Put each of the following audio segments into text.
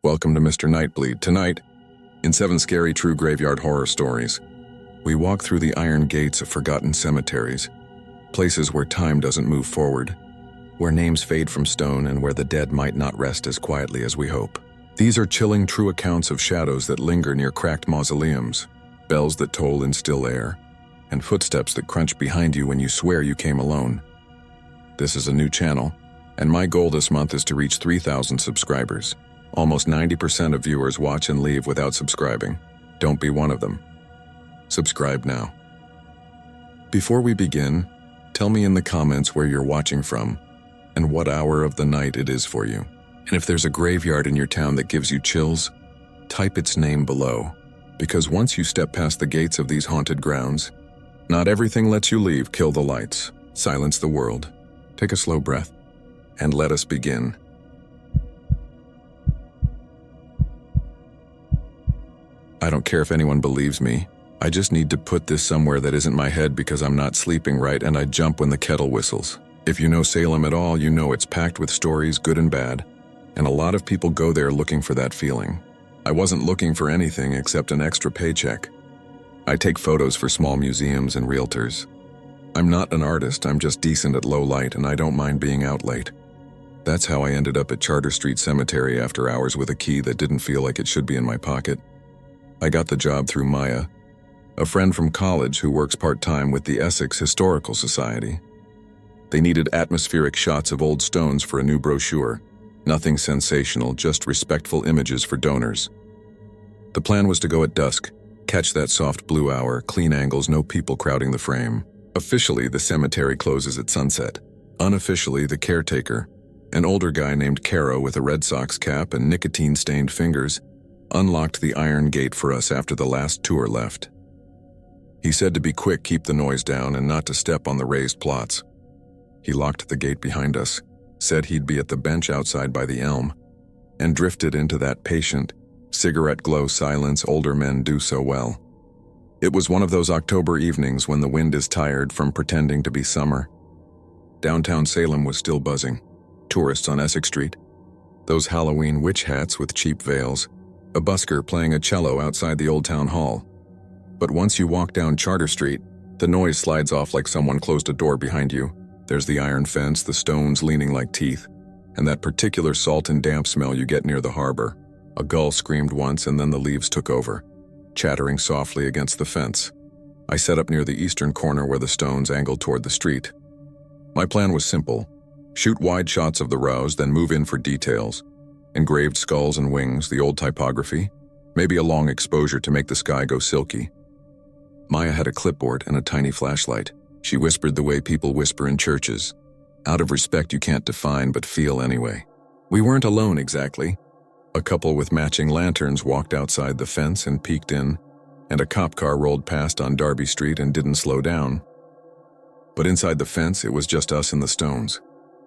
Welcome to Mr. Nightbleed. Tonight, in 7 scary true graveyard horror stories, we walk through the iron gates of forgotten cemeteries, places where time doesn't move forward, where names fade from stone and where the dead might not rest as quietly as we hope. These are chilling true accounts of shadows that linger near cracked mausoleums, bells that toll in still air, and footsteps that crunch behind you when you swear you came alone. This is a new channel, and my goal this month is to reach 3,000 subscribers. Almost 90% of viewers watch and leave without subscribing. Don't be one of them. Subscribe now. Before we begin, tell me in the comments where you're watching from and what hour of the night it is for you. And if there's a graveyard in your town that gives you chills, type its name below. Because once you step past the gates of these haunted grounds, not everything lets you leave. Kill the lights, silence the world, take a slow breath, and let us begin. I don't care if anyone believes me. I just need to put this somewhere that isn't my head because I'm not sleeping right and I jump when the kettle whistles. If you know Salem at all, you know it's packed with stories, good and bad, and a lot of people go there looking for that feeling. I wasn't looking for anything except an extra paycheck. I take photos for small museums and realtors. I'm not an artist, I'm just decent at low light and I don't mind being out late. That's how I ended up at Charter Street Cemetery after hours with a key that didn't feel like it should be in my pocket. I got the job through Maya, a friend from college who works part-time with the Essex Historical Society. They needed atmospheric shots of old stones for a new brochure. Nothing sensational, just respectful images for donors. The plan was to go at dusk, catch that soft blue hour, clean angles, no people crowding the frame. Officially, the cemetery closes at sunset. Unofficially, the caretaker, an older guy named Caro with a Red Sox cap and nicotine-stained fingers, unlocked the iron gate for us after the last tour left. He said to be quick, keep the noise down, and not to step on the raised plots. He locked the gate behind us, said he'd be at the bench outside by the elm, and drifted into that patient, cigarette glow silence older men do so well. It was one of those October evenings when the wind is tired from pretending to be summer. Downtown Salem was still buzzing. Tourists on Essex Street, those Halloween witch hats with cheap veils, a busker playing a cello outside the old town hall. But once you walk down Charter Street, the noise slides off like someone closed a door behind you. There's the iron fence, the stones leaning like teeth, and that particular salt and damp smell you get near the harbor. A gull screamed once and then the leaves took over, chattering softly against the fence. I set up near the eastern corner where the stones angled toward the street. My plan was simple. Shoot wide shots of the rows, then move in for details. Engraved skulls and wings, the old typography, maybe a long exposure to make the sky go silky. Maya had a clipboard and a tiny flashlight. She whispered the way people whisper in churches. Out of respect you can't define but feel anyway. We weren't alone exactly. A couple with matching lanterns walked outside the fence and peeked in, and a cop car rolled past on Darby Street and didn't slow down. But inside the fence, it was just us and the stones.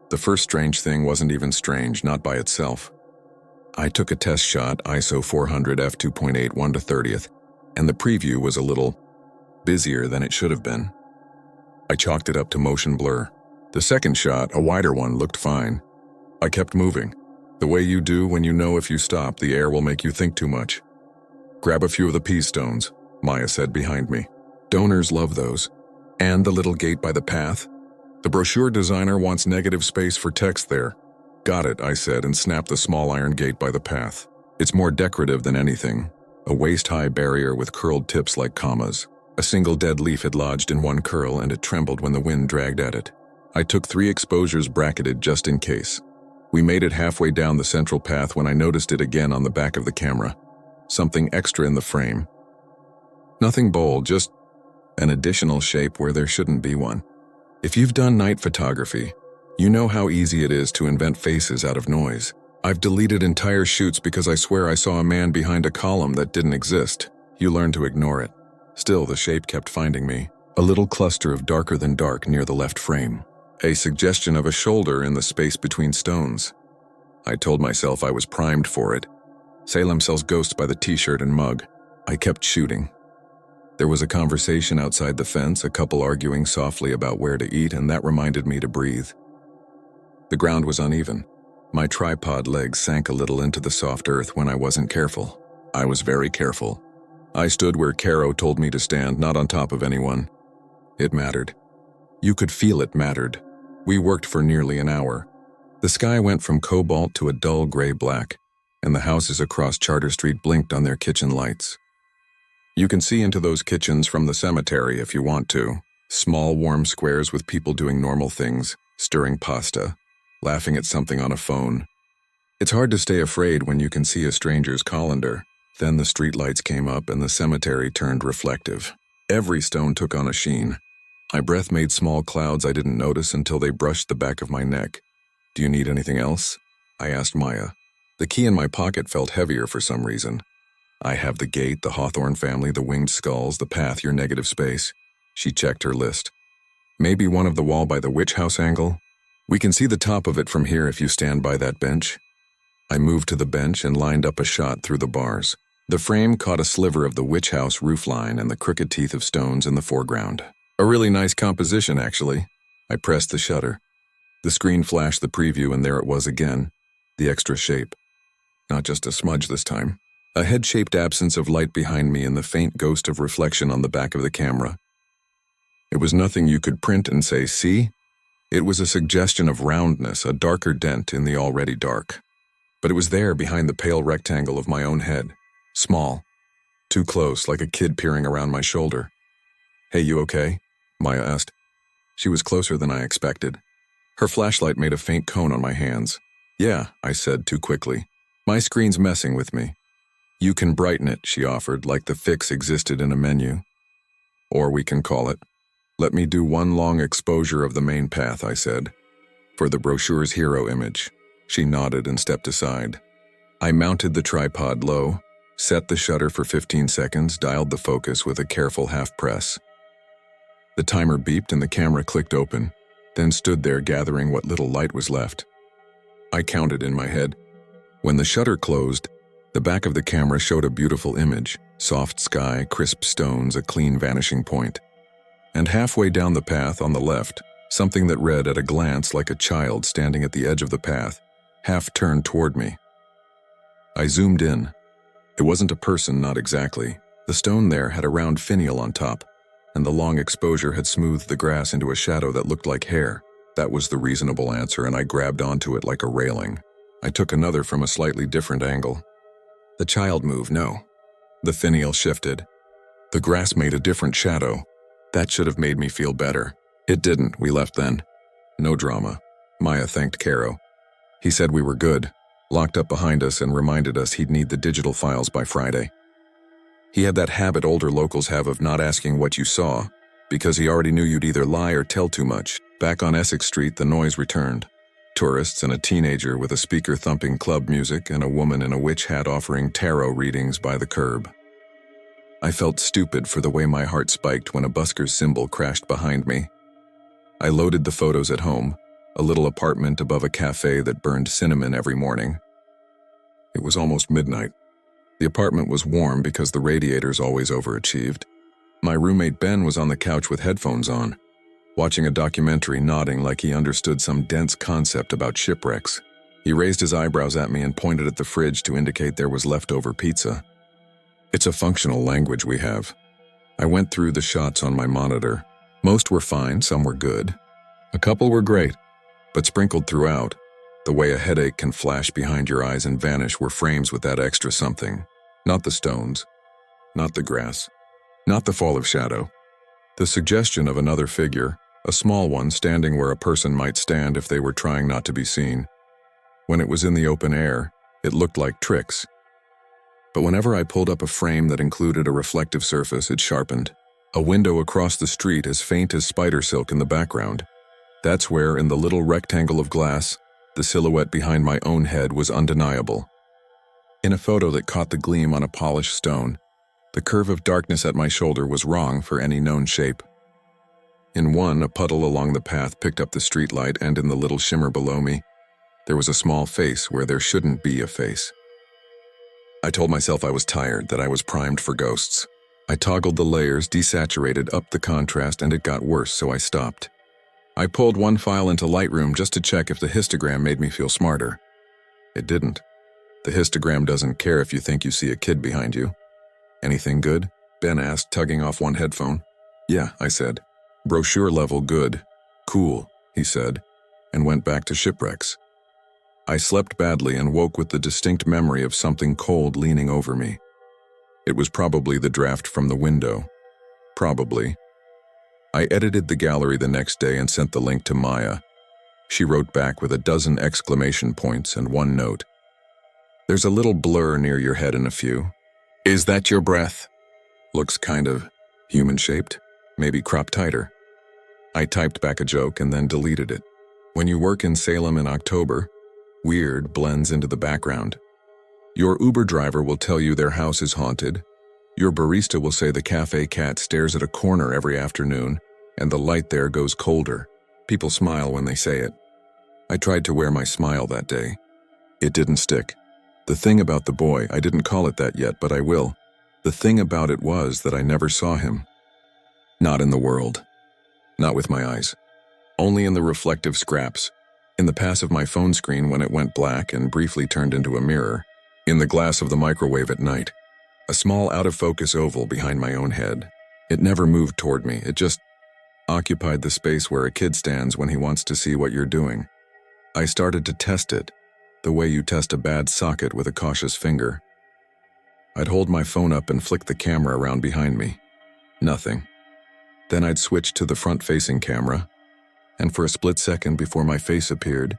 The first strange thing wasn't even strange, not by itself. I took a test shot, ISO 400 f2.8 1/30th, and the preview was a little busier than it should have been. I chalked it up to motion blur. The second shot, a wider one, looked fine. I kept moving, the way you do when you know if you stop, the air will make you think too much. Grab a few of the pea stones, Maya said behind me. Donors love those. And the little gate by the path. The brochure designer wants negative space for text there. Got it, I said, and snapped the small iron gate by the path. It's more decorative than anything. A waist-high barrier with curled tips like commas. A single dead leaf had lodged in one curl and it trembled when the wind dragged at it. I took 3 exposures bracketed just in case. We made it halfway down the central path when I noticed it again on the back of the camera. Something extra in the frame. Nothing bold, just an additional shape where there shouldn't be one. If you've done night photography, you know how easy it is to invent faces out of noise. I've deleted entire shoots because I swear I saw a man behind a column that didn't exist. You learn to ignore it. Still, the shape kept finding me. A little cluster of darker than dark near the left frame. A suggestion of a shoulder in the space between stones. I told myself I was primed for it. Salem sells ghosts by the t-shirt and mug. I kept shooting. There was a conversation outside the fence, a couple arguing softly about where to eat, and that reminded me to breathe. The ground was uneven. My tripod legs sank a little into the soft earth when I wasn't careful. I was very careful. I stood where Caro told me to stand, not on top of anyone. It mattered. You could feel it mattered. We worked for nearly an hour. The sky went from cobalt to a dull gray-black, and the houses across Charter Street blinked on their kitchen lights. You can see into those kitchens from the cemetery if you want to. Small, warm squares with people doing normal things, stirring pasta, laughing at something on a phone. It's hard to stay afraid when you can see a stranger's colander. Then the streetlights came up and the cemetery turned reflective. Every stone took on a sheen. My breath made small clouds I didn't notice until they brushed the back of my neck. "Do you need anything else?" I asked Maya. The key in my pocket felt heavier for some reason. "I have the gate, the Hawthorne family, the winged skulls, the path, your negative space." She checked her list. "Maybe one of the wall by the witch house angle? We can see the top of it from here if you stand by that bench." I moved to the bench and lined up a shot through the bars. The frame caught a sliver of the witch house roofline and the crooked teeth of stones in the foreground. A really nice composition, actually. I pressed the shutter. The screen flashed the preview and there it was again, the extra shape. Not just a smudge this time. A head-shaped absence of light behind me and the faint ghost of reflection on the back of the camera. It was nothing you could print and say, "See?" It was a suggestion of roundness, a darker dent in the already dark. But it was there behind the pale rectangle of my own head. Small. Too close, like a kid peering around my shoulder. "Hey, you okay?" Maya asked. She was closer than I expected. Her flashlight made a faint cone on my hands. "Yeah," I said too quickly. "My screen's messing with me." "You can brighten it," she offered, like the fix existed in a menu. "Or we can call it." "Let me do one long exposure of the main path," I said. "For the brochure's hero image." She nodded and stepped aside. I mounted the tripod low, set the shutter for 15 seconds, dialed the focus with a careful half-press. The timer beeped and the camera clicked open, then stood there gathering what little light was left. I counted in my head. When the shutter closed, the back of the camera showed a beautiful image, soft sky, crisp stones, a clean vanishing point. And halfway down the path on the left, something that read at a glance like a child standing at the edge of the path, half turned toward me. I zoomed in. It wasn't a person, not exactly. The stone there had a round finial on top, and the long exposure had smoothed the grass into a shadow that looked like hair. That was the reasonable answer, and I grabbed onto it like a railing. I took another from a slightly different angle. The child moved, no. The finial shifted. The grass made a different shadow. That should have made me feel better. It didn't. We left then. No drama. Maya thanked Caro. He said we were good, locked up behind us, and reminded us he'd need the digital files by Friday. He had that habit older locals have of not asking what you saw, because he already knew you'd either lie or tell too much. Back on Essex Street, the noise returned. Tourists and a teenager with a speaker thumping club music and a woman in a witch hat offering tarot readings by the curb. I felt stupid for the way my heart spiked when a busker's cymbal crashed behind me. I loaded the photos at home, a little apartment above a cafe that burned cinnamon every morning. It was almost midnight. The apartment was warm because the radiators always overachieved. My roommate Ben was on the couch with headphones on, watching a documentary, nodding like he understood some dense concept about shipwrecks. He raised his eyebrows at me and pointed at the fridge to indicate there was leftover pizza. It's a functional language we have. I went through the shots on my monitor. Most were fine, some were good. A couple were great, but sprinkled throughout, the way a headache can flash behind your eyes and vanish, were frames with that extra something. Not the stones, not the grass, not the fall of shadow. The suggestion of another figure, a small one standing where a person might stand if they were trying not to be seen. When it was in the open air, it looked like tricks. But whenever I pulled up a frame that included a reflective surface, it sharpened. A window across the street as faint as spider silk in the background. That's where, in the little rectangle of glass, the silhouette behind my own head was undeniable. In a photo that caught the gleam on a polished stone, the curve of darkness at my shoulder was wrong for any known shape. In one, a puddle along the path picked up the streetlight, and in the little shimmer below me, there was a small face where there shouldn't be a face. I told myself I was tired, that I was primed for ghosts. I toggled the layers, desaturated, upped the contrast, and it got worse, so I stopped. I pulled one file into Lightroom just to check if the histogram made me feel smarter. It didn't. The histogram doesn't care if you think you see a kid behind you. Anything good? Ben asked, tugging off one headphone. Yeah, I said. Brochure level good. Cool, he said, and went back to shipwrecks. I slept badly and woke with the distinct memory of something cold leaning over me. It was probably the draft from the window. Probably. I edited the gallery the next day and sent the link to Maya. She wrote back with a dozen exclamation points and one note. There's a little blur near your head and a few. Is that your breath? Looks kind of human-shaped, maybe cropped tighter. I typed back a joke and then deleted it. When you work in Salem in October, weird blends into the background. Your Uber driver will tell you their house is haunted. Your barista will say the cafe cat stares at a corner every afternoon, and the light there goes colder. People smile when they say it. I tried to wear my smile that day. It didn't stick. The thing about the boy, I didn't call it that yet, but I will. The thing about it was that I never saw him. Not in the world. Not with my eyes. Only in the reflective scraps. In the pass of my phone screen when it went black and briefly turned into a mirror. In the glass of the microwave at night. A small out-of-focus oval behind my own head. It never moved toward me. It just occupied the space where a kid stands when he wants to see what you're doing. I started to test it, the way you test a bad socket with a cautious finger. I'd hold my phone up and flick the camera around behind me. Nothing. Then I'd switch to the front-facing camera, and for a split second before my face appeared,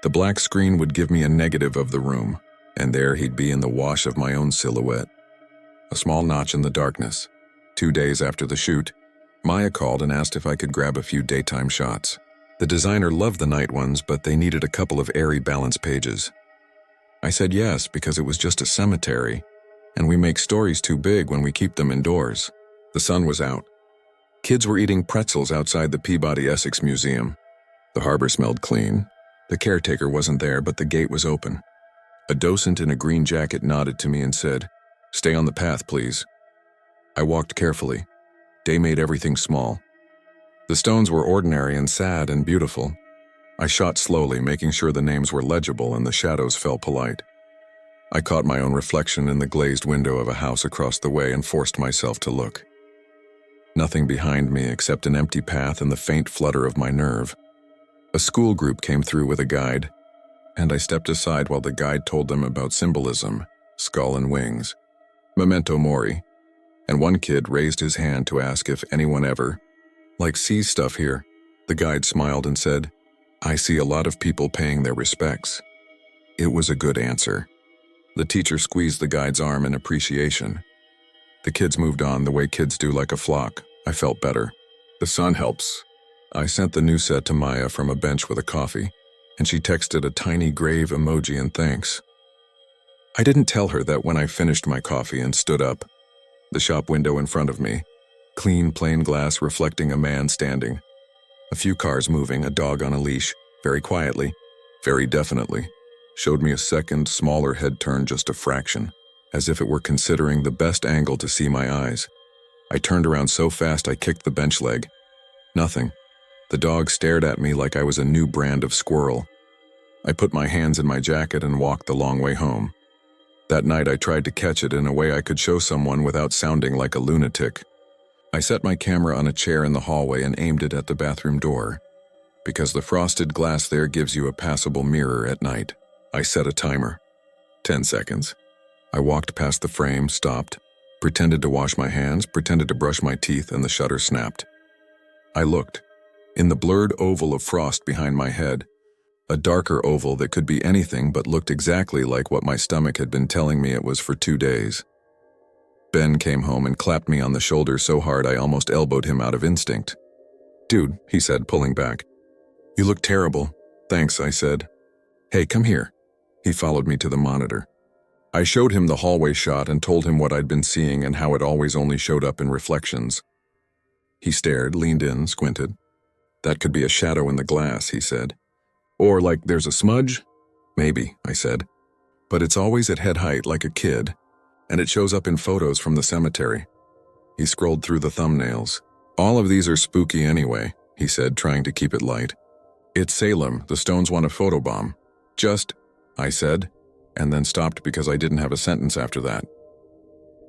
the black screen would give me a negative of the room, and there he'd be in the wash of my own silhouette. A small notch in the darkness. 2 days after the shoot, Maya called and asked if I could grab a few daytime shots. The designer loved the night ones, but they needed a couple of airy balance pages. I said yes because it was just a cemetery, and we make stories too big when we keep them indoors. The sun was out. Kids were eating pretzels outside the Peabody Essex Museum. The harbor smelled clean. The caretaker wasn't there, but the gate was open. A docent in a green jacket nodded to me and said, "Stay on the path, please." I walked carefully. Day made everything small. The stones were ordinary and sad and beautiful. I shot slowly, making sure the names were legible and the shadows fell polite. I caught my own reflection in the glazed window of a house across the way and forced myself to look. Nothing behind me except an empty path and the faint flutter of my nerve. A school group came through with a guide, and I stepped aside while the guide told them about symbolism, skull and wings, memento mori, and one kid raised his hand to ask if anyone ever, sees stuff here. The guide smiled and said, "I see a lot of people paying their respects." It was a good answer. The teacher squeezed the guide's arm in appreciation. The kids moved on the way kids do, like a flock. I felt better. The sun helps. I sent the new set to Maya from a bench with a coffee, and she texted a tiny grave emoji and thanks. I didn't tell her that when I finished my coffee and stood up. The shop window in front of me, clean plain glass reflecting a man standing. A few cars moving, a dog on a leash, very quietly, very definitely, showed me a second, smaller head turn just a fraction, as if it were considering the best angle to see my eyes. I turned around so fast I kicked the bench leg. Nothing. The dog stared at me like I was a new brand of squirrel. I put my hands in my jacket and walked the long way home. That night I tried to catch it in a way I could show someone without sounding like a lunatic. I set my camera on a chair in the hallway and aimed it at the bathroom door. Because the frosted glass there gives you a passable mirror at night, I set a timer. 10 seconds. I walked past the frame, stopped, pretended to wash my hands, pretended to brush my teeth, and the shutter snapped. I looked. In the blurred oval of frost behind my head, a darker oval that could be anything but looked exactly like what my stomach had been telling me it was for 2 days. Ben came home and clapped me on the shoulder so hard I almost elbowed him out of instinct. "Dude," he said, pulling back. "You look terrible." "Thanks," I said. "Hey, come here." He followed me to the monitor. I showed him the hallway shot and told him what I'd been seeing and how it always only showed up in reflections. He stared, leaned in, squinted. "That could be a shadow in the glass," he said. "Or like there's a smudge?" "Maybe," I said. "But it's always at head height like a kid, and it shows up in photos from the cemetery." He scrolled through the thumbnails. "All of these are spooky anyway," he said, trying to keep it light. "It's Salem, the Stones want a photobomb. Just..." I said, and then stopped because I didn't have a sentence after that.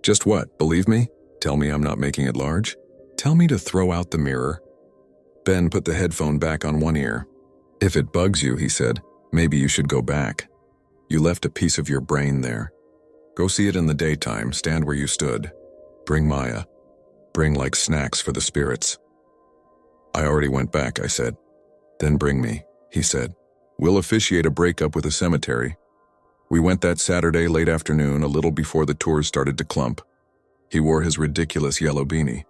Just what, believe me? Tell me I'm not making it large? Tell me to throw out the mirror? Ben put the headphone back on one ear. If it bugs you, he said, maybe you should go back. You left a piece of your brain there. Go see it in the daytime, stand where you stood. Bring Maya. Bring like snacks for the spirits. I already went back, I said. Then bring me, he said. We'll officiate a breakup with a cemetery. We went that Saturday late afternoon, a little before the tours started to clump. He wore his ridiculous yellow beanie.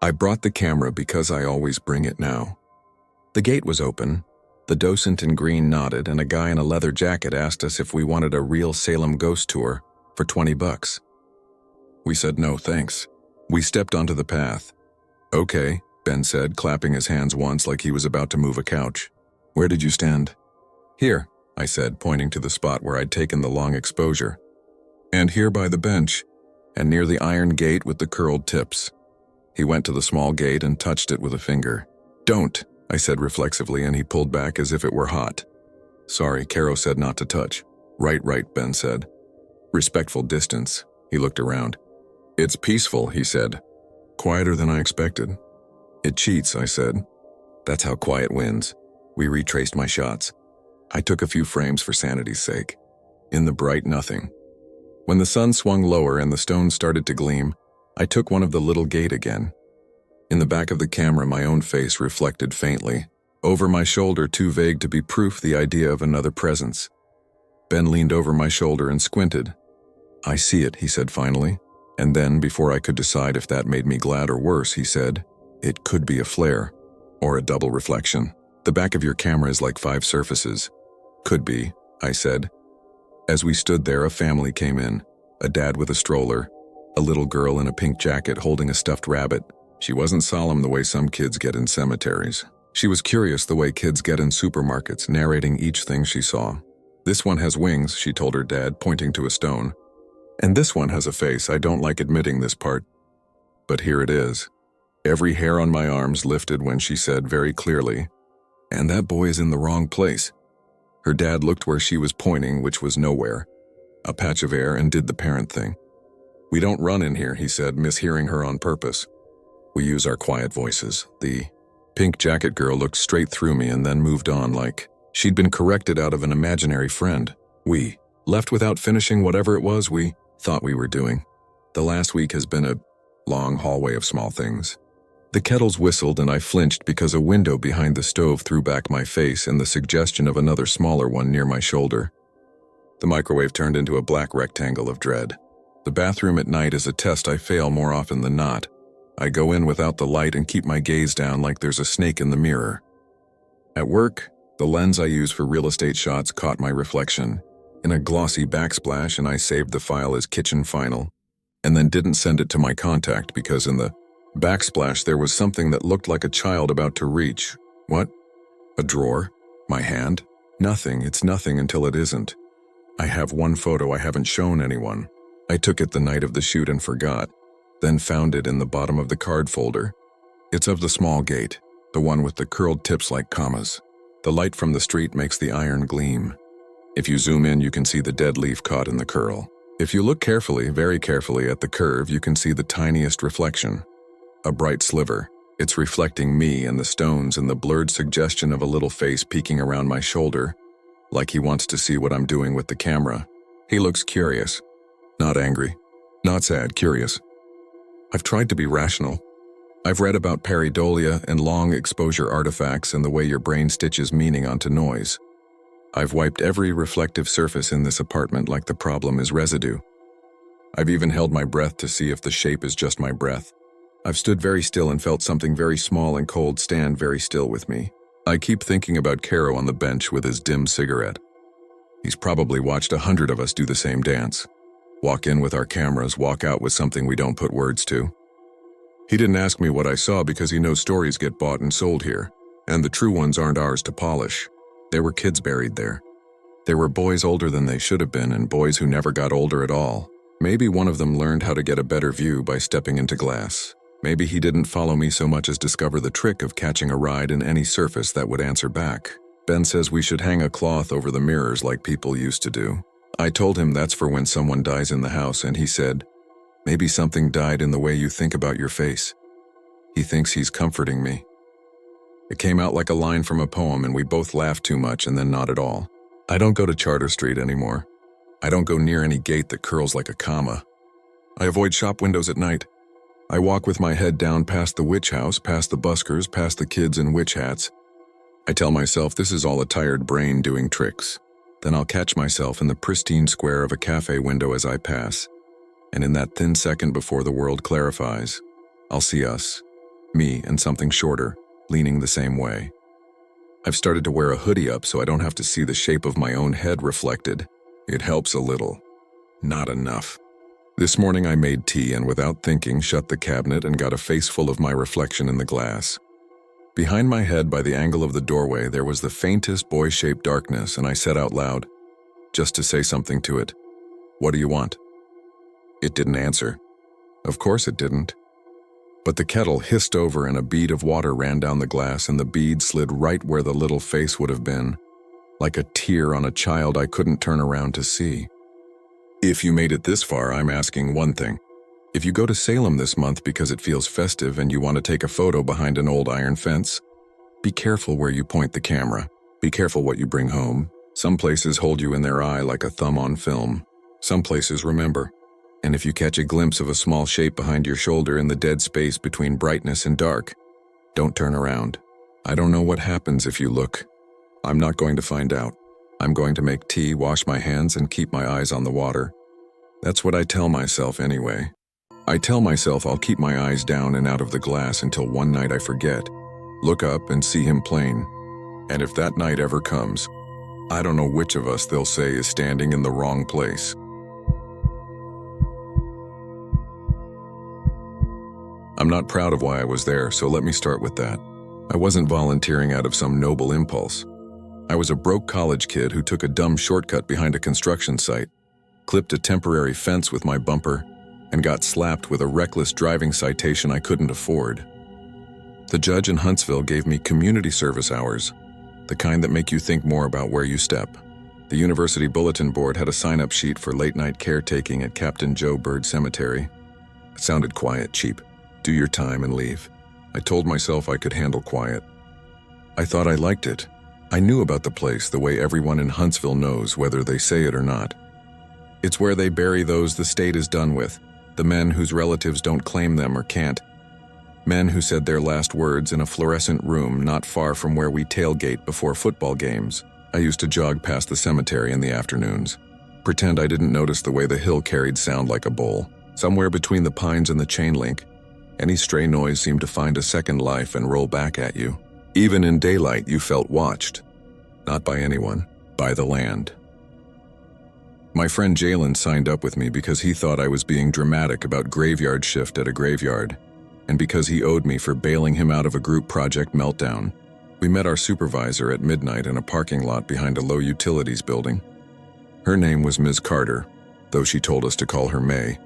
I brought the camera because I always bring it now. The gate was open. The docent in green nodded, and a guy in a leather jacket asked us if we wanted a real Salem ghost tour for $20. We said no, thanks. We stepped onto the path. Okay, Ben said, clapping his hands once like he was about to move a couch. Where did you stand? Here, I said, pointing to the spot where I'd taken the long exposure. And here by the bench, and near the iron gate with the curled tips. He went to the small gate and touched it with a finger. Don't, I said reflexively, and he pulled back as if it were hot. Sorry, Caro said not to touch. Right, Ben said. Respectful distance. He looked around. It's peaceful, he said. Quieter than I expected. It cheats, I said. That's how quiet wins. We retraced my shots. I took a few frames for sanity's sake. In the bright nothing. When the sun swung lower and the stones started to gleam, I took one of the little gate again. In the back of the camera, my own face reflected faintly. Over my shoulder, too vague to be proof, the idea of another presence. Ben leaned over my shoulder and squinted. I see it, he said finally. And then, before I could decide if that made me glad or worse, he said, it could be a flare, or a double reflection. The back of your camera is like 5 surfaces. Could be, I said. As we stood there, a family came in. A dad with a stroller, a little girl in a pink jacket holding a stuffed rabbit. She wasn't solemn the way some kids get in cemeteries. She was curious the way kids get in supermarkets, narrating each thing she saw. This one has wings, she told her dad, pointing to a stone. And this one has a face. I don't like admitting this part, but here it is. Every hair on my arms lifted when she said very clearly, and that boy is in the wrong place. Her dad looked where she was pointing, which was nowhere. A patch of air, and did the parent thing. We don't run in here, he said, mishearing her on purpose. We use our quiet voices. The pink jacket girl looked straight through me and then moved on like she'd been corrected out of an imaginary friend. We left without finishing whatever it was we thought we were doing. The last week has been a long hallway of small things. The kettles whistled and I flinched because a window behind the stove threw back my face and the suggestion of another smaller one near my shoulder. The microwave turned into a black rectangle of dread. The bathroom at night is a test I fail more often than not. I go in without the light and keep my gaze down like there's a snake in the mirror. At work, the lens I use for real estate shots caught my reflection in a glossy backsplash, and I saved the file as kitchen final, and then didn't send it to my contact because in the backsplash there was something that looked like a child about to reach. What? A drawer? My hand? Nothing, it's nothing until it isn't. I have one photo I haven't shown anyone. I took it the night of the shoot and forgot, then found it in the bottom of the card folder. It's of the small gate, the one with the curled tips like commas. The light from the street makes the iron gleam. If you zoom in, you can see the dead leaf caught in the curl. If you look carefully, very carefully at the curve, you can see the tiniest reflection. A bright sliver. It's reflecting me and the stones and the blurred suggestion of a little face peeking around my shoulder, like he wants to see what I'm doing with the camera. He looks curious. Not angry. Not sad, curious. I've tried to be rational. I've read about pareidolia and long exposure artifacts and the way your brain stitches meaning onto noise. I've wiped every reflective surface in this apartment like the problem is residue. I've even held my breath to see if the shape is just my breath. I've stood very still and felt something very small and cold stand very still with me. I keep thinking about Caro on the bench with his dim cigarette. He's probably watched 100 of us do the same dance. Walk in with our cameras, walk out with something we don't put words to. He didn't ask me what I saw because he knows stories get bought and sold here, and the true ones aren't ours to polish. There were kids buried there. There were boys older than they should have been and boys who never got older at all. Maybe one of them learned how to get a better view by stepping into glass. Maybe he didn't follow me so much as discover the trick of catching a ride in any surface that would answer back. Ben says we should hang a cloth over the mirrors like people used to do. I told him that's for when someone dies in the house, and he said, maybe something died in the way you think about your face. He thinks he's comforting me. It came out like a line from a poem, and we both laughed too much and then not at all. I don't go to Charter Street anymore. I don't go near any gate that curls like a comma. I avoid shop windows at night. I walk with my head down past the witch house, past the buskers, past the kids in witch hats. I tell myself this is all a tired brain doing tricks. Then I'll catch myself in the pristine square of a cafe window as I pass. And in that thin second before the world clarifies, I'll see us, me and something shorter, leaning the same way. I've started to wear a hoodie up so I don't have to see the shape of my own head reflected. It helps a little. Not enough. This morning I made tea and without thinking shut the cabinet and got a face full of my reflection in the glass. Behind my head by the angle of the doorway there was the faintest boy-shaped darkness, and I said out loud, just to say something to it, "What do you want?" It didn't answer. Of course it didn't. But the kettle hissed over and a bead of water ran down the glass, and the bead slid right where the little face would have been, like a tear on a child I couldn't turn around to see. If you made it this far, I'm asking one thing. If you go to Salem this month because it feels festive and you want to take a photo behind an old iron fence, be careful where you point the camera. Be careful what you bring home. Some places hold you in their eye like a thumb on film. Some places remember. And if you catch a glimpse of a small shape behind your shoulder in the dead space between brightness and dark, don't turn around. I don't know what happens if you look. I'm not going to find out. I'm going to make tea, wash my hands, and keep my eyes on the water. That's what I tell myself anyway. I tell myself I'll keep my eyes down and out of the glass until one night I forget, look up and see him plain. And if that night ever comes, I don't know which of us they'll say is standing in the wrong place. I'm not proud of why I was there, so let me start with that. I wasn't volunteering out of some noble impulse. I was a broke college kid who took a dumb shortcut behind a construction site, clipped a temporary fence with my bumper, and got slapped with a reckless driving citation I couldn't afford. The judge in Huntsville gave me community service hours, the kind that make you think more about where you step. The university bulletin board had a sign-up sheet for late-night caretaking at Captain Joe Bird Cemetery. It sounded quiet, cheap. Do your time and leave. I told myself I could handle quiet. I thought I liked it. I knew about the place the way everyone in Huntsville knows, whether they say it or not. It's where they bury those the state is done with, the men whose relatives don't claim them or can't. Men who said their last words in a fluorescent room not far from where we tailgate before football games. I used to jog past the cemetery in the afternoons. Pretend I didn't notice the way the hill carried sound like a bowl. Somewhere between the pines and the chain link, any stray noise seemed to find a second life and roll back at you. Even in daylight, you felt watched. Not by anyone, by the land. My friend Jalen signed up with me because he thought I was being dramatic about graveyard shift at a graveyard, and because he owed me for bailing him out of a group project meltdown. We met our supervisor at midnight in a parking lot behind a low utilities building. Her name was Ms. Carter, though she told us to call her May.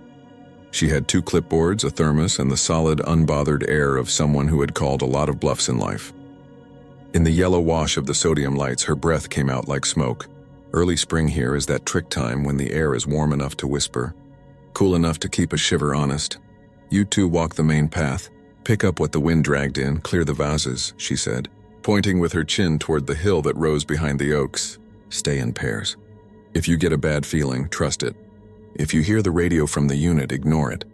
She had 2 clipboards, a thermos, and the solid, unbothered air of someone who had called a lot of bluffs in life. In the yellow wash of the sodium lights, her breath came out like smoke. Early spring here is that trick time when the air is warm enough to whisper, cool enough to keep a shiver honest. You two walk the main path, pick up what the wind dragged in, clear the vases, she said, pointing with her chin toward the hill that rose behind the oaks. Stay in pairs. If you get a bad feeling, trust it. If you hear the radio from the unit, ignore it.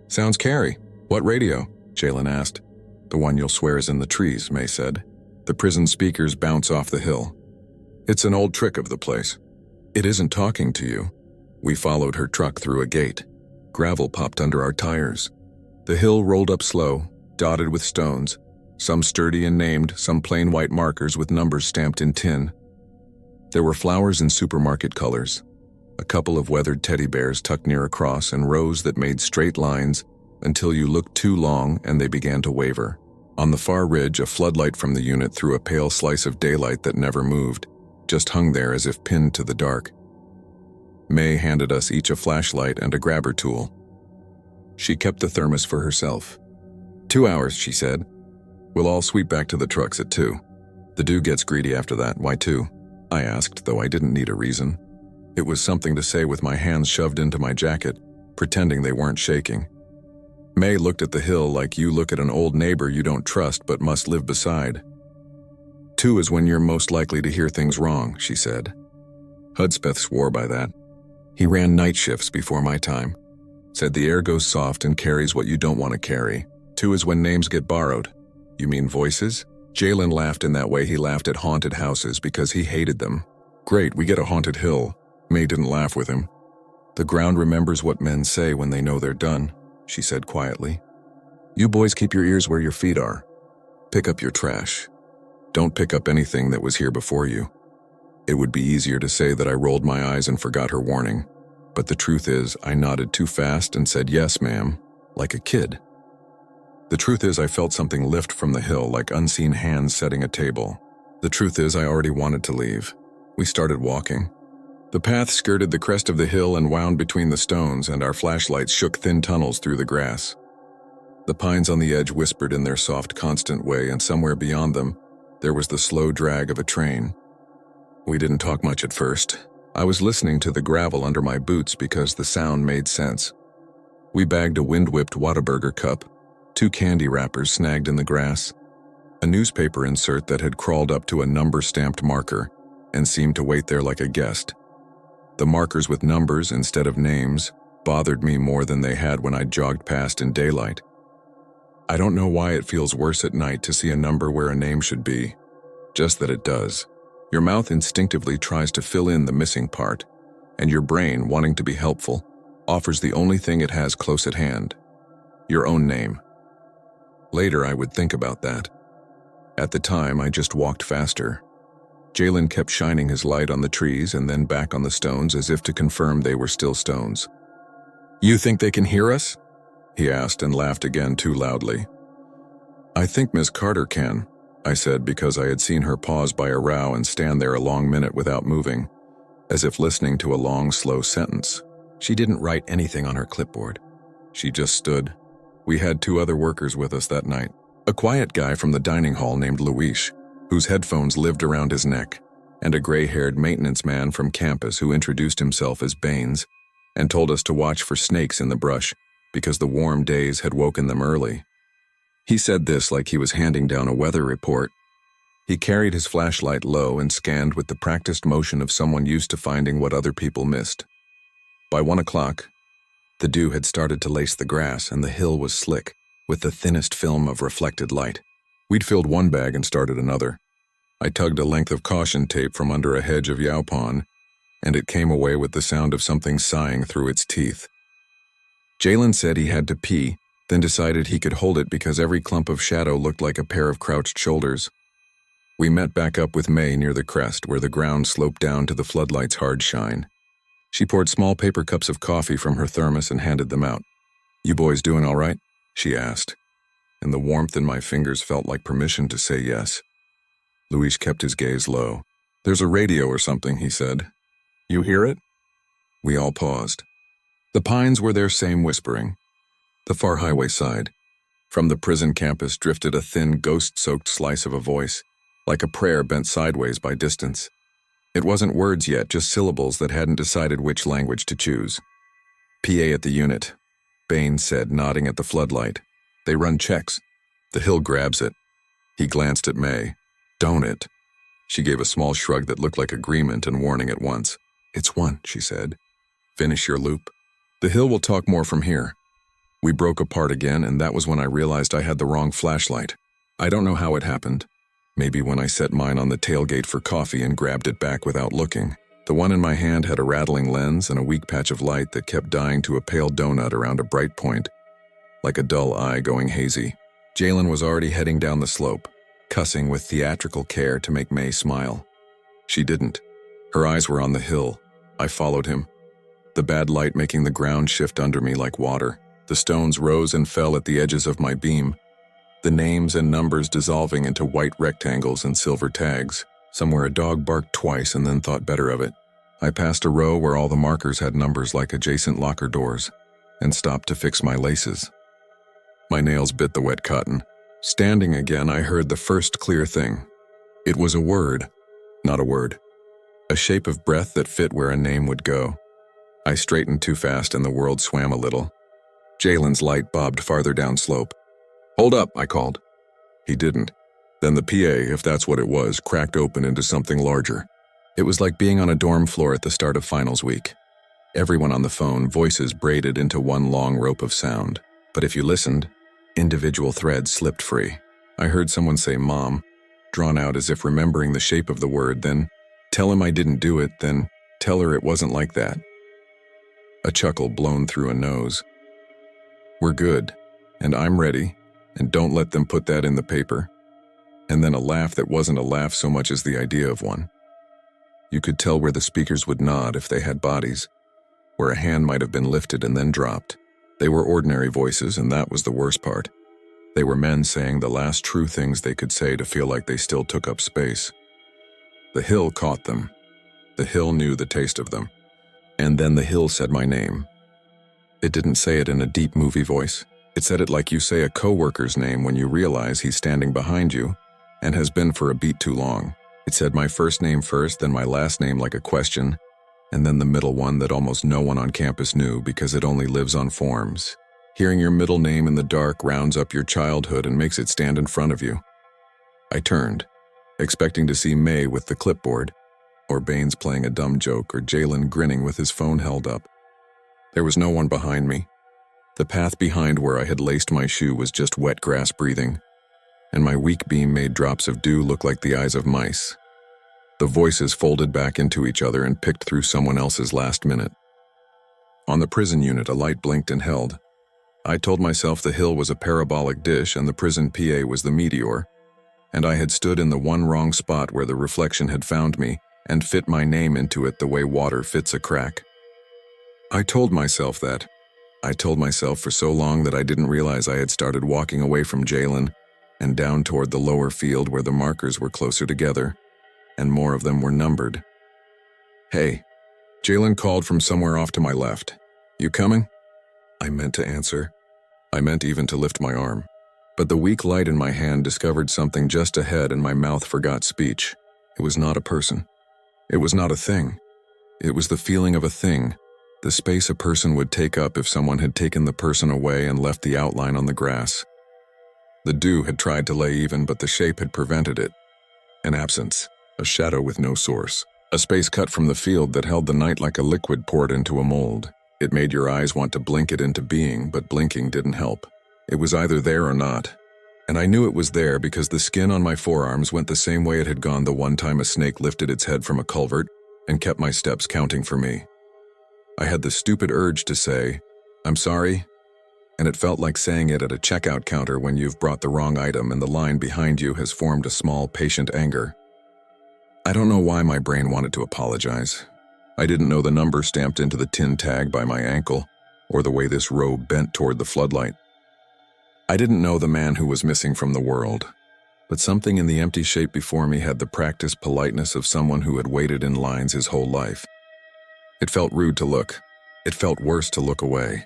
Sounds Carrie. What radio? Jalen asked. The one you'll swear is in the trees, May said. The prison speakers bounce off the hill. It's an old trick of the place. It isn't talking to you. We followed her truck through a gate. Gravel popped under our tires. The hill rolled up slow, dotted with stones, some sturdy and named, some plain white markers with numbers stamped in tin. There were flowers in supermarket colors, a couple of weathered teddy bears tucked near a cross, and rows that made straight lines until you looked too long and they began to waver. On the far ridge, a floodlight from the unit threw a pale slice of daylight that never moved, just hung there as if pinned to the dark. May handed us each a flashlight and a grabber tool. She kept the thermos for herself. 2 hours, she said. We'll all sweep back to the trucks at 2. The dew gets greedy after that, why too? I asked, though I didn't need a reason. It was something to say with my hands shoved into my jacket, pretending they weren't shaking. May looked at the hill like you look at an old neighbor you don't trust but must live beside. 2 is when you're most likely to hear things wrong, she said. Hudspeth swore by that. He ran night shifts before my time. Said the air goes soft and carries what you don't want to carry. 2 is when names get borrowed. You mean voices? Jalen laughed in that way he laughed at haunted houses because he hated them. Great, we get a haunted hill. May didn't laugh with him. The ground remembers what men say when they know they're done, she said quietly. You boys keep your ears where your feet are. Pick up your trash. Don't pick up anything that was here before you. It would be easier to say that I rolled my eyes and forgot her warning. But the truth is, I nodded too fast and said, yes, ma'am, like a kid. The truth is, I felt something lift from the hill like unseen hands setting a table. The truth is, I already wanted to leave. We started walking. The path skirted the crest of the hill and wound between the stones, and our flashlights shook thin tunnels through the grass. The pines on the edge whispered in their soft, constant way, and somewhere beyond them, there was the slow drag of a train. We didn't talk much at first. I was listening to the gravel under my boots because the sound made sense. We bagged a wind-whipped Whataburger cup, 2 candy wrappers snagged in the grass, a newspaper insert that had crawled up to a number-stamped marker and seemed to wait there like a guest. The markers with numbers instead of names bothered me more than they had when I jogged past in daylight. I don't know why it feels worse at night to see a number where a name should be, just that it does. Your mouth instinctively tries to fill in the missing part, and your brain, wanting to be helpful, offers the only thing it has close at hand, your own name. Later, I would think about that. At the time, I just walked faster. Jalen kept shining his light on the trees and then back on the stones as if to confirm they were still stones. You think they can hear us? He asked and laughed again too loudly. I think Miss Carter can, I said because I had seen her pause by a row and stand there a long minute without moving, as if listening to a long, slow sentence. She didn't write anything on her clipboard. She just stood. We had 2 other workers with us that night. A quiet guy from the dining hall named Luis, whose headphones lived around his neck, and a gray-haired maintenance man from campus who introduced himself as Baines and told us to watch for snakes in the brush because the warm days had woken them early. He said this like he was handing down a weather report. He carried his flashlight low and scanned with the practiced motion of someone used to finding what other people missed. By 1 o'clock, the dew had started to lace the grass and the hill was slick with the thinnest film of reflected light. We'd filled 1 bag and started another. I tugged a length of caution tape from under a hedge of yaupon, and it came away with the sound of something sighing through its teeth. Jalen said he had to pee, then decided he could hold it because every clump of shadow looked like a pair of crouched shoulders. We met back up with May near the crest where the ground sloped down to the floodlight's hard shine. She poured small paper cups of coffee from her thermos and handed them out. You boys doing all right? She asked, and the warmth in my fingers felt like permission to say yes. Luis kept his gaze low. There's a radio or something, he said. You hear it? We all paused. The pines were their same whispering. The far highway side. From the prison campus drifted a thin, ghost-soaked slice of a voice, like a prayer bent sideways by distance. It wasn't words yet, just syllables that hadn't decided which language to choose. PA at the unit, Baines said, nodding at the floodlight. They run checks. The hill grabs it. He glanced at May. Don't it? She gave a small shrug that looked like agreement and warning at once. It's 1, she said. Finish your loop. The hill will talk more from here. We broke apart again, and that was when I realized I had the wrong flashlight. I don't know how it happened. Maybe when I set mine on the tailgate for coffee and grabbed it back without looking. The one in my hand had a rattling lens and a weak patch of light that kept dying to a pale donut around a bright point, like a dull eye going hazy. Jalen was already heading down the slope, cussing with theatrical care to make May smile. She didn't. Her eyes were on the hill. I followed him, the bad light making the ground shift under me like water. The stones rose and fell at the edges of my beam, the names and numbers dissolving into white rectangles and silver tags. Somewhere a dog barked twice and then thought better of it. I passed a row where all the markers had numbers like adjacent locker doors and stopped to fix my laces. My nails bit the wet cotton. Standing again, I heard the first clear thing. It was a word, not a word. A shape of breath that fit where a name would go. I straightened too fast and the world swam a little. Jalen's light bobbed farther down slope. "Hold up," I called. He didn't. Then the PA, if that's what it was, cracked open into something larger. It was like being on a dorm floor at the start of finals week. Everyone on the phone, voices braided into one long rope of sound. But if you listened, individual threads slipped free. I heard someone say "Mom," drawn out as if remembering the shape of the word, then "Tell him I didn't do it, then tell her it wasn't like that." A chuckle blown through a nose. "We're good, and I'm ready, and don't let them put that in the paper." And then a laugh that wasn't a laugh so much as the idea of one. You could tell where the speakers would nod if they had bodies, where a hand might have been lifted and then dropped. They were ordinary voices, and that was the worst part. They were men saying the last true things they could say to feel like they still took up space. The hill caught them. The hill knew the taste of them. And then the hill said my name. It didn't say it in a deep movie voice. It said it like you say a coworker's name when you realize he's standing behind you and has been for a beat too long. It said my first name first, then my last name like a question, and then the middle one that almost no one on campus knew because it only lives on forms. Hearing your middle name in the dark rounds up your childhood and makes it stand in front of you. I turned, expecting to see May with the clipboard, or Baines playing a dumb joke, or Jalen grinning with his phone held up. There was no one behind me. The path behind where I had laced my shoe was just wet grass breathing, and my weak beam made drops of dew look like the eyes of mice. The voices folded back into each other and picked through someone else's last minute. On the prison unit, a light blinked and held. I told myself the hill was a parabolic dish and the prison PA was the meteor, and I had stood in the one wrong spot where the reflection had found me and fit my name into it the way water fits a crack. I told myself that. I told myself for so long that I didn't realize I had started walking away from Jalen and down toward the lower field where the markers were closer together, and more of them were numbered. "Hey," Jalen called from somewhere off to my left. "You coming?" I meant to answer. I meant even to lift my arm. But the weak light in my hand discovered something just ahead and my mouth forgot speech. It was not a person. It was not a thing. It was the feeling of a thing, the space a person would take up if someone had taken the person away and left the outline on the grass. The dew had tried to lay even, but the shape had prevented it. An absence, a shadow with no source, a space cut from the field that held the night like a liquid poured into a mold. It made your eyes want to blink it into being, but blinking didn't help. It was either there or not. And I knew it was there because the skin on my forearms went the same way it had gone the one time a snake lifted its head from a culvert and kept my steps counting for me. I had the stupid urge to say, "I'm sorry," and it felt like saying it at a checkout counter when you've brought the wrong item and the line behind you has formed a small, patient anger. I don't know why my brain wanted to apologize. I didn't know the number stamped into the tin tag by my ankle, or the way this robe bent toward the floodlight. I didn't know the man who was missing from the world, but something in the empty shape before me had the practiced politeness of someone who had waited in lines his whole life. It felt rude to look. It felt worse to look away.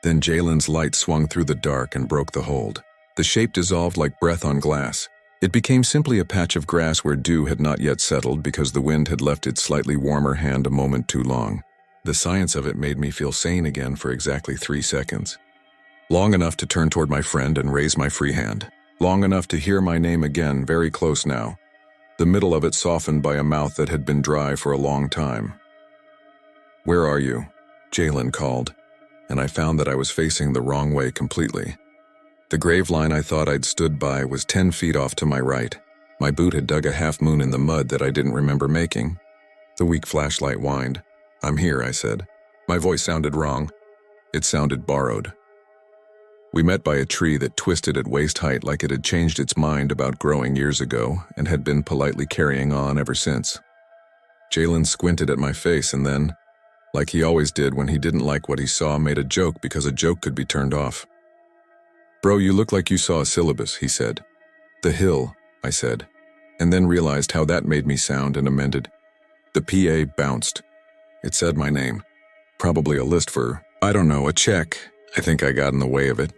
Then Jalen's light swung through the dark and broke the hold. The shape dissolved like breath on glass. It became simply a patch of grass where dew had not yet settled because the wind had left its slightly warmer hand a moment too long. The science of it made me feel sane again for exactly 3 seconds. Long enough to turn toward my friend and raise my free hand. Long enough to hear my name again, very close now. The middle of it softened by a mouth that had been dry for a long time. "Where are you?" Jalen called, and I found that I was facing the wrong way completely. The grave line I thought I'd stood by was 10 feet off to my right. My boot had dug a half moon in the mud that I didn't remember making. The weak flashlight whined. "I'm here," I said. My voice sounded wrong. It sounded borrowed. We met by a tree that twisted at waist height like it had changed its mind about growing years ago and had been politely carrying on ever since. Jalen squinted at my face and then, like he always did when he didn't like what he saw, made a joke because a joke could be turned off. "Bro, you look like you saw a syllabus," he said. "The hill," I said, and then realized how that made me sound and amended. The PA bounced. It said my name. Probably a list for, I don't know, a check. I think I got in the way of it.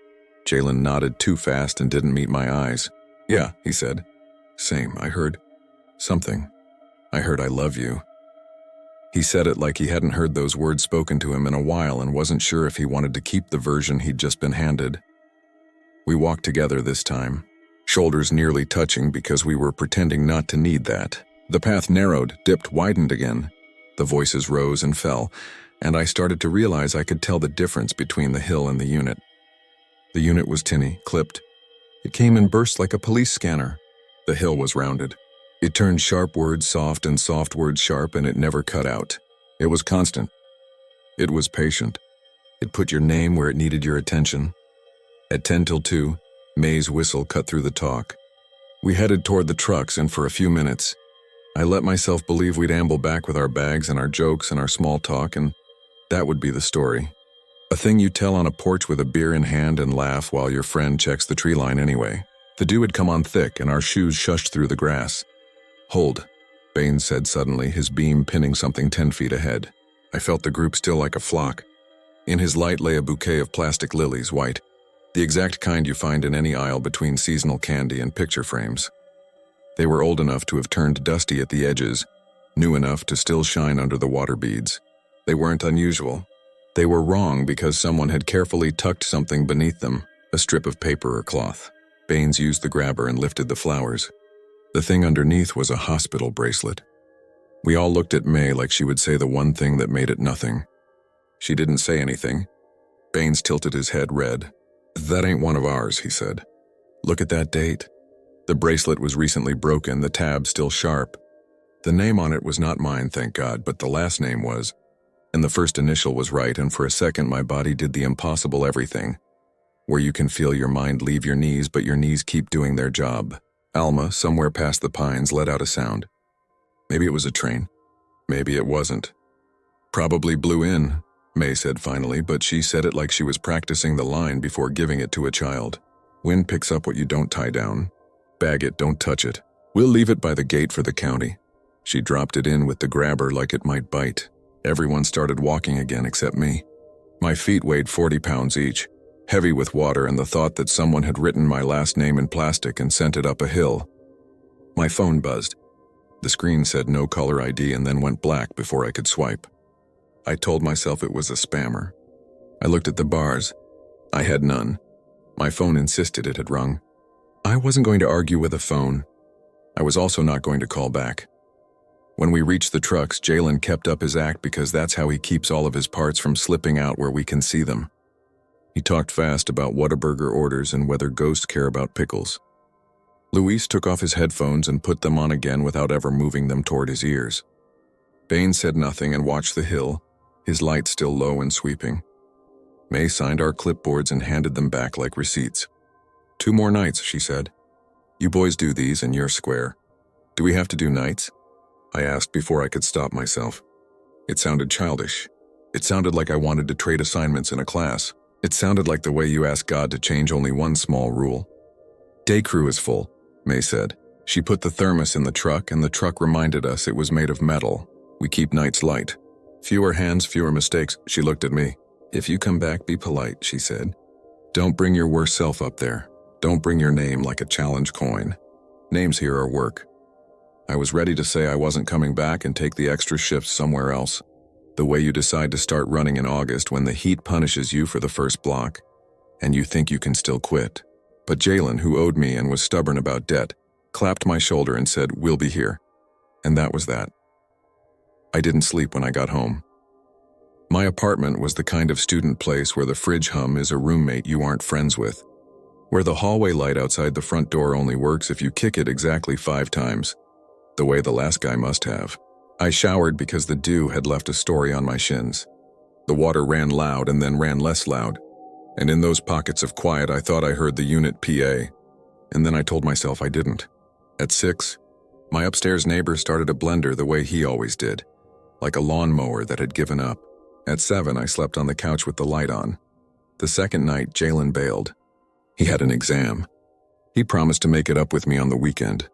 Jalen nodded too fast and didn't meet my eyes. "Yeah," he said. "Same," I heard. Something. I heard I love you. He said it like he hadn't heard those words spoken to him in a while and wasn't sure if he wanted to keep the version he'd just been handed. We walked together this time, shoulders nearly touching because we were pretending not to need that. The path narrowed, dipped, widened again. The voices rose and fell, and I started to realize I could tell the difference between the hill and the unit. The unit was tinny, clipped. It came in bursts like a police scanner. The hill was rounded. It turned sharp words soft and soft words sharp, and it never cut out. It was constant. It was patient. It put your name where it needed your attention. At 10 till 2, May's whistle cut through the talk. We headed toward the trucks, and for a few minutes, I let myself believe we'd amble back with our bags and our jokes and our small talk, and that would be the story. A thing you tell on a porch with a beer in hand and laugh while your friend checks the tree line anyway. The dew had come on thick, and our shoes shushed through the grass. "Hold," Baines said suddenly, his beam pinning something 10 feet ahead. I felt the group still like a flock. In his light lay a bouquet of plastic lilies, white, the exact kind you find in any aisle between seasonal candy and picture frames. They were old enough to have turned dusty at the edges, new enough to still shine under the water beads. They weren't unusual. They were wrong because someone had carefully tucked something beneath them, a strip of paper or cloth. Baines used the grabber and lifted the flowers. The thing underneath was a hospital bracelet. We all looked at May like she would say the one thing that made it nothing. She didn't say anything. Baines tilted his head red. "That ain't one of ours," he said. "Look at that date." The bracelet was recently broken, the tab still sharp. The name on it was not mine, thank God, but the last name was. And the first initial was right, and for a second my body did the impossible everything, where you can feel your mind leave your knees, but your knees keep doing their job. Alma, somewhere past the pines, let out a sound. Maybe it was a train. Maybe it wasn't. "Probably blew in," May said finally, but she said it like she was practicing the line before giving it to a child. "Wind picks up what you don't tie down. Bag it, don't touch it. We'll leave it by the gate for the county." She dropped it in with the grabber like it might bite. Everyone started walking again except me. My feet weighed 40 pounds each, heavy with water and the thought that someone had written my last name in plastic and sent it up a hill. My phone buzzed. The screen said no caller ID and then went black before I could swipe. I told myself it was a spammer. I looked at the bars. I had none. My phone insisted it had rung. I wasn't going to argue with a phone. I was also not going to call back. When we reached the trucks, Jalen kept up his act because that's how he keeps all of his parts from slipping out where we can see them. He talked fast about Whataburger orders and whether ghosts care about pickles. Luis took off his headphones and put them on again without ever moving them toward his ears. Baines said nothing and watched the hill, his light still low and sweeping. May signed our clipboards and handed them back like receipts. 2 more nights, she said. "You boys do these and you're square." "Do we have to do nights?" I asked before I could stop myself. It sounded childish. It sounded like I wanted to trade assignments in a class. It sounded like the way you ask God to change only one small rule. "Day crew is full," May said. She put the thermos in the truck, and the truck reminded us it was made of metal. "We keep nights light. Fewer hands, fewer mistakes." She looked at me. "If you come back, be polite," she said. "Don't bring your worst self up there. Don't bring your name like a challenge coin. Names here are work." I was ready to say I wasn't coming back and take the extra shifts somewhere else. The way you decide to start running in August when the heat punishes you for the first block, and you think you can still quit. But Jalen, who owed me and was stubborn about debt, clapped my shoulder and said, "We'll be here." And that was that. I didn't sleep when I got home. My apartment was the kind of student place where the fridge hum is a roommate you aren't friends with, where the hallway light outside the front door only works if you kick it exactly 5 times, the way the last guy must have. I showered because the dew had left a story on my shins. The water ran loud and then ran less loud, and in those pockets of quiet I thought I heard the unit PA, and then I told myself I didn't. At 6, my upstairs neighbor started a blender the way he always did, like a lawnmower that had given up. At 7, I slept on the couch with the light on. The second night, Jalen bailed. He had an exam. He promised to make it up with me on the weekend.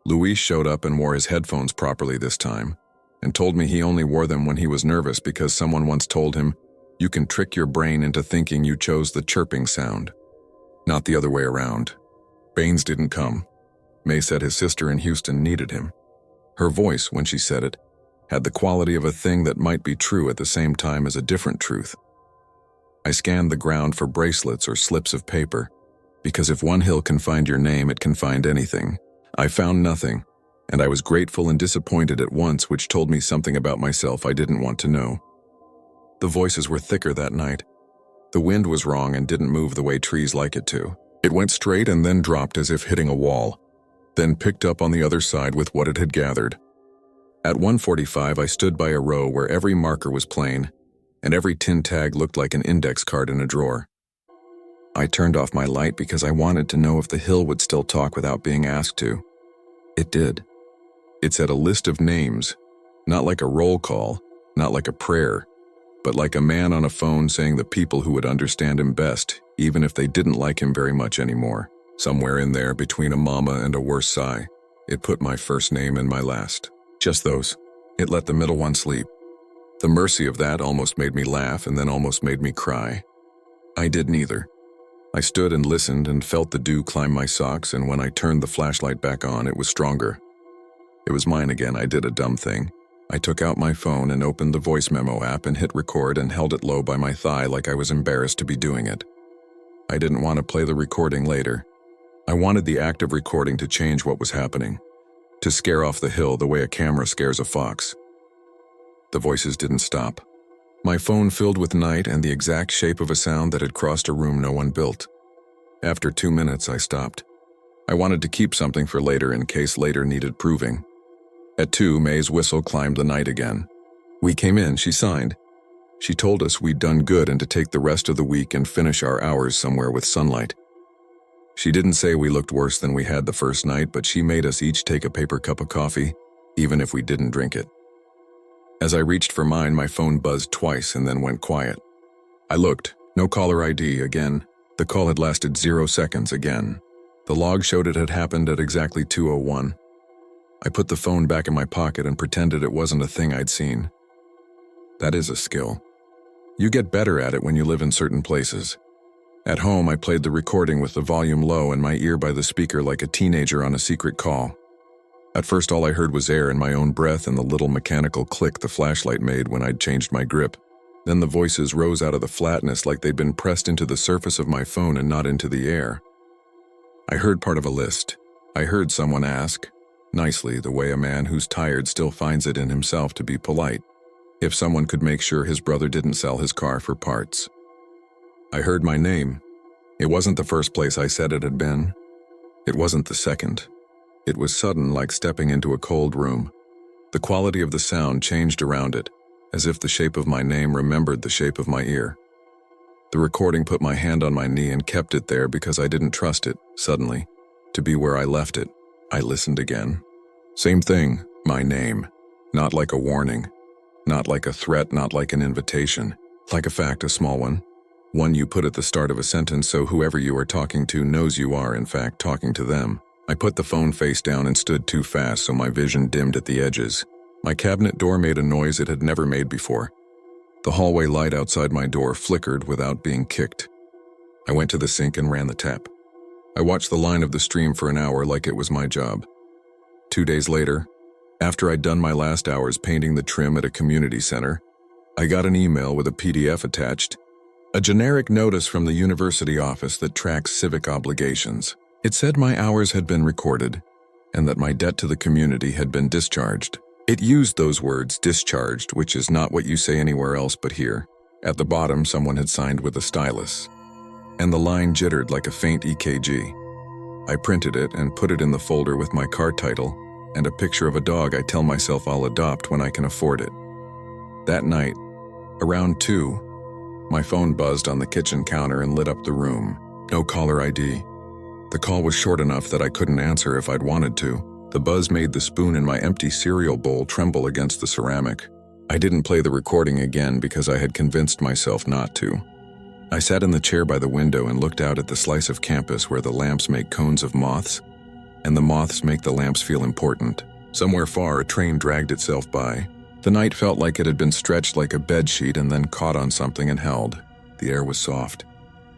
Luis showed up and wore his headphones properly this time, and told me he only wore them when he was nervous because someone once told him, "You can trick your brain into thinking you chose the chirping sound, not the other way around." Baines didn't come. May said his sister in Houston needed him. Her voice, when she said it, had the quality of a thing that might be true at the same time as a different truth. I scanned the ground for bracelets or slips of paper, because if one hill can find your name, it can find anything. I found nothing, and I was grateful and disappointed at once, which told me something about myself I didn't want to know. The voices were thicker that night. The wind was wrong and didn't move the way trees like it to. It went straight and then dropped as if hitting a wall, then picked up on the other side with what it had gathered. At 1:45, I stood by a row where every marker was plain, and every tin tag looked like an index card in a drawer. I turned off my light because I wanted to know if the hill would still talk without being asked to. It did. It said a list of names, not like a roll call, not like a prayer, but like a man on a phone saying the people who would understand him best, even if they didn't like him very much anymore. Somewhere in there, between a mama and a worse sigh, it put my first name and my last. Just those. It let the middle one sleep. The mercy of that almost made me laugh and then almost made me cry. I did neither. I stood and listened and felt the dew climb my socks, and when I turned the flashlight back on, it was stronger. It was mine again. I did a dumb thing. I took out my phone and opened the voice memo app and hit record and held it low by my thigh like I was embarrassed to be doing it. I didn't want to play the recording later. I wanted the act of recording to change what was happening, to scare off the hill the way a camera scares a fox. The voices didn't stop. My phone filled with night and the exact shape of a sound that had crossed a room no one built. After 2 minutes, I stopped. I wanted to keep something for later in case later needed proving. At 2, May's whistle climbed the night again. We came in, she signed. She told us we'd done good and to take the rest of the week and finish our hours somewhere with sunlight. She didn't say we looked worse than we had the first night, but she made us each take a paper cup of coffee, even if we didn't drink it. As I reached for mine, my phone buzzed twice and then went quiet. I looked. No caller ID again. The call had lasted 0 seconds again. The log showed it had happened at exactly 2:01. I put the phone back in my pocket and pretended it wasn't a thing I'd seen. That is a skill. You get better at it when you live in certain places. At home, I played the recording with the volume low and my ear by the speaker like a teenager on a secret call. At first, all I heard was air and my own breath and the little mechanical click the flashlight made when I'd changed my grip. Then the voices rose out of the flatness like they'd been pressed into the surface of my phone and not into the air. I heard part of a list. I heard someone ask, nicely, the way a man who's tired still finds it in himself to be polite, if someone could make sure his brother didn't sell his car for parts. I heard my name. It wasn't the first place I said it had been. It wasn't the second. It was sudden, like stepping into a cold room. The quality of the sound changed around it, as if the shape of my name remembered the shape of my ear. The recording put my hand on my knee and kept it there because I didn't trust it, suddenly, to be where I left it. I listened again. Same thing, my name. Not like a warning. Not like a threat, not like an invitation. Like a fact, a small one. One you put at the start of a sentence so whoever you are talking to knows you are, in fact, talking to them. I put the phone face down and stood too fast so my vision dimmed at the edges. My cabinet door made a noise it had never made before. The hallway light outside my door flickered without being kicked. I went to the sink and ran the tap. I watched the line of the stream for an hour like it was my job. 2 days later, after I'd done my last hours painting the trim at a community center, I got an email with a PDF attached. A generic notice from the university office that tracks civic obligations. It said my hours had been recorded and that my debt to the community had been discharged. It used those words, discharged, which is not what you say anywhere else but here. At the bottom, someone had signed with a stylus, and the line jittered like a faint EKG. I printed it and put it in the folder with my car title and a picture of a dog I tell myself I'll adopt when I can afford it. That night, around 2, my phone buzzed on the kitchen counter and lit up the room. No caller ID. The call was short enough that I couldn't answer if I'd wanted to. The buzz made the spoon in my empty cereal bowl tremble against the ceramic. I didn't play the recording again because I had convinced myself not to. I sat in the chair by the window and looked out at the slice of campus where the lamps make cones of moths, and the moths make the lamps feel important. Somewhere far, a train dragged itself by. The night felt like it had been stretched like a bedsheet and then caught on something and held. The air was soft.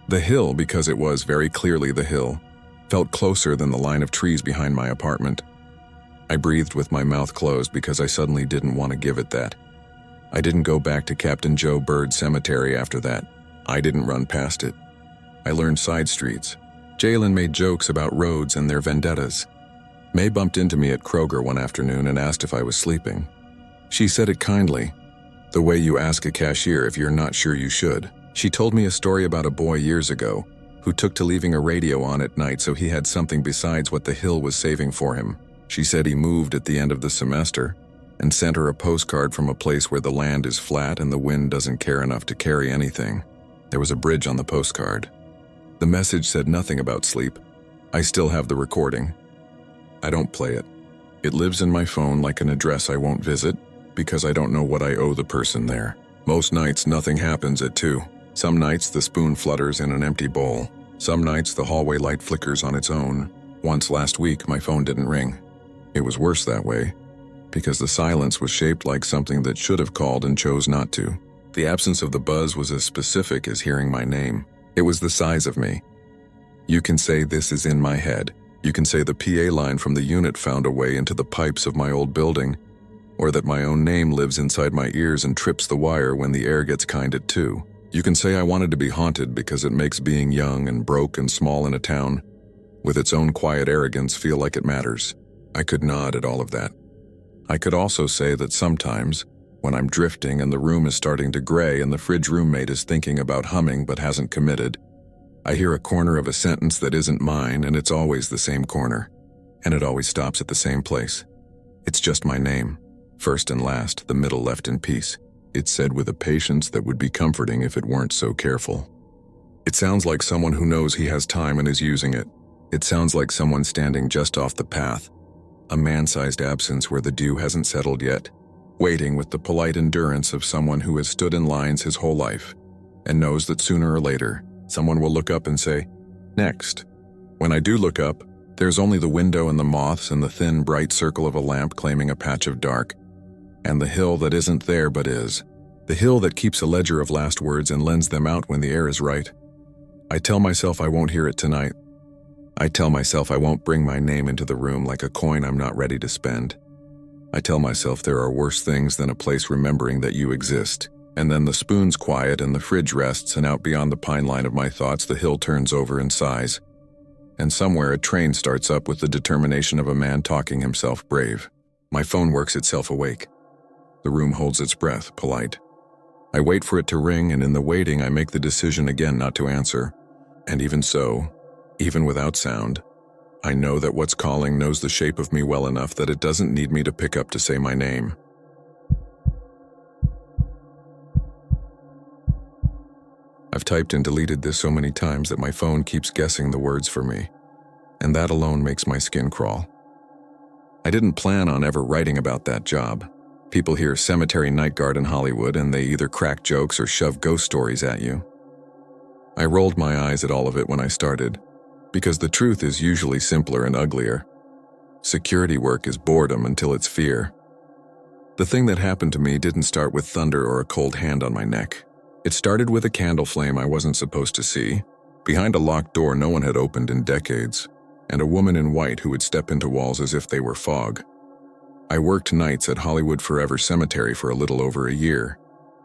The hill, because it was very clearly the hill, felt closer than the line of trees behind my apartment. I breathed with my mouth closed because I suddenly didn't want to give it that. I didn't go back to Captain Joe Bird Cemetery after that. I didn't run past it. I learned side streets. Jalen made jokes about roads and their vendettas. May bumped into me at Kroger one afternoon and asked if I was sleeping. She said it kindly, the way you ask a cashier if you're not sure you should. She told me a story about a boy years ago who took to leaving a radio on at night so he had something besides what the hill was saving for him. She said he moved at the end of the semester and sent her a postcard from a place where the land is flat and the wind doesn't care enough to carry anything. There was a bridge on the postcard. The message said nothing about sleep. I still have the recording. I don't play it. It lives in my phone like an address I won't visit because I don't know what I owe the person there. Most nights nothing happens at 2. Some nights the spoon flutters in an empty bowl. Some nights the hallway light flickers on its own. Once last week my phone didn't ring. It was worse that way because the silence was shaped like something that should have called and chose not to. The absence of the buzz was as specific as hearing my name. It was the size of me. You can say this is in my head. You can say the PA line from the unit found a way into the pipes of my old building, or that my own name lives inside my ears and trips the wire when the air gets kind at 2. You can say I wanted to be haunted because it makes being young and broke and small in a town with its own quiet arrogance feel like it matters. I could nod at all of that. I could also say that sometimes, when I'm drifting and the room is starting to gray and the fridge roommate is thinking about humming but hasn't committed, I hear a corner of a sentence that isn't mine and it's always the same corner, and it always stops at the same place. It's just my name, first and last, the middle left in peace. It's said with a patience that would be comforting if it weren't so careful. It sounds like someone who knows he has time and is using it. It sounds like someone standing just off the path, a man-sized absence where the dew hasn't settled yet, waiting with the polite endurance of someone who has stood in lines his whole life and knows that sooner or later, someone will look up and say, "Next." When I do look up, there's only the window and the moths and the thin, bright circle of a lamp claiming a patch of dark, and the hill that isn't there but is. The hill that keeps a ledger of last words and lends them out when the air is right. I tell myself I won't hear it tonight. I tell myself I won't bring my name into the room like a coin I'm not ready to spend. I tell myself there are worse things than a place remembering that you exist. And then the spoon's quiet and the fridge rests, and out beyond the pine line of my thoughts the hill turns over and sighs. And somewhere a train starts up with the determination of a man talking himself brave. My phone works itself awake. The room holds its breath, polite. I wait for it to ring, and in the waiting I make the decision again not to answer. And even so, even without sound, I know that what's calling knows the shape of me well enough that it doesn't need me to pick up to say my name. I've typed and deleted this so many times that my phone keeps guessing the words for me, and that alone makes my skin crawl. I didn't plan on ever writing about that job. People hear cemetery night guard in Hollywood and they either crack jokes or shove ghost stories at you. I rolled my eyes at all of it when I started, because the truth is usually simpler and uglier. Security work is boredom until it's fear. The thing that happened to me didn't start with thunder or a cold hand on my neck. It started with a candle flame I wasn't supposed to see, behind a locked door no one had opened in decades, and a woman in white who would step into walls as if they were fog. I worked nights at Hollywood Forever Cemetery for a little over a year,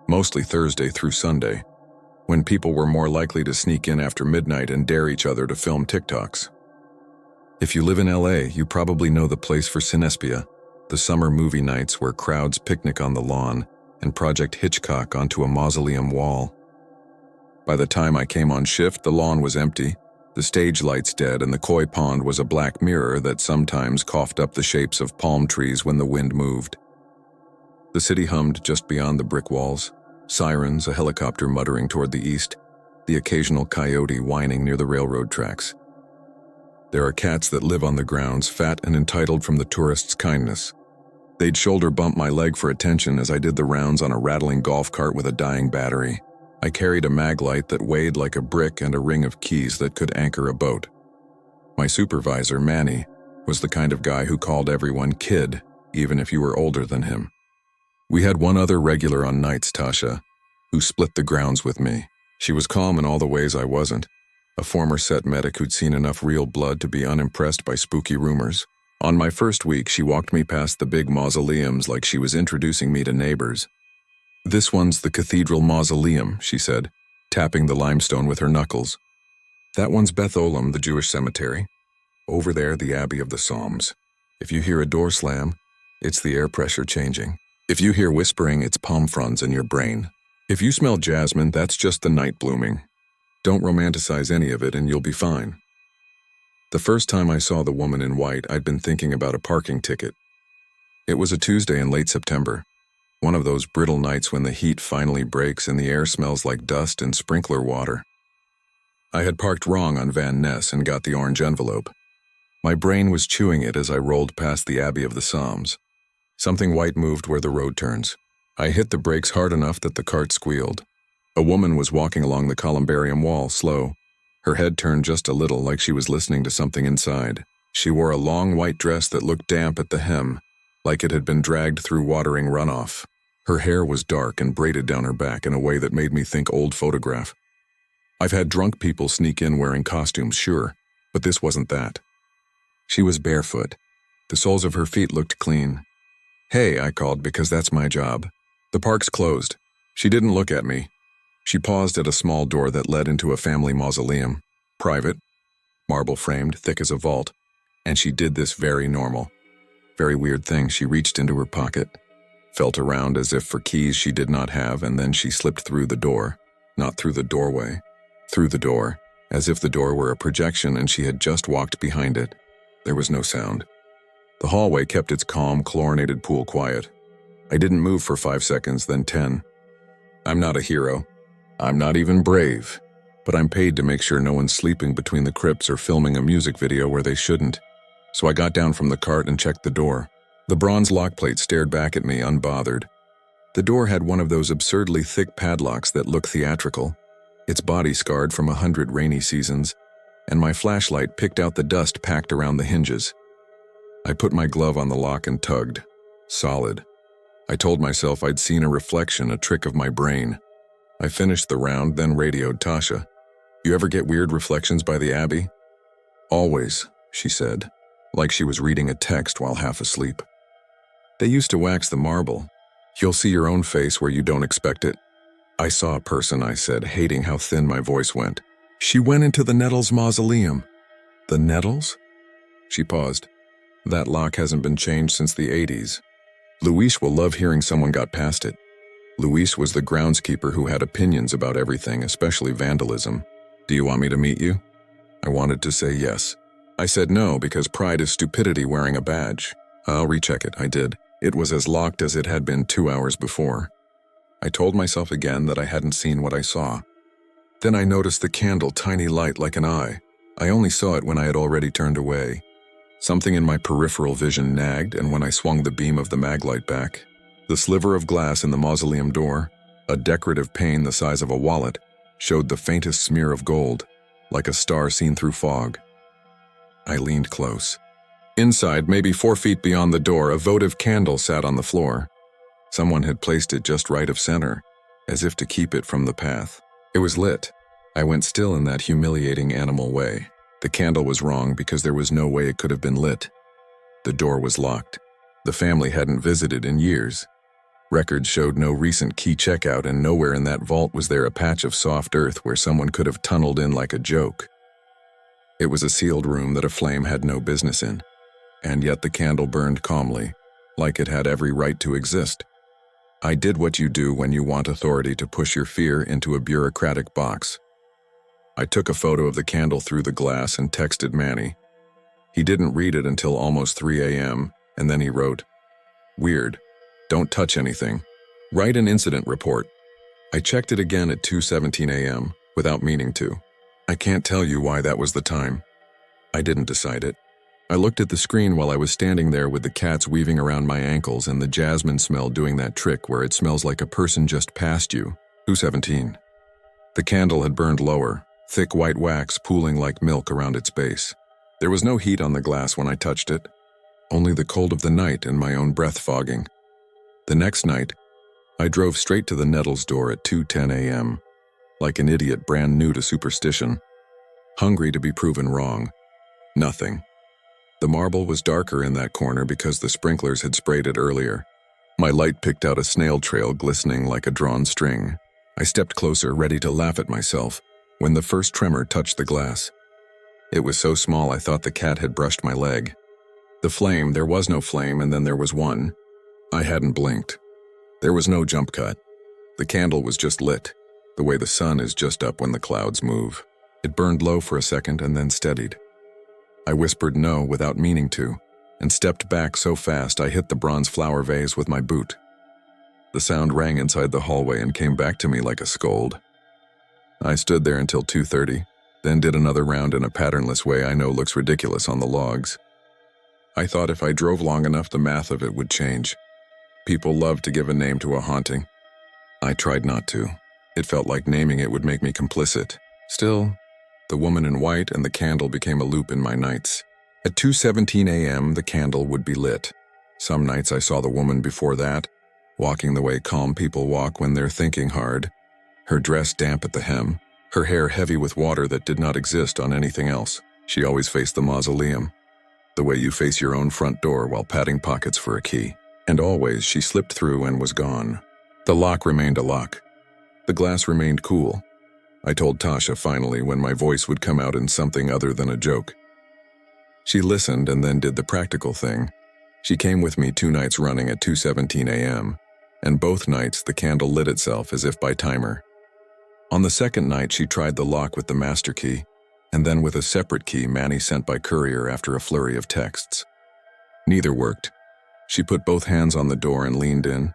mostly Thursday through Sunday, when people were more likely to sneak in after midnight and dare each other to film TikToks. If you live in LA, you probably know the place for Cinespia, the summer movie nights where crowds picnic on the lawn and project Hitchcock onto a mausoleum wall. By the time I came on shift, the lawn was empty, the stage lights dead, and the koi pond was a black mirror that sometimes coughed up the shapes of palm trees when the wind moved. The city hummed just beyond the brick walls, sirens, a helicopter muttering toward the east, the occasional coyote whining near the railroad tracks. There are cats that live on the grounds, fat and entitled from the tourists' kindness. They'd shoulder bump my leg for attention as I did the rounds on a rattling golf cart with a dying battery. I carried a mag light that weighed like a brick and a ring of keys that could anchor a boat. My supervisor, Manny, was the kind of guy who called everyone kid, even if you were older than him. We had one other regular on nights, Tasha, who split the grounds with me. She was calm in all the ways I wasn't, a former set medic who'd seen enough real blood to be unimpressed by spooky rumors, On my first week, she walked me past the big mausoleums like she was introducing me to neighbors. "This one's the Cathedral Mausoleum," she said, tapping the limestone with her knuckles. "That one's Beth Olam, the Jewish cemetery. Over there, the Abbey of the Psalms. If you hear a door slam, it's the air pressure changing. If you hear whispering, it's palm fronds in your brain. If you smell jasmine, that's just the night blooming. Don't romanticize any of it and you'll be fine." The first time I saw the woman in white, I'd been thinking about a parking ticket. It was a Tuesday in late September, one of those brittle nights when the heat finally breaks and the air smells like dust and sprinkler water. I had parked wrong on Van Ness and got the orange envelope. My brain was chewing it as I rolled past the Abbey of the Psalms. Something white moved where the road turns. I hit the brakes hard enough that the cart squealed. A woman was walking along the columbarium wall, slow. Her head turned just a little, like she was listening to something inside. She wore a long white dress that looked damp at the hem, like it had been dragged through watering runoff. Her hair was dark and braided down her back in a way that made me think old photograph. I've had drunk people sneak in wearing costumes, sure, but this wasn't that. She was barefoot. The soles of her feet looked clean. "Hey," I called, because that's my job. "The park's closed." She didn't look at me. She paused at a small door that led into a family mausoleum. Private, marble-framed, thick as a vault. And she did this very normal. Very weird thing. She reached into her pocket, felt around as if for keys she did not have, and then she slipped through the door. Not through the doorway. Through the door, as if the door were a projection and she had just walked behind it. There was no sound. The hallway kept its calm, chlorinated pool quiet. I didn't move for 5 seconds, then 10. I'm not a hero. I'm not even brave. But I'm paid to make sure no one's sleeping between the crypts or filming a music video where they shouldn't. So I got down from the cart and checked the door. The bronze lock plate stared back at me, unbothered. The door had one of those absurdly thick padlocks that look theatrical, its body scarred from 100 rainy seasons, and my flashlight picked out the dust packed around the hinges. I put my glove on the lock and tugged. Solid. I told myself I'd seen a reflection, a trick of my brain. I finished the round, then radioed Tasha. "You ever get weird reflections by the Abbey?" "Always," she said, like she was reading a text while half asleep. "They used to wax the marble. You'll see your own face where you don't expect it." "I saw a person," I said, hating how thin my voice went. "She went into the Nettles Mausoleum." "The Nettles?" She paused. "That lock hasn't been changed since the 80s. Luis will love hearing someone got past it." Luis was the groundskeeper who had opinions about everything, especially vandalism. "Do you want me to meet you?" I wanted to say yes. I said no because pride is stupidity wearing a badge. "I'll recheck it." I did. It was as locked as it had been 2 hours before. I told myself again that I hadn't seen what I saw. Then I noticed the candle, tiny light like an eye. I only saw it when I had already turned away. Something in my peripheral vision nagged, and when I swung the beam of the mag light back, the sliver of glass in the mausoleum door, a decorative pane the size of a wallet, showed the faintest smear of gold, like a star seen through fog. I leaned close. Inside, maybe 4 feet beyond the door, a votive candle sat on the floor. Someone had placed it just right of center, as if to keep it from the path. It was lit. I went still in that humiliating animal way. The candle was wrong because there was no way it could have been lit. The door was locked. The family hadn't visited in years. Records showed no recent key checkout, and nowhere in that vault was there a patch of soft earth where someone could have tunneled in like a joke. It was a sealed room that a flame had no business in, and yet the candle burned calmly, like it had every right to exist. I did what you do when you want authority to push your fear into a bureaucratic box. I took a photo of the candle through the glass and texted Manny. He didn't read it until almost 3 a.m., and then he wrote, "Weird. Don't touch anything. Write an incident report." I checked it again at 2:17 a.m., without meaning to. I can't tell you why that was the time. I didn't decide it. I looked at the screen while I was standing there with the cats weaving around my ankles and the jasmine smell doing that trick where it smells like a person just passed you. 2:17. The candle had burned lower, thick white wax pooling like milk around its base. There was no heat on the glass when I touched it, only the cold of the night and my own breath fogging. The next night, I drove straight to the Nettles door at 2:10 a.m., like an idiot brand new to superstition, hungry to be proven wrong. Nothing. The marble was darker in that corner because the sprinklers had sprayed it earlier. My light picked out a snail trail glistening like a drawn string. I stepped closer, ready to laugh at myself, when the first tremor touched the glass. It was so small I thought the cat had brushed my leg. The flame, there was no flame, and then there was one. I hadn't blinked. There was no jump cut. The candle was just lit, the way the sun is just up when the clouds move. It burned low for a second and then steadied. I whispered no without meaning to, and stepped back so fast I hit the bronze flower vase with my boot. The sound rang inside the hallway and came back to me like a scold. I stood there until 2:30, then did another round in a patternless way I know looks ridiculous on the logs. I thought if I drove long enough the math of it would change. People love to give a name to a haunting. I tried not to. It felt like naming it would make me complicit. Still, the woman in white and the candle became a loop in my nights. At 2:17 a.m., the candle would be lit. Some nights I saw the woman before that, walking the way calm people walk when they're thinking hard, her dress damp at the hem, her hair heavy with water that did not exist on anything else. She always faced the mausoleum, the way you face your own front door while patting pockets for a key. And always she slipped through and was gone. The lock remained a lock. The glass remained cool. I told Tasha finally when my voice would come out in something other than a joke. She listened and then did the practical thing. She came with me 2 nights running at 2:17 a.m., and both nights the candle lit itself as if by timer. On the second night she tried the lock with the master key, and then with a separate key Manny sent by courier after a flurry of texts. Neither worked. She put both hands on the door and leaned in,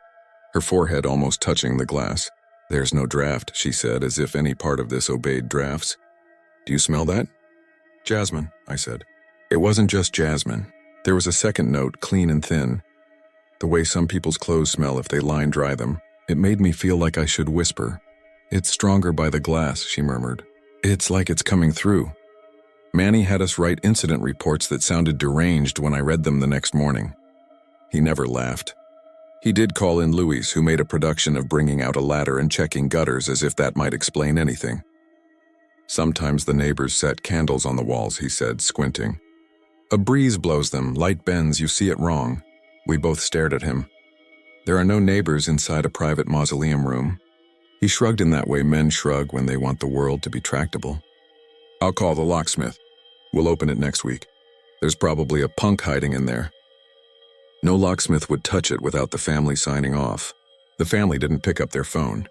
her forehead almost touching the glass. "There's no draft," she said, as if any part of this obeyed drafts. "Do you smell that?" "Jasmine," I said. It wasn't just jasmine. There was a second note, clean and thin. The way some people's clothes smell if they line dry them. It made me feel like I should whisper. "It's stronger by the glass," she murmured. "It's like it's coming through." Manny had us write incident reports that sounded deranged when I read them the next morning. He never laughed. He did call in Louis, who made a production of bringing out a ladder and checking gutters as if that might explain anything. "Sometimes the neighbors set candles on the walls," he said, squinting. "A breeze blows them, light bends, you see it wrong." We both stared at him. There are no neighbors inside a private mausoleum room. He shrugged in that way men shrug when they want the world to be tractable. "I'll call the locksmith. We'll open it next week. There's probably a punk hiding in there." No locksmith would touch it without the family signing off. The family didn't pick up their phone.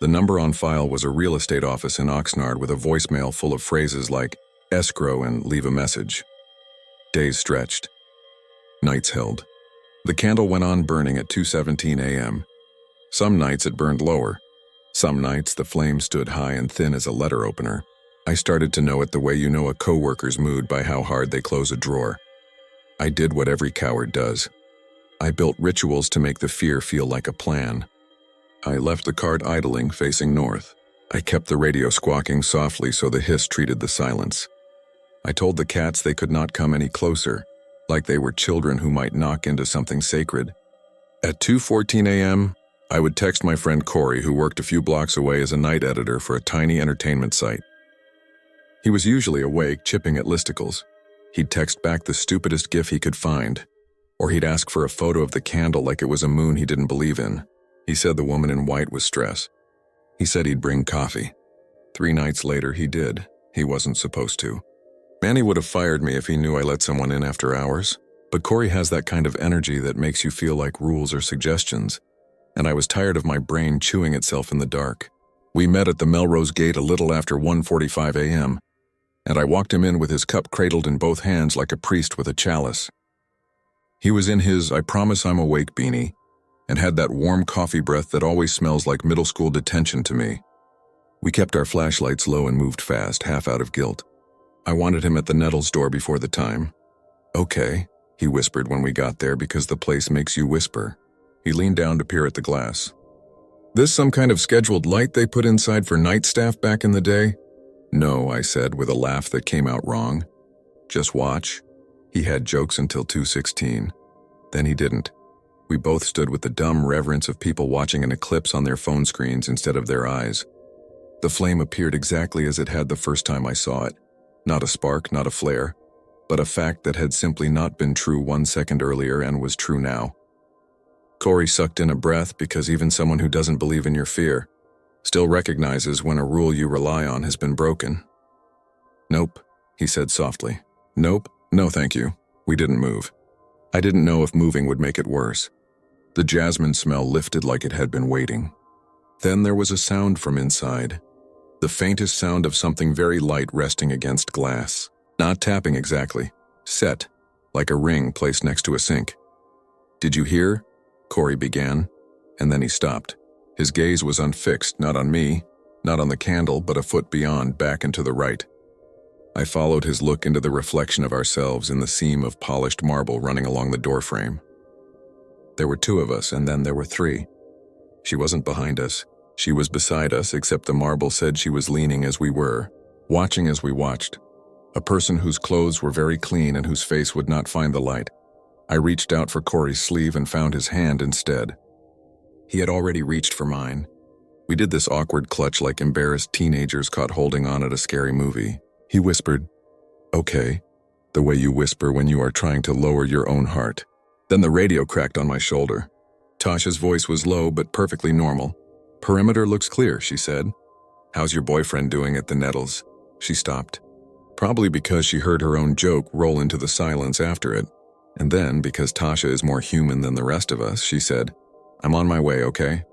The number on file was a real estate office in Oxnard with a voicemail full of phrases like escrow and leave a message. Days stretched. Nights held. The candle went on burning at 2:17 a.m. Some nights it burned lower. Some nights the flame stood high and thin as a letter opener. I started to know it the way you know a coworker's mood by how hard they close a drawer. I did what every coward does. I built rituals to make the fear feel like a plan. I left the cart idling, facing north. I kept the radio squawking softly so the hiss treated the silence. I told the cats they could not come any closer, like they were children who might knock into something sacred. At 2:14 a.m., I would text my friend Corey, who worked a few blocks away as a night editor for a tiny entertainment site. He was usually awake, chipping at listicles. He'd text back the stupidest gif he could find, or he'd ask for a photo of the candle like it was a moon he didn't believe in. He said the woman in white was stress. He said he'd bring coffee. 3 nights later, he did. He wasn't supposed to. Manny would have fired me if he knew I let someone in after hours, but Corey has that kind of energy that makes you feel like rules or suggestions, and I was tired of my brain chewing itself in the dark. We met at the Melrose Gate a little after 1:45 a.m., and I walked him in with his cup cradled in both hands like a priest with a chalice. He was in his "I promise I'm awake" beanie, and had that warm coffee breath that always smells like middle school detention to me. We kept our flashlights low and moved fast, half out of guilt. I wanted him at the Nettles door before the time. "Okay," he whispered when we got there, because the place makes you whisper. He leaned down to peer at the glass. "This some kind of scheduled light they put inside for night staff back in the day?" "No," I said with a laugh that came out wrong. "Just watch." He had jokes until 2:16. Then he didn't. We both stood with the dumb reverence of people watching an eclipse on their phone screens instead of their eyes. The flame appeared exactly as it had the first time I saw it. Not a spark, not a flare. but a fact that had simply not been true 1 second earlier and was true now. Corey sucked in a breath because even someone who doesn't believe in your fear still recognizes when a rule you rely on has been broken. "Nope," he said softly. "Nope, no thank you. We didn't move." I didn't know if moving would make it worse. The jasmine smell lifted like it had been waiting. Then there was a sound from inside. The faintest sound of something very light resting against glass. Not tapping exactly. Set, like a ring placed next to a sink. "Did you hear?" Corey began, and then he stopped. His gaze was unfixed, not on me, not on the candle, but a foot beyond, back and to the right. I followed his look into the reflection of ourselves in the seam of polished marble running along the doorframe. There were 2 of us, and then there were 3. She wasn't behind us. She was beside us, except the marble said she was leaning as we were, watching as we watched. A person whose clothes were very clean and whose face would not find the light. I reached out for Corey's sleeve and found his hand instead. He had already reached for mine. We did this awkward clutch like embarrassed teenagers caught holding on at a scary movie. He whispered, "Okay," the way you whisper when you are trying to lower your own heart. Then the radio cracked on my shoulder. Tasha's voice was low but perfectly normal. "Perimeter looks clear," she said. "How's your boyfriend doing at the Nettles?" She stopped. Probably because she heard her own joke roll into the silence after it. And then, because Tasha is more human than the rest of us, she said, "I'm on my way, okay?"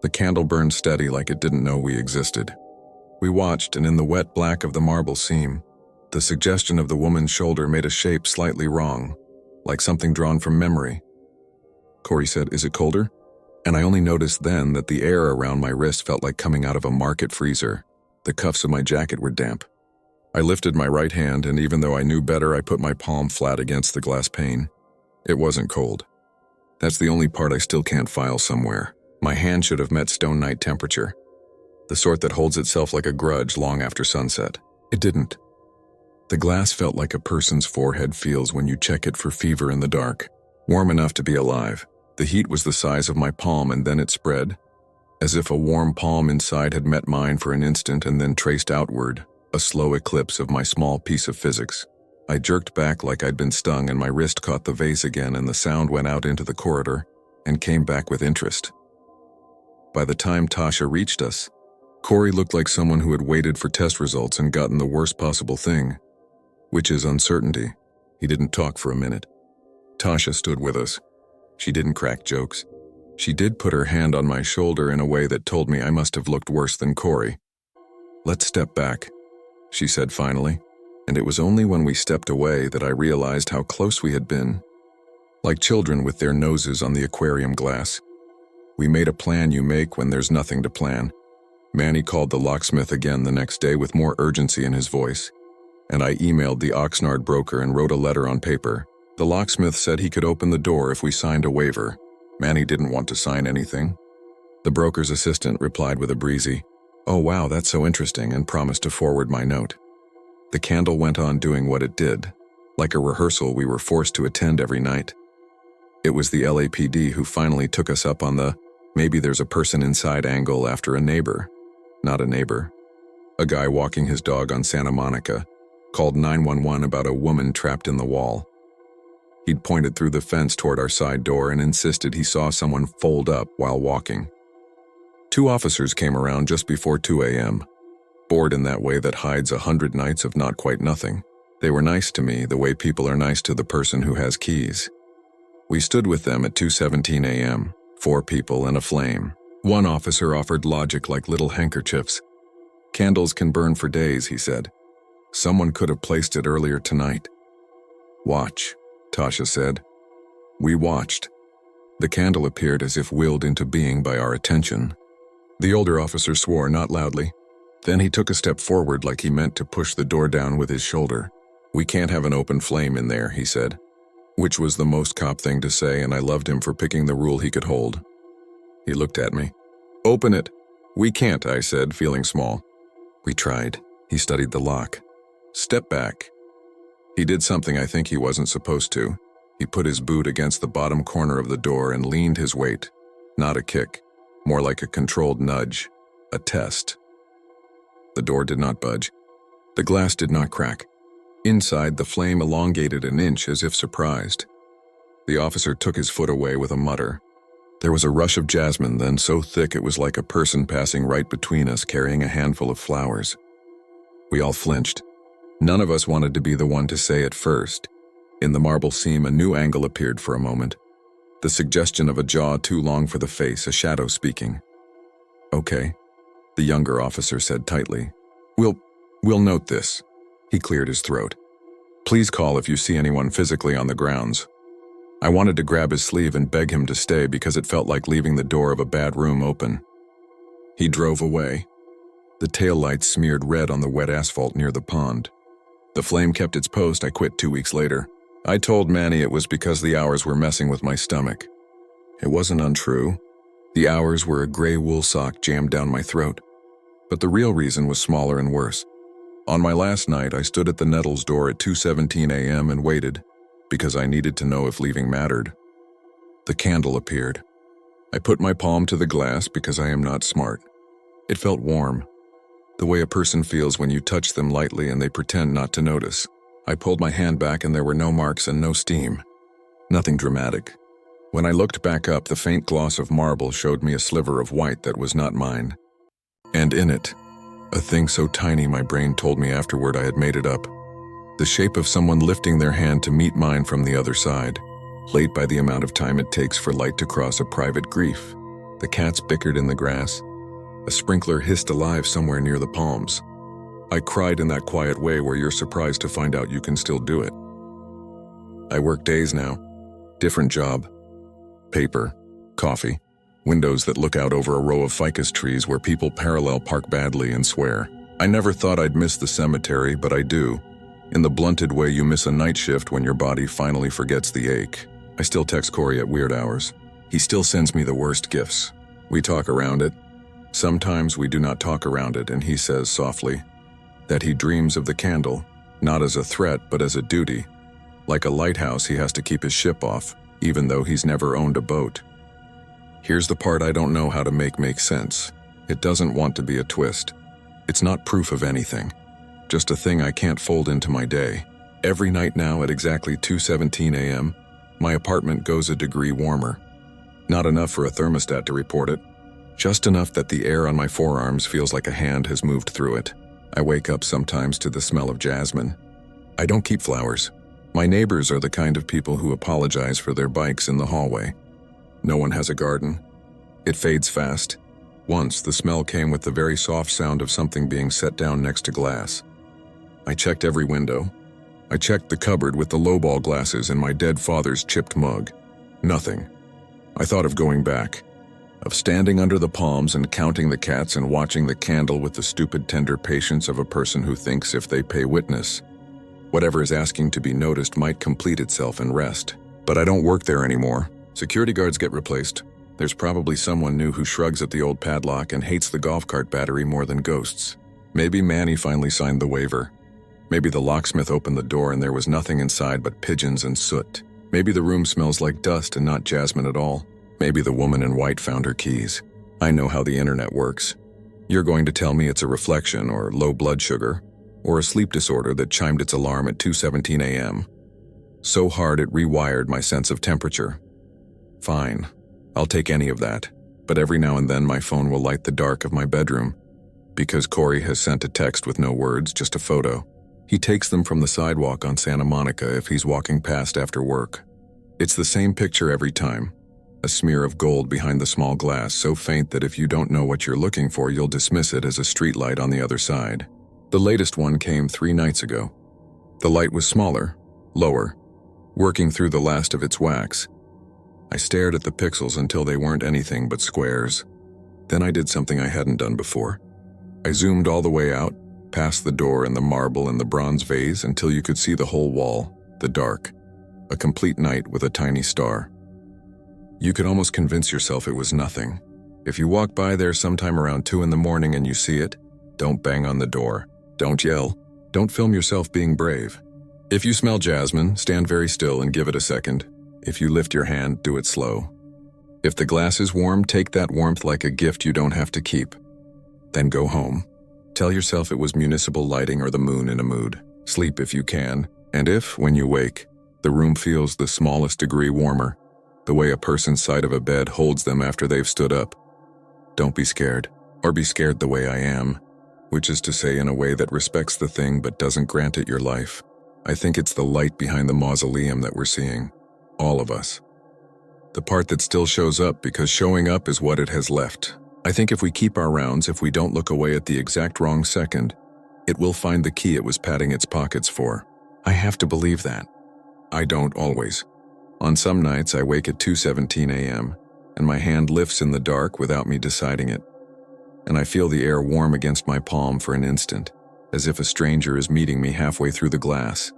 The candle burned steady like it didn't know we existed. We watched, and in the wet black of the marble seam, the suggestion of the woman's shoulder made a shape slightly wrong, like something drawn from memory. Corey said, "Is it colder?" And I only noticed then that the air around my wrist felt like coming out of a market freezer. The cuffs of my jacket were damp. I lifted my right hand, and even though I knew better, I put my palm flat against the glass pane. It wasn't cold. That's the only part I still can't file somewhere. My hand should have met stone night temperature. The sort that holds itself like a grudge long after sunset. It didn't. The glass felt like a person's forehead feels when you check it for fever in the dark. Warm enough to be alive. The heat was the size of my palm, and then it spread, as if a warm palm inside had met mine for an instant and then traced outward, a slow eclipse of my small piece of physics. I jerked back like I'd been stung, and my wrist caught the vase again, and the sound went out into the corridor and came back with interest. By the time Tasha reached us, Corey looked like someone who had waited for test results and gotten the worst possible thing, which is uncertainty. He didn't talk for a minute. Tasha stood with us. She didn't crack jokes. She did put her hand on my shoulder in a way that told me I must have looked worse than Corey. "Let's step back," she said finally, and it was only when we stepped away that I realized how close we had been. Like children with their noses on the aquarium glass. We made a plan you make when there's nothing to plan. Manny called the locksmith again the next day with more urgency in his voice, and I emailed the Oxnard broker and wrote a letter on paper. The locksmith said he could open the door if we signed a waiver. Manny didn't want to sign anything. The broker's assistant replied with a breezy, "Oh wow, that's so interesting," and promised to forward my note. The candle went on doing what it did, like a rehearsal we were forced to attend every night. It was the LAPD who finally took us up on the "maybe there's a person inside" angle after a neighbor. Not a neighbor. A guy walking his dog on Santa Monica called 911 about a woman trapped in the wall. He'd pointed through the fence toward our side door and insisted he saw someone fold up while walking. 2 officers came around just before 2 a.m., bored in that way that hides 100 nights of not quite nothing. They were nice to me the way people are nice to the person who has keys. We stood with them at 2:17 a.m., 4 people and a flame. One officer offered logic like little handkerchiefs. "Candles can burn for days," he said. "Someone could have placed it earlier tonight." "Watch," Tasha said. We watched. The candle appeared as if willed into being by our attention. The older officer swore, not loudly. Then he took a step forward like he meant to push the door down with his shoulder. "We can't have an open flame in there," he said. Which was the most cop thing to say, and I loved him for picking the rule he could hold. He looked at me. "Open it." "We can't," I said, feeling small. We tried. He studied the lock. "Step back." He did something I think he wasn't supposed to. He put his boot against the bottom corner of the door and leaned his weight. Not a kick. More like a controlled nudge. A test. The door did not budge. The glass did not crack. Inside, the flame elongated an inch as if surprised. The officer took his foot away with a mutter. There was a rush of jasmine then so thick it was like a person passing right between us carrying a handful of flowers. We all flinched. None of us wanted to be the one to say it first. In the marble seam, a new angle appeared for a moment. The suggestion of a jaw too long for the face, a shadow speaking. "Okay," the younger officer said tightly. We'll note this." He cleared his throat. "Please call if you see anyone physically on the grounds." I wanted to grab his sleeve and beg him to stay because it felt like leaving the door of a bad room open. He drove away. The taillights smeared red on the wet asphalt near the pond. The flame kept its post. I quit 2 weeks later. I told Manny it was because the hours were messing with my stomach. It wasn't untrue. The hours were a gray wool sock jammed down my throat. But the real reason was smaller and worse. On my last night, I stood at the Nettles door at 2:17 a.m. and waited, because I needed to know if leaving mattered. The candle appeared. I put my palm to the glass because I am not smart. It felt warm, the way a person feels when you touch them lightly and they pretend not to notice. I pulled my hand back and there were no marks and no steam. Nothing dramatic. When I looked back up, the faint gloss of marble showed me a sliver of white that was not mine. And in it, a thing so tiny my brain told me afterward I had made it up. The shape of someone lifting their hand to meet mine from the other side, late by the amount of time it takes for light to cross a private grief. The cats bickered in the grass. A sprinkler hissed alive somewhere near the palms. I cried in that quiet way where you're surprised to find out you can still do it. I work days now. Different job. Paper. Coffee. Windows that look out over a row of ficus trees where people parallel park badly and swear. I never thought I'd miss the cemetery, but I do. In the blunted way you miss a night shift when your body finally forgets the ache. I still text Corey at weird hours. He still sends me the worst gifts. We talk around it. Sometimes we do not talk around it, and he says softly that he dreams of the candle, not as a threat but as a duty. Like a lighthouse, he has to keep his ship off, even though he's never owned a boat. Here's the part I don't know how to make sense. It doesn't want to be a twist. It's not proof of anything. Just a thing I can't fold into my day. Every night now at exactly 2:17 a.m., my apartment goes a degree warmer. Not enough for a thermostat to report it. Just enough that the air on my forearms feels like a hand has moved through it. I wake up sometimes to the smell of jasmine. I don't keep flowers. My neighbors are the kind of people who apologize for their bikes in the hallway. No one has a garden. It fades fast. Once, the smell came with the very soft sound of something being set down next to glass. I checked every window. I checked the cupboard with the lowball glasses and my dead father's chipped mug. Nothing. I thought of going back. Of standing under the palms and counting the cats and watching the candle with the stupid tender patience of a person who thinks if they pay witness, whatever is asking to be noticed might complete itself and rest. But I don't work there anymore. Security guards get replaced. There's probably someone new who shrugs at the old padlock and hates the golf cart battery more than ghosts. Maybe Manny finally signed the waiver. Maybe the locksmith opened the door and there was nothing inside but pigeons and soot. Maybe the room smells like dust and not jasmine at all. Maybe the woman in white found her keys. I know how the internet works. You're going to tell me it's a reflection or low blood sugar or a sleep disorder that chimed its alarm at 2:17 a.m. So hard it rewired my sense of temperature. Fine, I'll take any of that, but every now and then my phone will light the dark of my bedroom because Corey has sent a text with no words, just a photo. He takes them from the sidewalk on Santa Monica if he's walking past after work. It's the same picture every time, a smear of gold behind the small glass so faint that if you don't know what you're looking for, you'll dismiss it as a streetlight on the other side. The latest one came 3 nights ago. The light was smaller, lower, working through the last of its wax. I stared at the pixels until they weren't anything but squares. Then I did something I hadn't done before. I zoomed all the way out, past the door and the marble and the bronze vase until you could see the whole wall, the dark, a complete night with a tiny star. You could almost convince yourself it was nothing. If you walk by there sometime around 2 in the morning and you see it, don't bang on the door, don't yell, don't film yourself being brave. If you smell jasmine, stand very still and give it a second. If you lift your hand, do it slow. If the glass is warm, take that warmth like a gift you don't have to keep. Then go home. Tell yourself it was municipal lighting or the moon in a mood. Sleep if you can, and if, when you wake, the room feels the smallest degree warmer, the way a person's side of a bed holds them after they've stood up. Don't be scared, or be scared the way I am, which is to say in a way that respects the thing but doesn't grant it your life. I think it's the light behind the mausoleum that we're seeing, all of us. The part that still shows up because showing up is what it has left. I think if we keep our rounds, if we don't look away at the exact wrong second, it will find the key it was patting its pockets for. I have to believe that. I don't always. On some nights I wake at 2:17 a.m. and my hand lifts in the dark without me deciding it. And I feel the air warm against my palm for an instant, as if a stranger is meeting me halfway through the glass.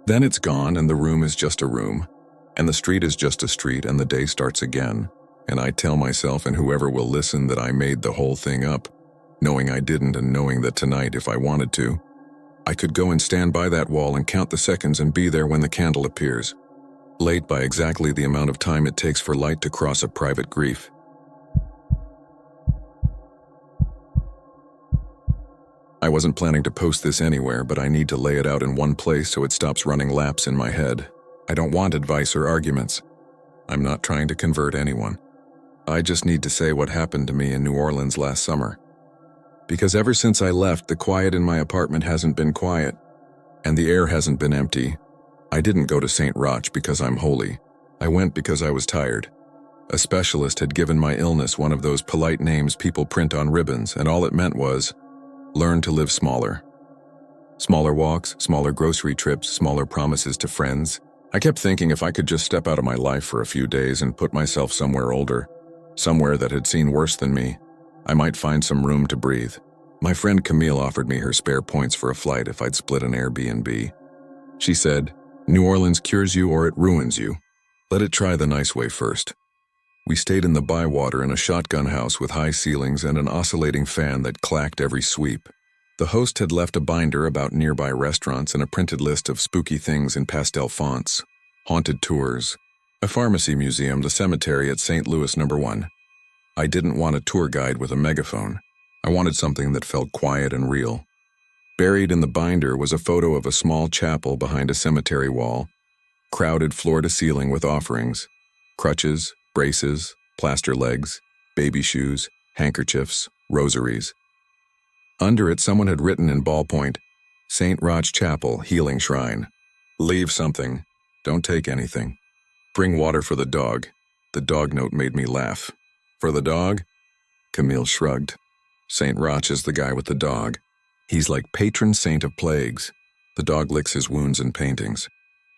Then it's gone and the room is just a room, and the street is just a street, and the day starts again, and I tell myself and whoever will listen that I made the whole thing up, knowing I didn't and knowing that tonight, if I wanted to, I could go and stand by that wall and count the seconds and be there when the candle appears, late by exactly the amount of time it takes for light to cross a private grief. I wasn't planning to post this anywhere, but I need to lay it out in one place so it stops running laps in my head. I don't want advice or arguments. I'm not trying to convert anyone. I just need to say what happened to me in New Orleans last summer. Because ever since I left, the quiet in my apartment hasn't been quiet, and the air hasn't been empty. I didn't go to St. Roch because I'm holy. I went because I was tired. A specialist had given my illness one of those polite names people print on ribbons, and all it meant was, learn to live smaller. Smaller walks, smaller grocery trips, smaller promises to friends. I kept thinking if I could just step out of my life for a few days and put myself somewhere older, somewhere that had seen worse than me, I might find some room to breathe. My friend Camille offered me her spare points for a flight if I'd split an Airbnb. She said, New Orleans cures you or it ruins you. Let it try the nice way first. We stayed in the bywater in a shotgun house with high ceilings and an oscillating fan that clacked every sweep. The host had left a binder about nearby restaurants and a printed list of spooky things in pastel fonts, haunted tours, a pharmacy museum, the cemetery at St. Louis No. 1. I didn't want a tour guide with a megaphone. I wanted something that felt quiet and real. Buried in the binder was a photo of a small chapel behind a cemetery wall, crowded floor to ceiling with offerings, crutches, braces, plaster legs, baby shoes, handkerchiefs, rosaries. Under it, someone had written in ballpoint, St. Roch Chapel, Healing Shrine. Leave something. Don't take anything. Bring water for the dog. The dog note made me laugh. For the dog? Camille shrugged. St. Roch is the guy with the dog. He's like patron saint of plagues. The dog licks his wounds and paintings.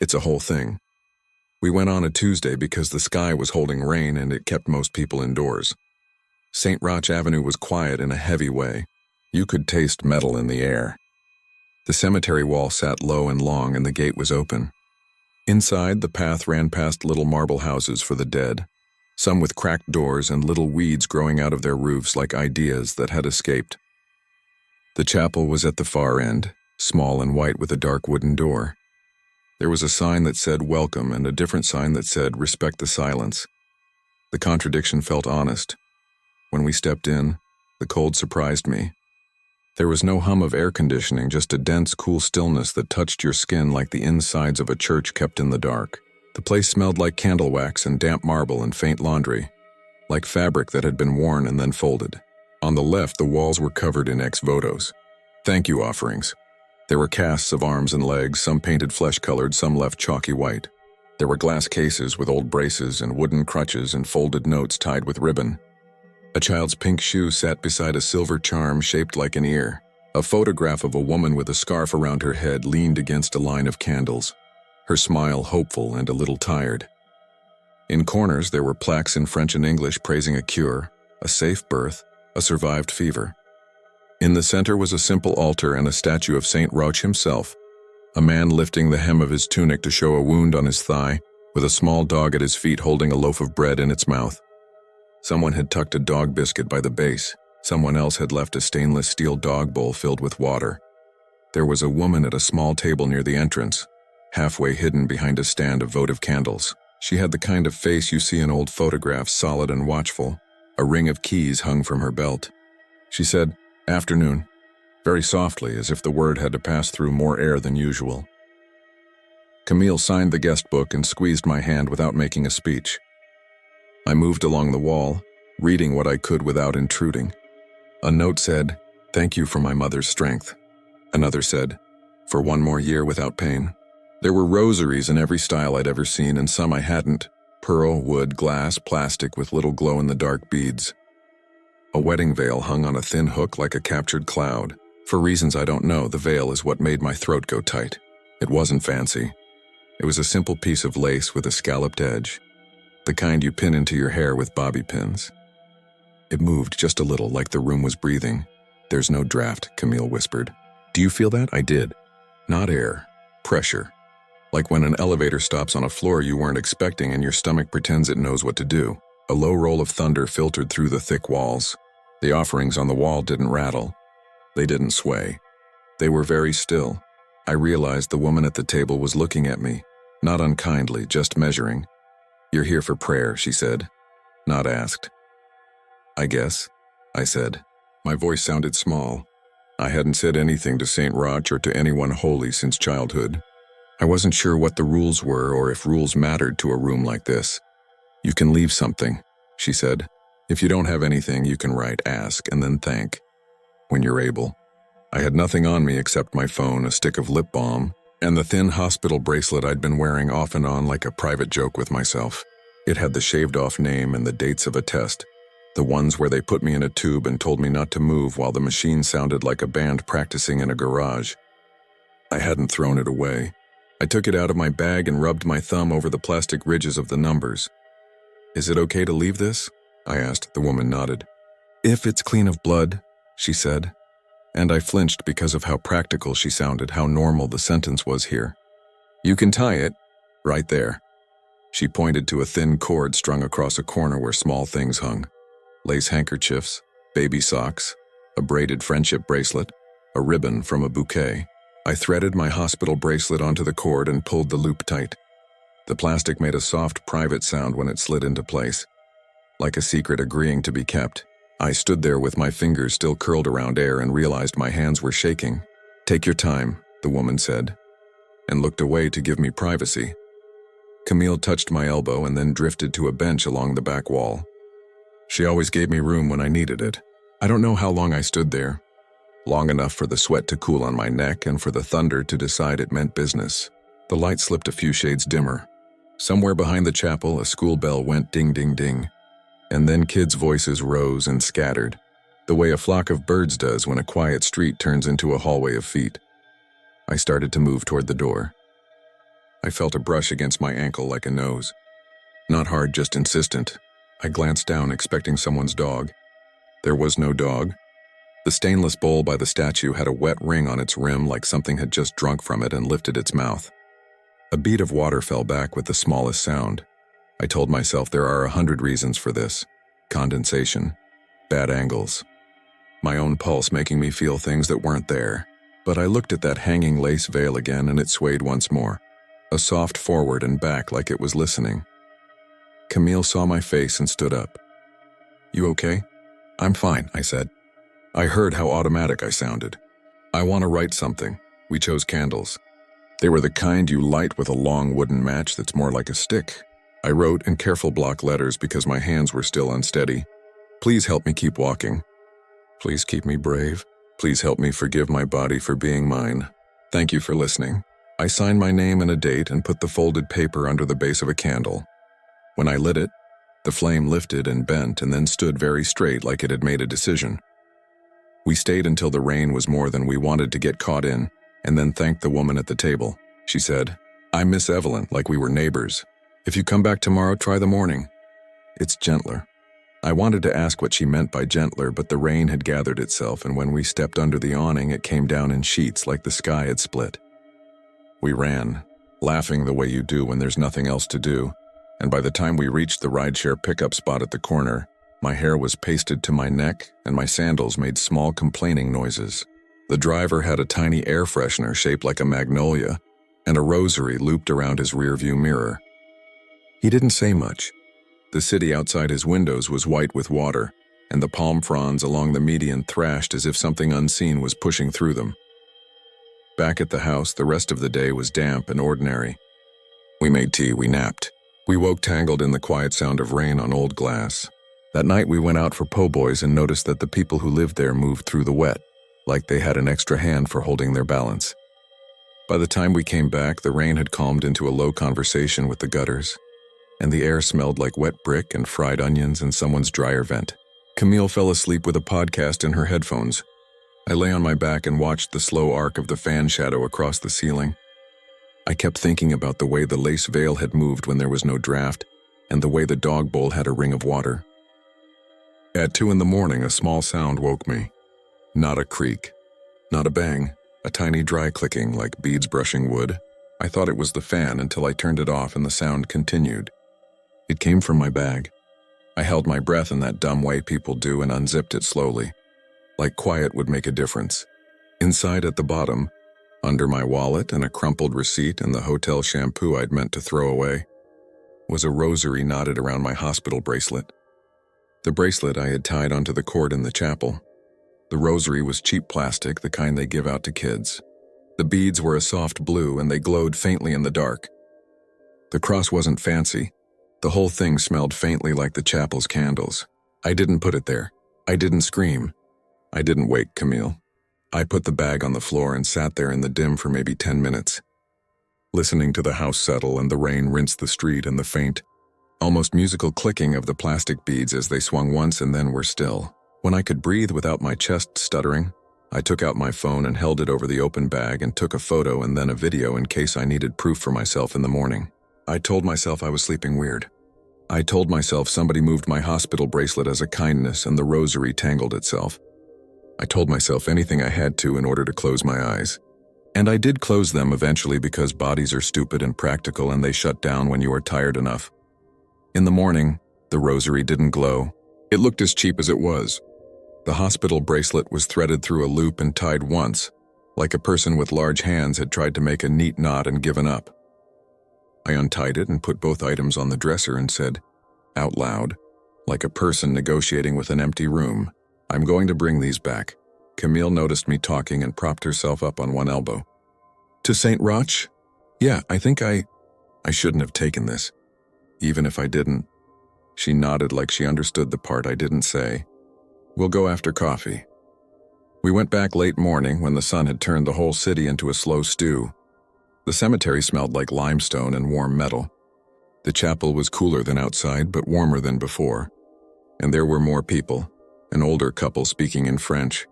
It's a whole thing. We went on a Tuesday because the sky was holding rain and it kept most people indoors. St. Roch Avenue was quiet in a heavy way. You could taste metal in the air. The cemetery wall sat low and long and the gate was open. Inside, the path ran past little marble houses for the dead, some with cracked doors and little weeds growing out of their roofs like ideas that had escaped. The chapel was at the far end, small and white with a dark wooden door. There was a sign that said welcome and a different sign that said respect the silence. The contradiction felt honest. When we stepped in, the cold surprised me. There was no hum of air conditioning, just a dense, cool stillness that touched your skin like the insides of a church kept in the dark. The place smelled like candle wax and damp marble and faint laundry, like fabric that had been worn and then folded. On the left, the walls were covered in ex-votos, thank you offerings. There were casts of arms and legs, some painted flesh-colored, some left chalky white. There were glass cases with old braces and wooden crutches and folded notes tied with ribbon. A child's pink shoe sat beside a silver charm shaped like an ear. A photograph of a woman with a scarf around her head leaned against a line of candles, her smile hopeful and a little tired. In corners, there were plaques in French and English praising a cure, a safe birth, a survived fever. In the center was a simple altar and a statue of St. Roch himself, a man lifting the hem of his tunic to show a wound on his thigh, with a small dog at his feet holding a loaf of bread in its mouth. Someone had tucked a dog biscuit by the base. Someone else had left a stainless steel dog bowl filled with water. There was a woman at a small table near the entrance, halfway hidden behind a stand of votive candles. She had the kind of face you see in old photographs, solid and watchful. A ring of keys hung from her belt. She said, "Afternoon." very softly, as if the word had to pass through more air than usual. Camille signed the guest book and squeezed my hand without making a speech. I moved along the wall, reading what I could without intruding. A note said, "Thank you for my mother's strength." Another said, "For one more year without pain." There were rosaries in every style I'd ever seen, and some I hadn't: pearl, wood, glass, plastic with little glow-in-the-dark beads. A wedding veil hung on a thin hook like a captured cloud. For reasons I don't know, the veil is what made my throat go tight. It wasn't fancy. It was a simple piece of lace with a scalloped edge, the kind you pin into your hair with bobby pins. It moved just a little, like the room was breathing. "There's no draft," Camille whispered. "Do you feel that?" I did. Not air, pressure. Like when an elevator stops on a floor you weren't expecting and your stomach pretends it knows what to do. A low roll of thunder filtered through the thick walls. The offerings on the wall didn't rattle. They didn't sway. They were very still. I realized the woman at the table was looking at me, not unkindly, just measuring. "You're here for prayer," she said, not asked. "I guess," I said. My voice sounded small. I hadn't said anything to St. Roch or to anyone holy since childhood. I wasn't sure what the rules were or if rules mattered to a room like this. "You can leave something," she said. "If you don't have anything, you can write, ask, and then thank, when you're able." I had nothing on me except my phone, a stick of lip balm, and the thin hospital bracelet I'd been wearing off and on like a private joke with myself. It had the shaved-off name and the dates of a test, the ones where they put me in a tube and told me not to move while the machine sounded like a band practicing in a garage. I hadn't thrown it away. I took it out of my bag and rubbed my thumb over the plastic ridges of the numbers. "Is it okay to leave this?" I asked. The woman nodded. "If it's clean of blood," she said. And I flinched because of how practical she sounded, how normal the sentence was here. "You can tie it, right there." She pointed to a thin cord strung across a corner where small things hung. Lace handkerchiefs, baby socks, a braided friendship bracelet, a ribbon from a bouquet. I threaded my hospital bracelet onto the cord and pulled the loop tight. The plastic made a soft, private sound when it slid into place, like a secret agreeing to be kept. I stood there with my fingers still curled around air and realized my hands were shaking. "Take your time," the woman said, and looked away to give me privacy. Camille touched my elbow and then drifted to a bench along the back wall. She always gave me room when I needed it. I don't know how long I stood there. Long enough for the sweat to cool on my neck and for the thunder to decide it meant business. The light slipped a few shades dimmer. Somewhere behind the chapel, a school bell went ding, ding, ding. And then kids' voices rose and scattered, the way a flock of birds does when a quiet street turns into a hallway of feet. I started to move toward the door. I felt a brush against my ankle like a nose. Not hard, just insistent. I glanced down, expecting someone's dog. There was no dog. The stainless bowl by the statue had a wet ring on its rim like something had just drunk from it and lifted its mouth. A bead of water fell back with the smallest sound. I told myself there are 100 reasons for this. Condensation. Bad angles. My own pulse making me feel things that weren't there. But I looked at that hanging lace veil again and it swayed once more. A soft forward and back like it was listening. Camille saw my face and stood up. "You okay?" "I'm fine," I said. I heard how automatic I sounded. "I want to write something." We chose candles. They were the kind you light with a long wooden match that's more like a stick. I wrote in careful block letters because my hands were still unsteady. "Please help me keep walking. Please keep me brave. Please help me forgive my body for being mine. Thank you for listening." I signed my name and a date and put the folded paper under the base of a candle. When I lit it, the flame lifted and bent and then stood very straight like it had made a decision. We stayed until the rain was more than we wanted to get caught in, and then thanked the woman at the table. She said, "I'm Miss Evelyn," like we were neighbors. "If you come back tomorrow, try the morning. It's gentler." I wanted to ask what she meant by gentler, but the rain had gathered itself, and when we stepped under the awning, it came down in sheets like the sky had split. We ran, laughing the way you do when there's nothing else to do, and by the time we reached the rideshare pickup spot at the corner, my hair was pasted to my neck and my sandals made small complaining noises. The driver had a tiny air freshener shaped like a magnolia and a rosary looped around his rearview mirror. He didn't say much. The city outside his windows was white with water, and the palm fronds along the median thrashed as if something unseen was pushing through them. Back at the house, the rest of the day was damp and ordinary. We made tea, we napped. We woke tangled in the quiet sound of rain on old glass. That night we went out for po' boys and noticed that the people who lived there moved through the wet, like they had an extra hand for holding their balance. By the time we came back, the rain had calmed into a low conversation with the gutters, and the air smelled like wet brick and fried onions in someone's dryer vent. Camille fell asleep with a podcast in her headphones. I lay on my back and watched the slow arc of the fan shadow across the ceiling. I kept thinking about the way the lace veil had moved when there was no draft, and the way the dog bowl had a ring of water. At 2 a.m, a small sound woke me. Not a creak, not a bang, a tiny dry clicking like beads brushing wood. I thought it was the fan until I turned it off and the sound continued. It came from my bag. I held my breath in that dumb way people do and unzipped it slowly, like quiet would make a difference. Inside at the bottom, under my wallet and a crumpled receipt and the hotel shampoo I'd meant to throw away, was a rosary knotted around my hospital bracelet. The bracelet I had tied onto the cord in the chapel. The rosary was cheap plastic, the kind they give out to kids. The beads were a soft blue and they glowed faintly in the dark. The cross wasn't fancy. The whole thing smelled faintly like the chapel's candles. I didn't put it there. I didn't scream. I didn't wake Camille. I put the bag on the floor and sat there in the dim for maybe 10 minutes, listening to the house settle and the rain rinse the street and the faint, almost musical clicking of the plastic beads as they swung once and then were still. When I could breathe without my chest stuttering, I took out my phone and held it over the open bag and took a photo and then a video in case I needed proof for myself in the morning. I told myself I was sleeping weird. I told myself somebody moved my hospital bracelet as a kindness and the rosary tangled itself. I told myself anything I had to in order to close my eyes. And I did close them eventually because bodies are stupid and practical and they shut down when you are tired enough. In the morning, the rosary didn't glow. It looked as cheap as it was. The hospital bracelet was threaded through a loop and tied once, like a person with large hands had tried to make a neat knot and given up. I untied it and put both items on the dresser and said, out loud, like a person negotiating with an empty room, I'm going to bring these back. Camille noticed me talking and propped herself up on one elbow. To St. Roch? Yeah, I think I shouldn't have taken this. Even if I didn't. She nodded like she understood the part I didn't say. We'll go after coffee. We went back late morning when the sun had turned the whole city into a slow stew. The cemetery smelled like limestone and warm metal. The chapel was cooler than outside but warmer than before. And there were more people, an older couple speaking in French,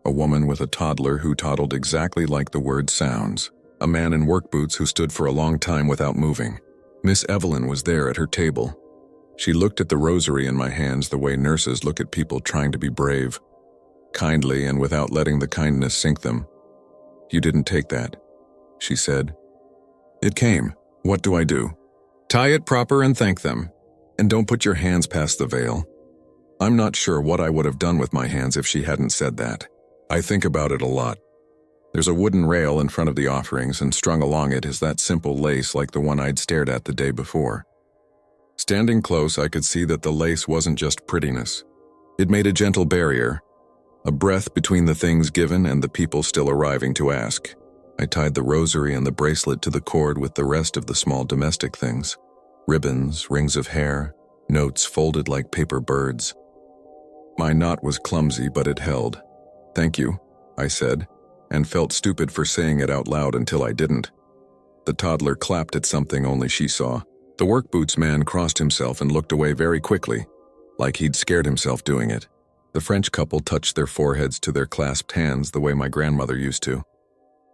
a woman with a toddler who toddled exactly like the word sounds, a man in work boots who stood for a long time without moving. Miss Evelyn was there at her table. She looked at the rosary in my hands the way nurses look at people trying to be brave, kindly and without letting the kindness sink them. You didn't take that, she said. It came. What do I do? Tie it proper and thank them. And don't put your hands past the veil. I'm not sure what I would have done with my hands if she hadn't said that. I think about it a lot. There's a wooden rail in front of the offerings and strung along it is that simple lace like the one I'd stared at the day before. Standing close, I could see that the lace wasn't just prettiness. It made a gentle barrier, a breath between the things given and the people still arriving to ask. I tied the rosary and the bracelet to the cord with the rest of the small domestic things. Ribbons, rings of hair, notes folded like paper birds. My knot was clumsy, but it held. Thank you, I said, and felt stupid for saying it out loud until I didn't. The toddler clapped at something only she saw. The work boots man crossed himself and looked away very quickly, like he'd scared himself doing it. The French couple touched their foreheads to their clasped hands the way my grandmother used to.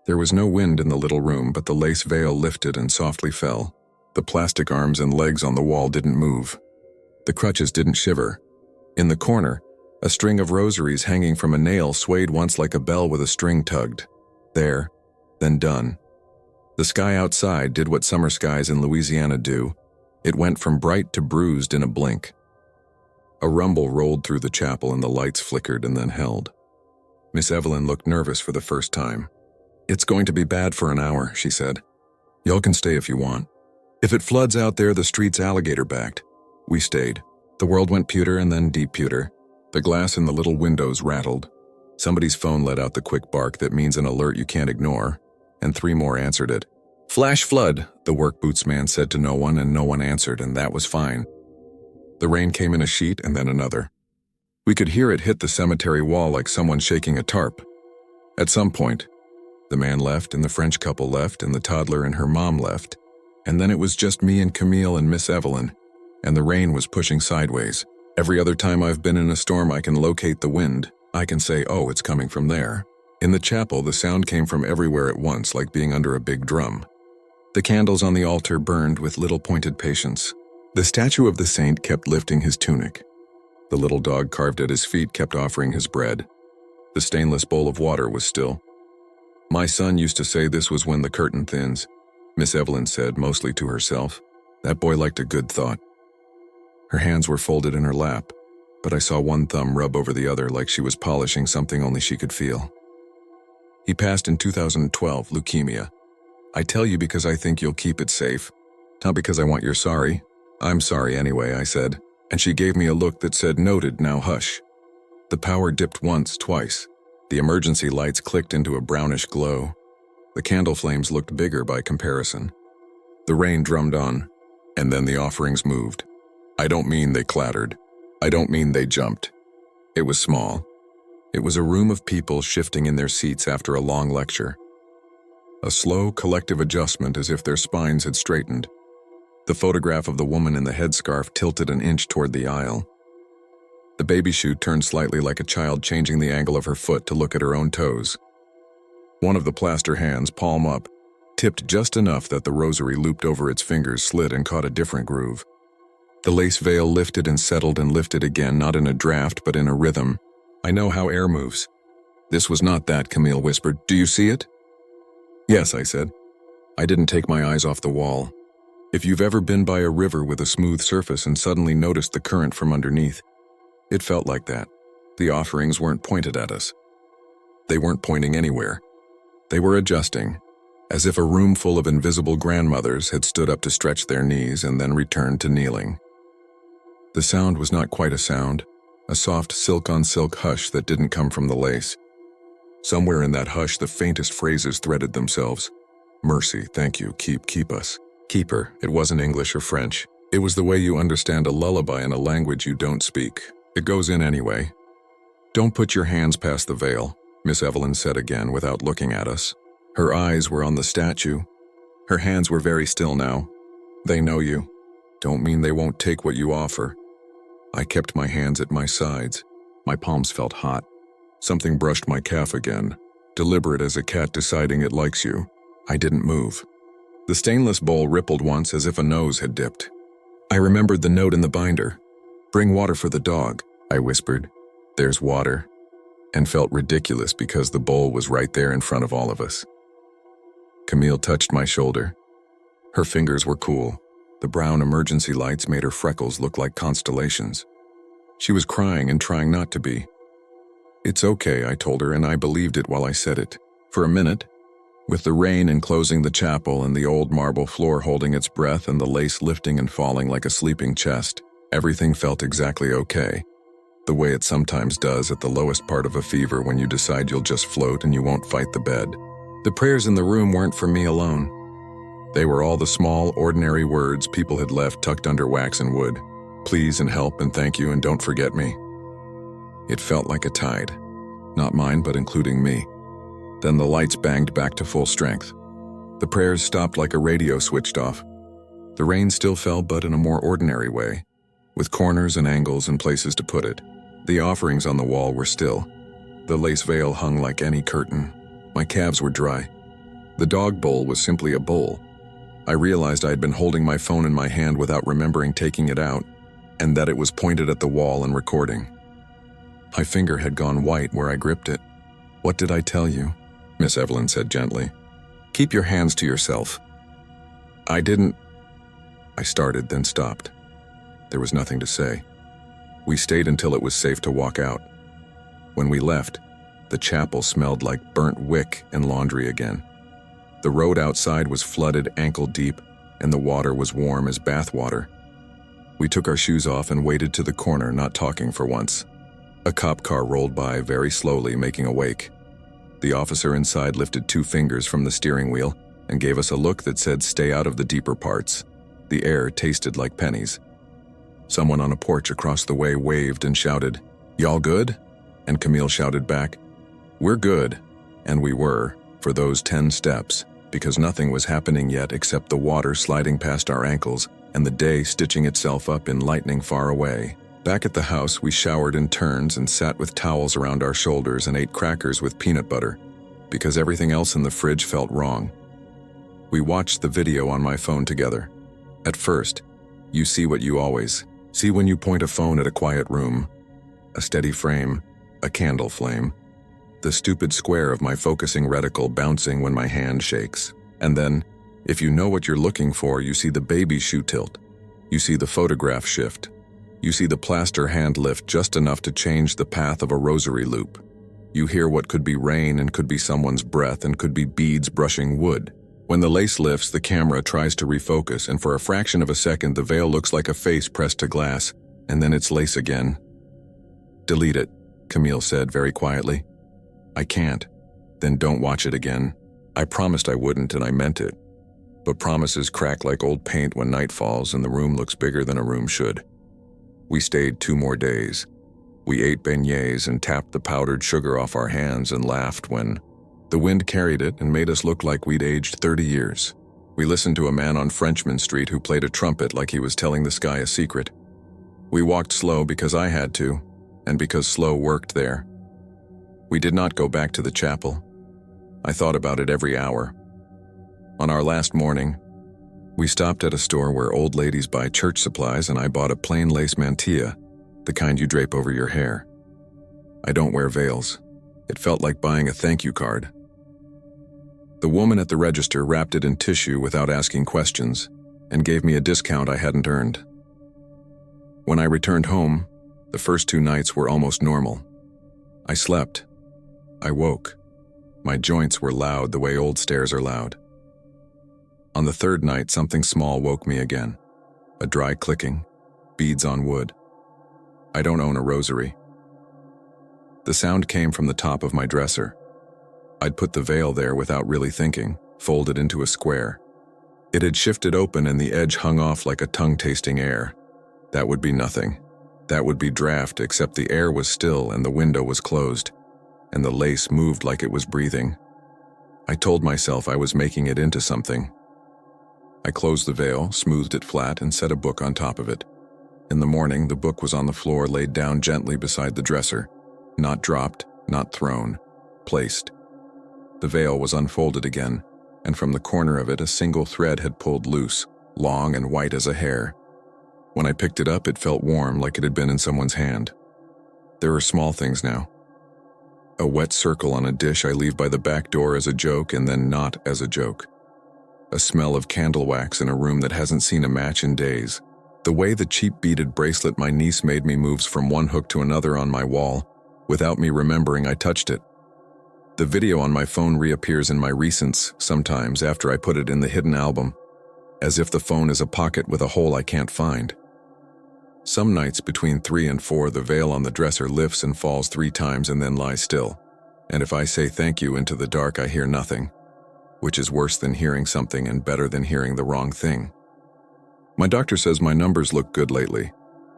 There was no wind in the little room, but the lace veil lifted and softly fell. The plastic arms and legs on the wall didn't move. The crutches didn't shiver. In the corner, a string of rosaries hanging from a nail swayed once like a bell with a string tugged. There, then done. The sky outside did what summer skies in Louisiana do. It went from bright to bruised in a blink. A rumble rolled through the chapel and the lights flickered and then held. Miss Evelyn looked nervous for the first time. It's going to be bad for an hour, she said. Y'all can stay if you want. If it floods out there, the street's alligator-backed. We stayed. The world went pewter and then deep pewter. The glass in the little windows rattled. Somebody's phone let out the quick bark that means an alert you can't ignore, and 3 more answered it. "Flash flood," the work boots man said to no one, and no one answered, and that was fine. The rain came in a sheet and then another. We could hear it hit the cemetery wall like someone shaking a tarp. At some point, the man left and the French couple left and the toddler and her mom left, and then it was just me and Camille and Miss Evelyn, and the rain was pushing sideways. Every other time I've been in a storm, I can locate the wind. I can say, oh, it's coming from there. In the chapel, the sound came from everywhere at once, like being under a big drum. The candles on the altar burned with little pointed patience. The statue of the saint kept lifting his tunic. The little dog carved at his feet kept offering his bread. The stainless bowl of water was still. My son used to say this was when the curtain thins, Miss Evelyn said, mostly to herself. That boy liked a good thought. Her hands were folded in her lap, but I saw one thumb rub over the other like she was polishing something only she could feel. He passed in 2012, leukemia. I tell you because I think you'll keep it safe, not because I want your sorry. I'm sorry anyway, I said, and she gave me a look that said, noted, now hush. The power dipped once, twice. The emergency lights clicked into a brownish glow. The candle flames looked bigger by comparison. The rain drummed on, and then the offerings moved. I don't mean they clattered. I don't mean they jumped. It was small. It was a room of people shifting in their seats after a long lecture. A slow, collective adjustment as if their spines had straightened. The photograph of the woman in the headscarf tilted an inch toward the aisle. The baby shoe turned slightly like a child changing the angle of her foot to look at her own toes. One of the plaster hands, palm up, tipped just enough that the rosary looped over its fingers slid and caught a different groove. The lace veil lifted and settled and lifted again, not in a draft but in a rhythm. I know how air moves. This was not that, Camille whispered. Do you see it? Yes, I said. I didn't take my eyes off the wall. If you've ever been by a river with a smooth surface and suddenly noticed the current from underneath, it felt like that. The offerings weren't pointed at us. They weren't pointing anywhere. They were adjusting, as if a room full of invisible grandmothers had stood up to stretch their knees and then returned to kneeling. The sound was not quite a sound, a soft silk-on-silk hush that didn't come from the lace. Somewhere in that hush, the faintest phrases threaded themselves. Mercy, thank you, keep us. Keep her. It wasn't English or French. It was the way you understand a lullaby in a language you don't speak. It goes in anyway. Don't put your hands past the veil, Miss Evelyn said again without looking at us. Her eyes were on the statue. Her hands were very still now. They know you. Don't mean they won't take what you offer. I kept my hands at my sides. My palms felt hot. Something brushed my calf again, deliberate as a cat deciding it likes you. I didn't move. The stainless bowl rippled once as if a nose had dipped. I remembered the note in the binder. Bring water for the dog, I whispered. There's water. And felt ridiculous because the bowl was right there in front of all of us. Camille touched my shoulder. Her fingers were cool. The brown emergency lights made her freckles look like constellations. She was crying and trying not to be. It's okay, I told her, and I believed it while I said it. For a minute, with the rain enclosing the chapel and the old marble floor holding its breath and the lace lifting and falling like a sleeping chest, everything felt exactly okay. The way it sometimes does at the lowest part of a fever when you decide you'll just float and you won't fight the bed. The prayers in the room weren't for me alone. They were all the small, ordinary words people had left tucked under wax and wood. Please and help and thank you and don't forget me. It felt like a tide. Not mine, but including me. Then the lights banged back to full strength. The prayers stopped like a radio switched off. The rain still fell, but in a more ordinary way, with corners and angles and places to put it. The offerings on the wall were still. The lace veil hung like any curtain. My calves were dry. The dog bowl was simply a bowl. I realized I had been holding my phone in my hand without remembering taking it out, and that it was pointed at the wall and recording. My finger had gone white where I gripped it. What did I tell you? Miss Evelyn said gently. Keep your hands to yourself. I didn't. I started, then stopped. There was nothing to say. We stayed until it was safe to walk out. When we left, the chapel smelled like burnt wick and laundry again. The road outside was flooded ankle deep, and the water was warm as bath water. We took our shoes off and waded to the corner, not talking for once. A cop car rolled by very slowly, making a wake. The officer inside lifted 2 fingers from the steering wheel and gave us a look that said, "Stay out of the deeper parts." The air tasted like pennies. Someone on a porch across the way waved and shouted, "Y'all good?" And Camille shouted back, "We're good." And we were, for those 10 steps, because nothing was happening yet except the water sliding past our ankles and the day stitching itself up in lightning far away. Back at the house, we showered in turns and sat with towels around our shoulders and ate crackers with peanut butter, because everything else in the fridge felt wrong. We watched the video on my phone together. At first, you see what you always see when you point a phone at a quiet room. A steady frame, a candle flame, the stupid square of my focusing reticle bouncing when my hand shakes. And then, if you know what you're looking for, you see the baby shoe tilt. You see the photograph shift. You see the plaster hand lift just enough to change the path of a rosary loop. You hear what could be rain and could be someone's breath and could be beads brushing wood. When the lace lifts, the camera tries to refocus, and for a fraction of a second the veil looks like a face pressed to glass, and then it's lace again. "Delete it," Camille said very quietly. "I can't." "Then don't watch it again." I promised I wouldn't, and I meant it. But promises crack like old paint when night falls and the room looks bigger than a room should. We stayed 2 more days. We ate beignets and tapped the powdered sugar off our hands and laughed when the wind carried it and made us look like we'd aged 30 years. We listened to a man on Frenchman Street who played a trumpet like he was telling the sky a secret. We walked slow because I had to, and because slow worked there. We did not go back to the chapel. I thought about it every hour. On our last morning, we stopped at a store where old ladies buy church supplies, and I bought a plain lace mantilla, the kind you drape over your hair. I don't wear veils. It felt like buying a thank you card. The woman at the register wrapped it in tissue without asking questions and gave me a discount I hadn't earned. When I returned home, the first 2 nights were almost normal. I slept. I woke. My joints were loud the way old stairs are loud. On the 3rd night, something small woke me again. A dry clicking, beads on wood. I don't own a rosary. The sound came from the top of my dresser. I'd put the veil there without really thinking, folded into a square. It had shifted open and the edge hung off like a tongue-tasting air. That would be nothing. That would be draft, except the air was still and the window was closed, and the lace moved like it was breathing. I told myself I was making it into something. I closed the veil, smoothed it flat, and set a book on top of it. In the morning, the book was on the floor, laid down gently beside the dresser. Not dropped, not thrown, placed. The veil was unfolded again, and from the corner of it a single thread had pulled loose, long and white as a hair. When I picked it up, it felt warm, like it had been in someone's hand. There are small things now. A wet circle on a dish I leave by the back door as a joke and then not as a joke. A smell of candle wax in a room that hasn't seen a match in days. The way the cheap beaded bracelet my niece made me moves from one hook to another on my wall, without me remembering I touched it. The video on my phone reappears in my recents sometimes after I put it in the hidden album, as if the phone is a pocket with a hole I can't find. Some nights between 3 and 4, the veil on the dresser lifts and falls 3 times and then lies still. And if I say thank you into the dark, I hear nothing, which is worse than hearing something and better than hearing the wrong thing. My doctor says my numbers look good lately.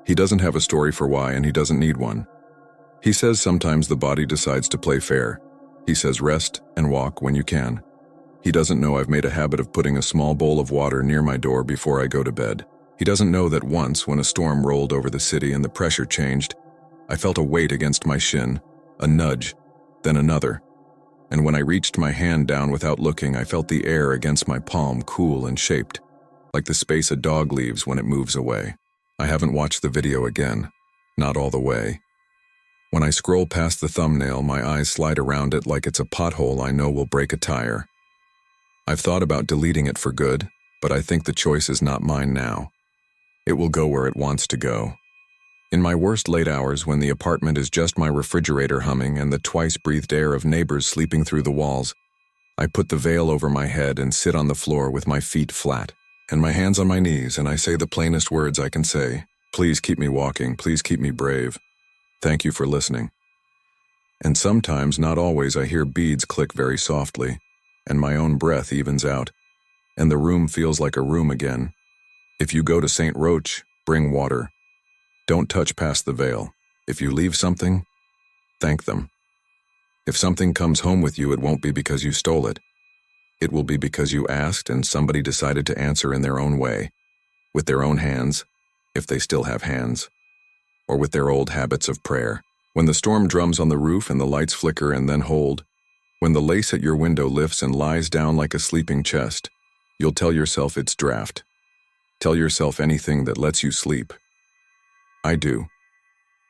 He doesn't have a story for why, and he doesn't need one. He says sometimes the body decides to play fair. He says rest and walk when you can. He doesn't know I've made a habit of putting a small bowl of water near my door before I go to bed. He doesn't know that once, when a storm rolled over the city and the pressure changed, I felt a weight against my shin, a nudge, then another. And when I reached my hand down without looking, I felt the air against my palm cool and shaped, like the space a dog leaves when it moves away. I haven't watched the video again, not all the way. When I scroll past the thumbnail, my eyes slide around it like it's a pothole I know will break a tire. I've thought about deleting it for good, but I think the choice is not mine now. It will go where it wants to go. In my worst late hours, when the apartment is just my refrigerator humming and the twice-breathed air of neighbors sleeping through the walls, I put the veil over my head and sit on the floor with my feet flat and my hands on my knees, and I say the plainest words I can say. Please keep me walking, please keep me brave. Thank you for listening. And sometimes, not always, I hear beads click very softly, and my own breath evens out, and the room feels like a room again. If you go to St. Roch, bring water. Don't touch past the veil. If you leave something, thank them. If something comes home with you, it won't be because you stole it. It will be because you asked and somebody decided to answer in their own way, with their own hands, if they still have hands, or with their old habits of prayer. When the storm drums on the roof and the lights flicker and then hold, when the lace at your window lifts and lies down like a sleeping chest, you'll tell yourself it's draft. Tell yourself anything that lets you sleep. I do.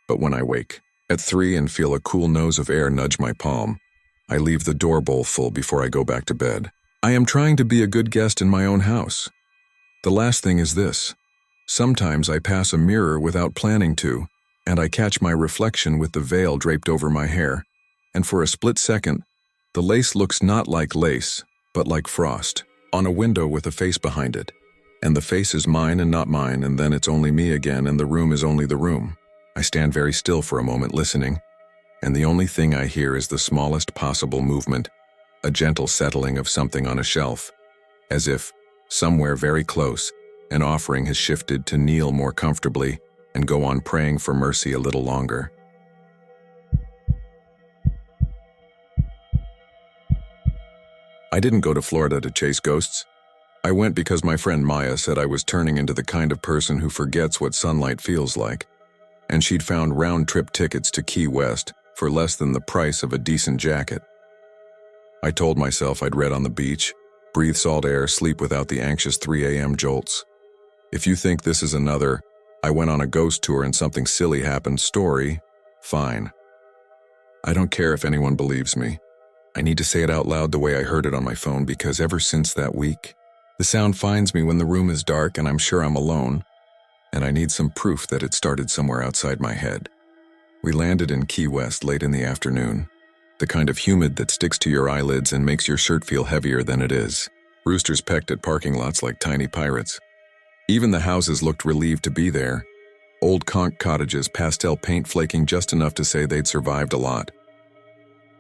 But when I wake at 3 and feel a cool nose of air nudge my palm, I leave the door bowl full before I go back to bed. I am trying to be a good guest in my own house. The last thing is this. Sometimes I pass a mirror without planning to, and I catch my reflection with the veil draped over my hair, and for a split second, the lace looks not like lace, but like frost, on a window with a face behind it. And the face is mine and not mine, and then it's only me again, and the room is only the room. I stand very still for a moment listening, and the only thing I hear is the smallest possible movement, a gentle settling of something on a shelf, as if, somewhere very close, an offering has shifted to kneel more comfortably and go on praying for mercy a little longer. I didn't go to Florida to chase ghosts. I went because my friend Maya said I was turning into the kind of person who forgets what sunlight feels like, and she'd found round-trip tickets to Key West for less than the price of a decent jacket. I told myself I'd read on the beach, breathe salt air, sleep without the anxious 3 a.m. jolts. If you think this is another, I went on a ghost tour and something silly happened story, fine. I don't care if anyone believes me. I need to say it out loud the way I heard it on my phone because ever since that week, the sound finds me when the room is dark and I'm sure I'm alone, and I need some proof that it started somewhere outside my head. We landed in Key West late in the afternoon, the kind of humid that sticks to your eyelids and makes your shirt feel heavier than it is. Roosters pecked at parking lots like tiny pirates. Even the houses looked relieved to be there. Old conch cottages, pastel paint flaking just enough to say they'd survived a lot.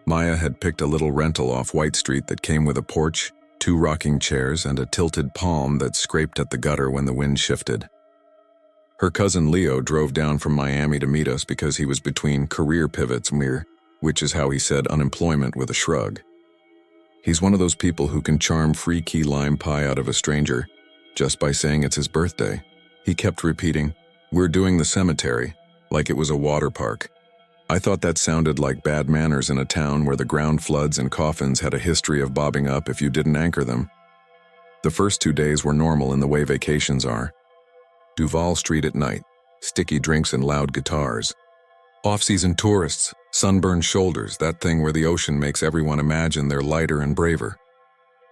Maya had picked a little rental off White Street that came with a porch, 2 rocking chairs, and a tilted palm that scraped at the gutter when the wind shifted. Her cousin Leo drove down from Miami to meet us because he was between career pivots, which is how he said unemployment with a shrug. He's one of those people who can charm free key lime pie out of a stranger just by saying it's his birthday. He kept repeating, "We're doing the cemetery," like it was a water park. I thought that sounded like bad manners in a town where the ground floods and coffins had a history of bobbing up if you didn't anchor them. The first 2 days were normal in the way vacations are. Duval Street at night, sticky drinks and loud guitars. Off-season tourists, sunburned shoulders, that thing where the ocean makes everyone imagine they're lighter and braver.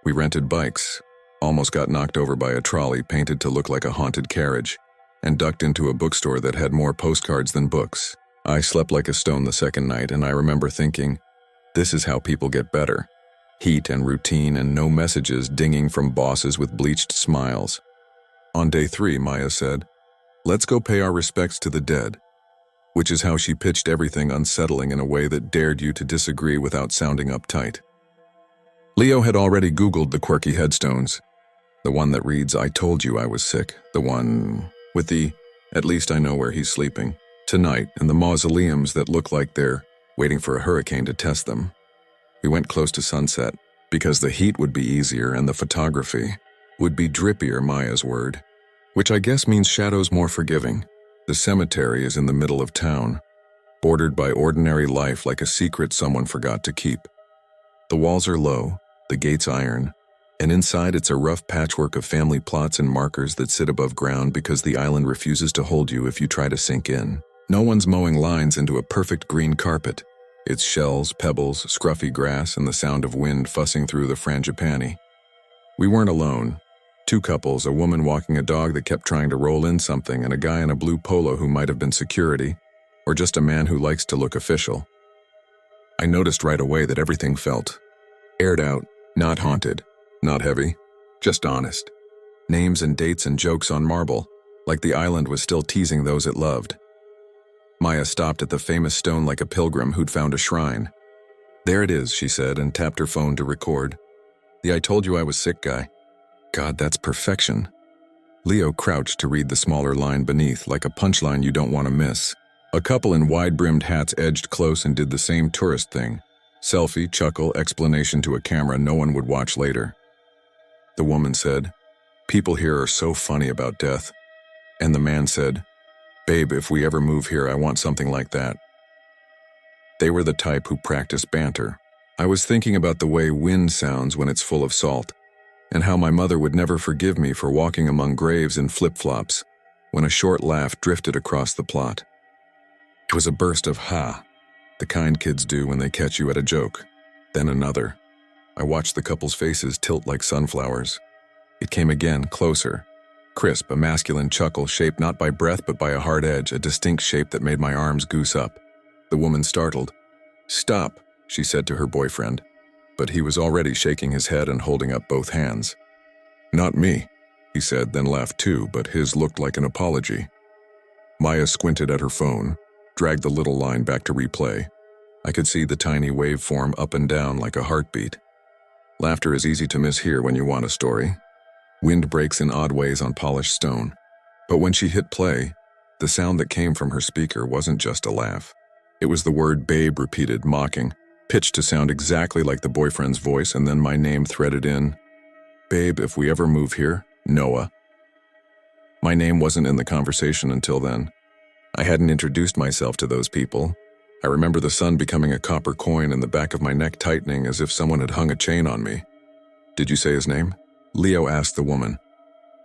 We rented bikes, almost got knocked over by a trolley painted to look like a haunted carriage, and ducked into a bookstore that had more postcards than books. I slept like a stone the second night, and I remember thinking, this is how people get better. Heat and routine and no messages dinging from bosses with bleached smiles. On day 3, Maya said, "Let's go pay our respects to the dead," which is how she pitched everything unsettling in a way that dared you to disagree without sounding uptight. Leo had already Googled the quirky headstones. The one that reads, "I told you I was sick." The one with the, "At least I know where he's sleeping tonight," and the mausoleums that look like they're waiting for a hurricane to test them. We went close to sunset because the heat would be easier and the photography would be drippier, Maya's word, which I guess means shadows more forgiving. The cemetery is in the middle of town, bordered by ordinary life like a secret someone forgot to keep. The walls are low, the gates iron, and inside it's a rough patchwork of family plots and markers that sit above ground because the island refuses to hold you if you try to sink in. No one's mowing lines into a perfect green carpet. It's shells, pebbles, scruffy grass, and the sound of wind fussing through the frangipani. We weren't alone. 2 couples, a woman walking a dog that kept trying to roll in something, and a guy in a blue polo who might have been security, or just a man who likes to look official. I noticed right away that everything felt aired out, not haunted. Not heavy, just honest. Names and dates and jokes on marble, like the island was still teasing those it loved. Maya stopped at the famous stone like a pilgrim who'd found a shrine. "There it is," she said, and tapped her phone to record. "The I told you I was sick guy." God, that's perfection. Leo crouched to read the smaller line beneath, like a punchline you don't want to miss. A couple in wide-brimmed hats edged close and did the same tourist thing. Selfie, chuckle, explanation to a camera no one would watch later. The woman said, "People here are so funny about death." And the man said, "Babe, if we ever move here, I want something like that." They were the type who practiced banter. I was thinking about the way wind sounds when it's full of salt, and how my mother would never forgive me for walking among graves in flip-flops when a short laugh drifted across the plot. It was a burst of "ha," the kind kids do when they catch you at a joke. Then another. I watched the couple's faces tilt like sunflowers. It came again, closer. Crisp, a masculine chuckle shaped not by breath but by a hard edge, a distinct shape that made my arms goose up. The woman startled. "Stop," she said to her boyfriend, but he was already shaking his head and holding up both hands. "Not me," he said, then laughed too, but his looked like an apology. Maya squinted at her phone, dragged the little line back to replay. I could see the tiny waveform up and down like a heartbeat. Laughter is easy to miss here when you want a story. Wind breaks in odd ways on polished stone. But when she hit play, the sound that came from her speaker wasn't just a laugh. It was the word babe repeated, mocking, pitched to sound exactly like the boyfriend's voice, and then my name threaded in. "Babe, if we ever move here, Noah." My name wasn't in the conversation until then. I hadn't introduced myself to those people. I remember the sun becoming a copper coin and the back of my neck tightening as if someone had hung a chain on me. "Did you say his name?" Leo asked the woman.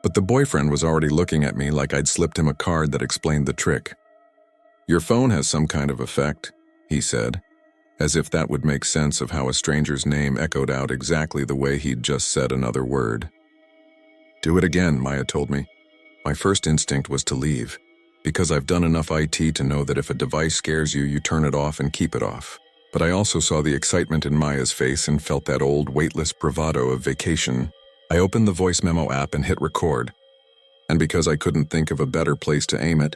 But the boyfriend was already looking at me like I'd slipped him a card that explained the trick. "Your phone has some kind of effect," he said, as if that would make sense of how a stranger's name echoed out exactly the way he'd just said another word. "Do it again," Maya told me. My first instinct was to leave, because I've done enough IT to know that if a device scares you, you turn it off and keep it off. But I also saw the excitement in Maya's face and felt that old weightless bravado of vacation. I opened the voice memo app and hit record. And because I couldn't think of a better place to aim it,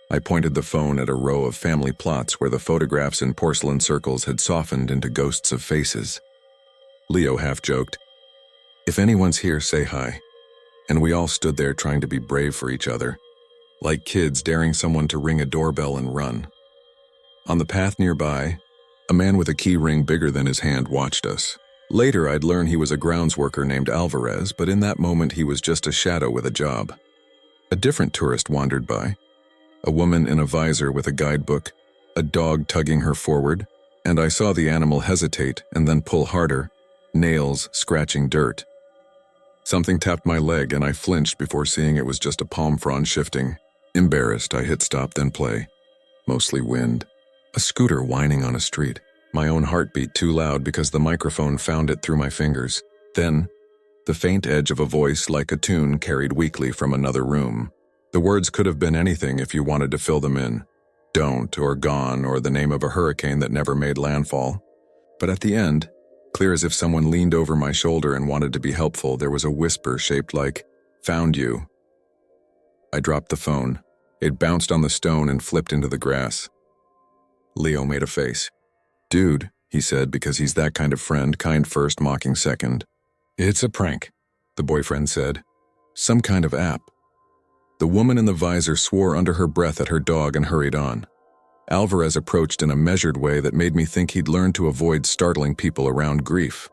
I pointed the phone at a row of family plots where the photographs in porcelain circles had softened into ghosts of faces. Leo half joked, "If anyone's here, say hi." And we all stood there trying to be brave for each other, like kids daring someone to ring a doorbell and run. On the path nearby, a man with a key ring bigger than his hand watched us. Later, I'd learn he was a grounds worker named Alvarez, but in that moment he was just a shadow with a job. A different tourist wandered by. A woman in a visor with a guidebook, a dog tugging her forward, and I saw the animal hesitate and then pull harder, nails scratching dirt. Something tapped my leg and I flinched before seeing it was just a palm frond shifting. Embarrassed, I hit stop then play. Mostly wind. A scooter whining on a street. My own heart beat too loud because the microphone found it through my fingers. Then, the faint edge of a voice like a tune carried weakly from another room. The words could have been anything if you wanted to fill them in. Don't, or gone, or the name of a hurricane that never made landfall. But at the end, clear as if someone leaned over my shoulder and wanted to be helpful, there was a whisper shaped like, "Found you." I dropped the phone. It bounced on the stone and flipped into the grass. Leo made a face. "Dude," he said, because he's that kind of friend, kind first, mocking second. "It's a prank," the boyfriend said. "Some kind of app." The woman in the visor swore under her breath at her dog and hurried on. Alvarez approached in a measured way that made me think he'd learned to avoid startling people around grief.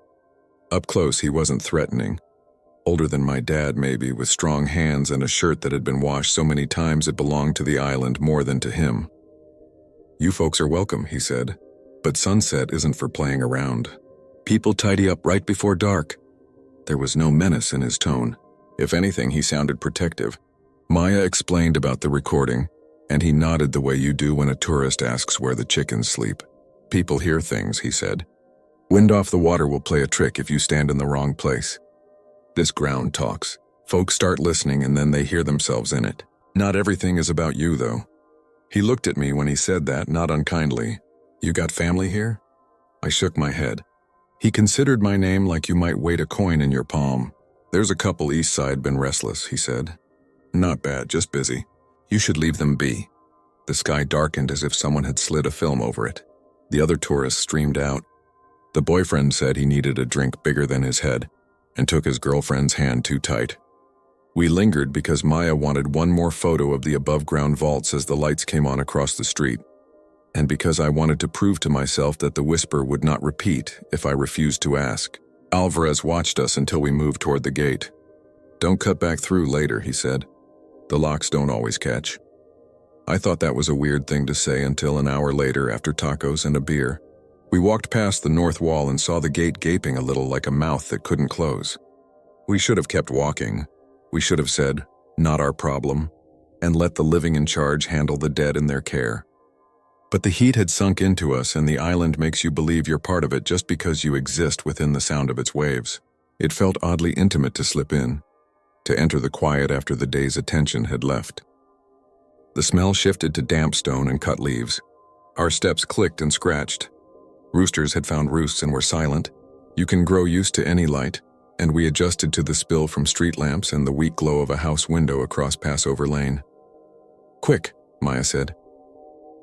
Up close, he wasn't threatening. Older than my dad, maybe, with strong hands and a shirt that had been washed so many times it belonged to the island more than to him. "You folks are welcome," he said. "But sunset isn't for playing around. People tidy up right before dark." There was no menace in his tone. If anything, he sounded protective. Maya explained about the recording, and he nodded the way you do when a tourist asks where the chickens sleep. "People hear things," he said. "Wind off the water will play a trick if you stand in the wrong place. This ground talks. Folks start listening and then they hear themselves in it. Not everything is about you, though." He looked at me when he said that, not unkindly. "You got family here?" I shook my head. He considered my name like you might weight a coin in your palm. "There's a couple east side been restless," he said. "Not bad, just busy. You should leave them be." The sky darkened as if someone had slid a film over it. The other tourists streamed out. The boyfriend said he needed a drink bigger than his head and took his girlfriend's hand too tight. We lingered because Maya wanted one more photo of the above-ground vaults as the lights came on across the street, and because I wanted to prove to myself that the whisper would not repeat if I refused to ask. Alvarez watched us until we moved toward the gate. "Don't cut back through later," he said. "The locks don't always catch." I thought that was a weird thing to say until an hour later, after tacos and a beer. We walked past the north wall and saw the gate gaping a little like a mouth that couldn't close. We should have kept walking. We should have said, "Not our problem," and let the living in charge handle the dead in their care. But the heat had sunk into us, and the island makes you believe you're part of it just because you exist within the sound of its waves. It felt oddly intimate to slip in, to enter the quiet after the day's attention had left. The smell shifted to damp stone and cut leaves. Our steps clicked and scratched. Roosters had found roosts and were silent. You can grow used to any light, and we adjusted to the spill from street lamps and the weak glow of a house window across Passover Lane. "Quick," Maya said.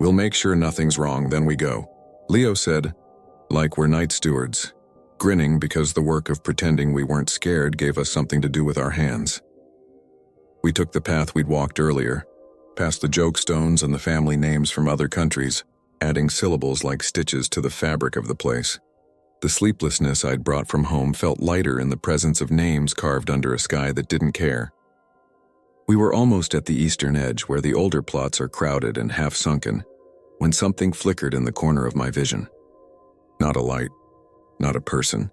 "We'll make sure nothing's wrong, then we go," Leo said, like we're night stewards, grinning because the work of pretending we weren't scared gave us something to do with our hands. We took the path we'd walked earlier, past the joke stones and the family names from other countries, adding syllables like stitches to the fabric of the place. The sleeplessness I'd brought from home felt lighter in the presence of names carved under a sky that didn't care. We were almost at the eastern edge where the older plots are crowded and half-sunken, when something flickered in the corner of my vision. Not a light, not a person.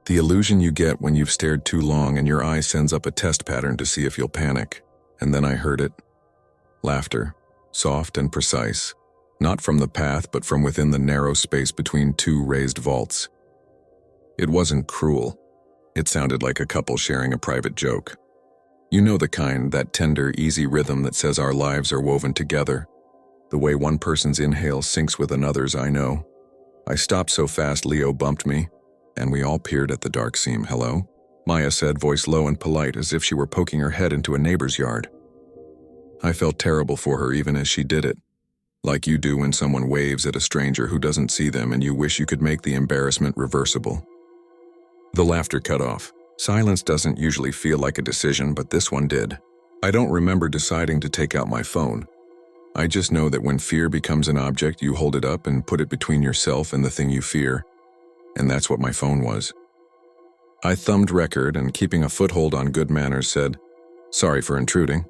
The illusion you get when you've stared too long and your eye sends up a test pattern to see if you'll panic. And then I heard it. Laughter, soft and precise, not from the path but from within the narrow space between two raised vaults. It wasn't cruel. It sounded like a couple sharing a private joke. You know the kind, that tender, easy rhythm that says our lives are woven together. The way one person's inhale syncs with another's, I know. I stopped so fast Leo bumped me, and we all peered at the dark seam. "Hello?" Maya said, voice low and polite, as if she were poking her head into a neighbor's yard. I felt terrible for her even as she did it, like you do when someone waves at a stranger who doesn't see them and you wish you could make the embarrassment reversible. The laughter cut off. Silence doesn't usually feel like a decision, but this one did. I don't remember deciding to take out my phone. I just know that when fear becomes an object, you hold it up and put it between yourself and the thing you fear. And that's what my phone was. I thumbed record and, keeping a foothold on good manners, said, "Sorry for intruding."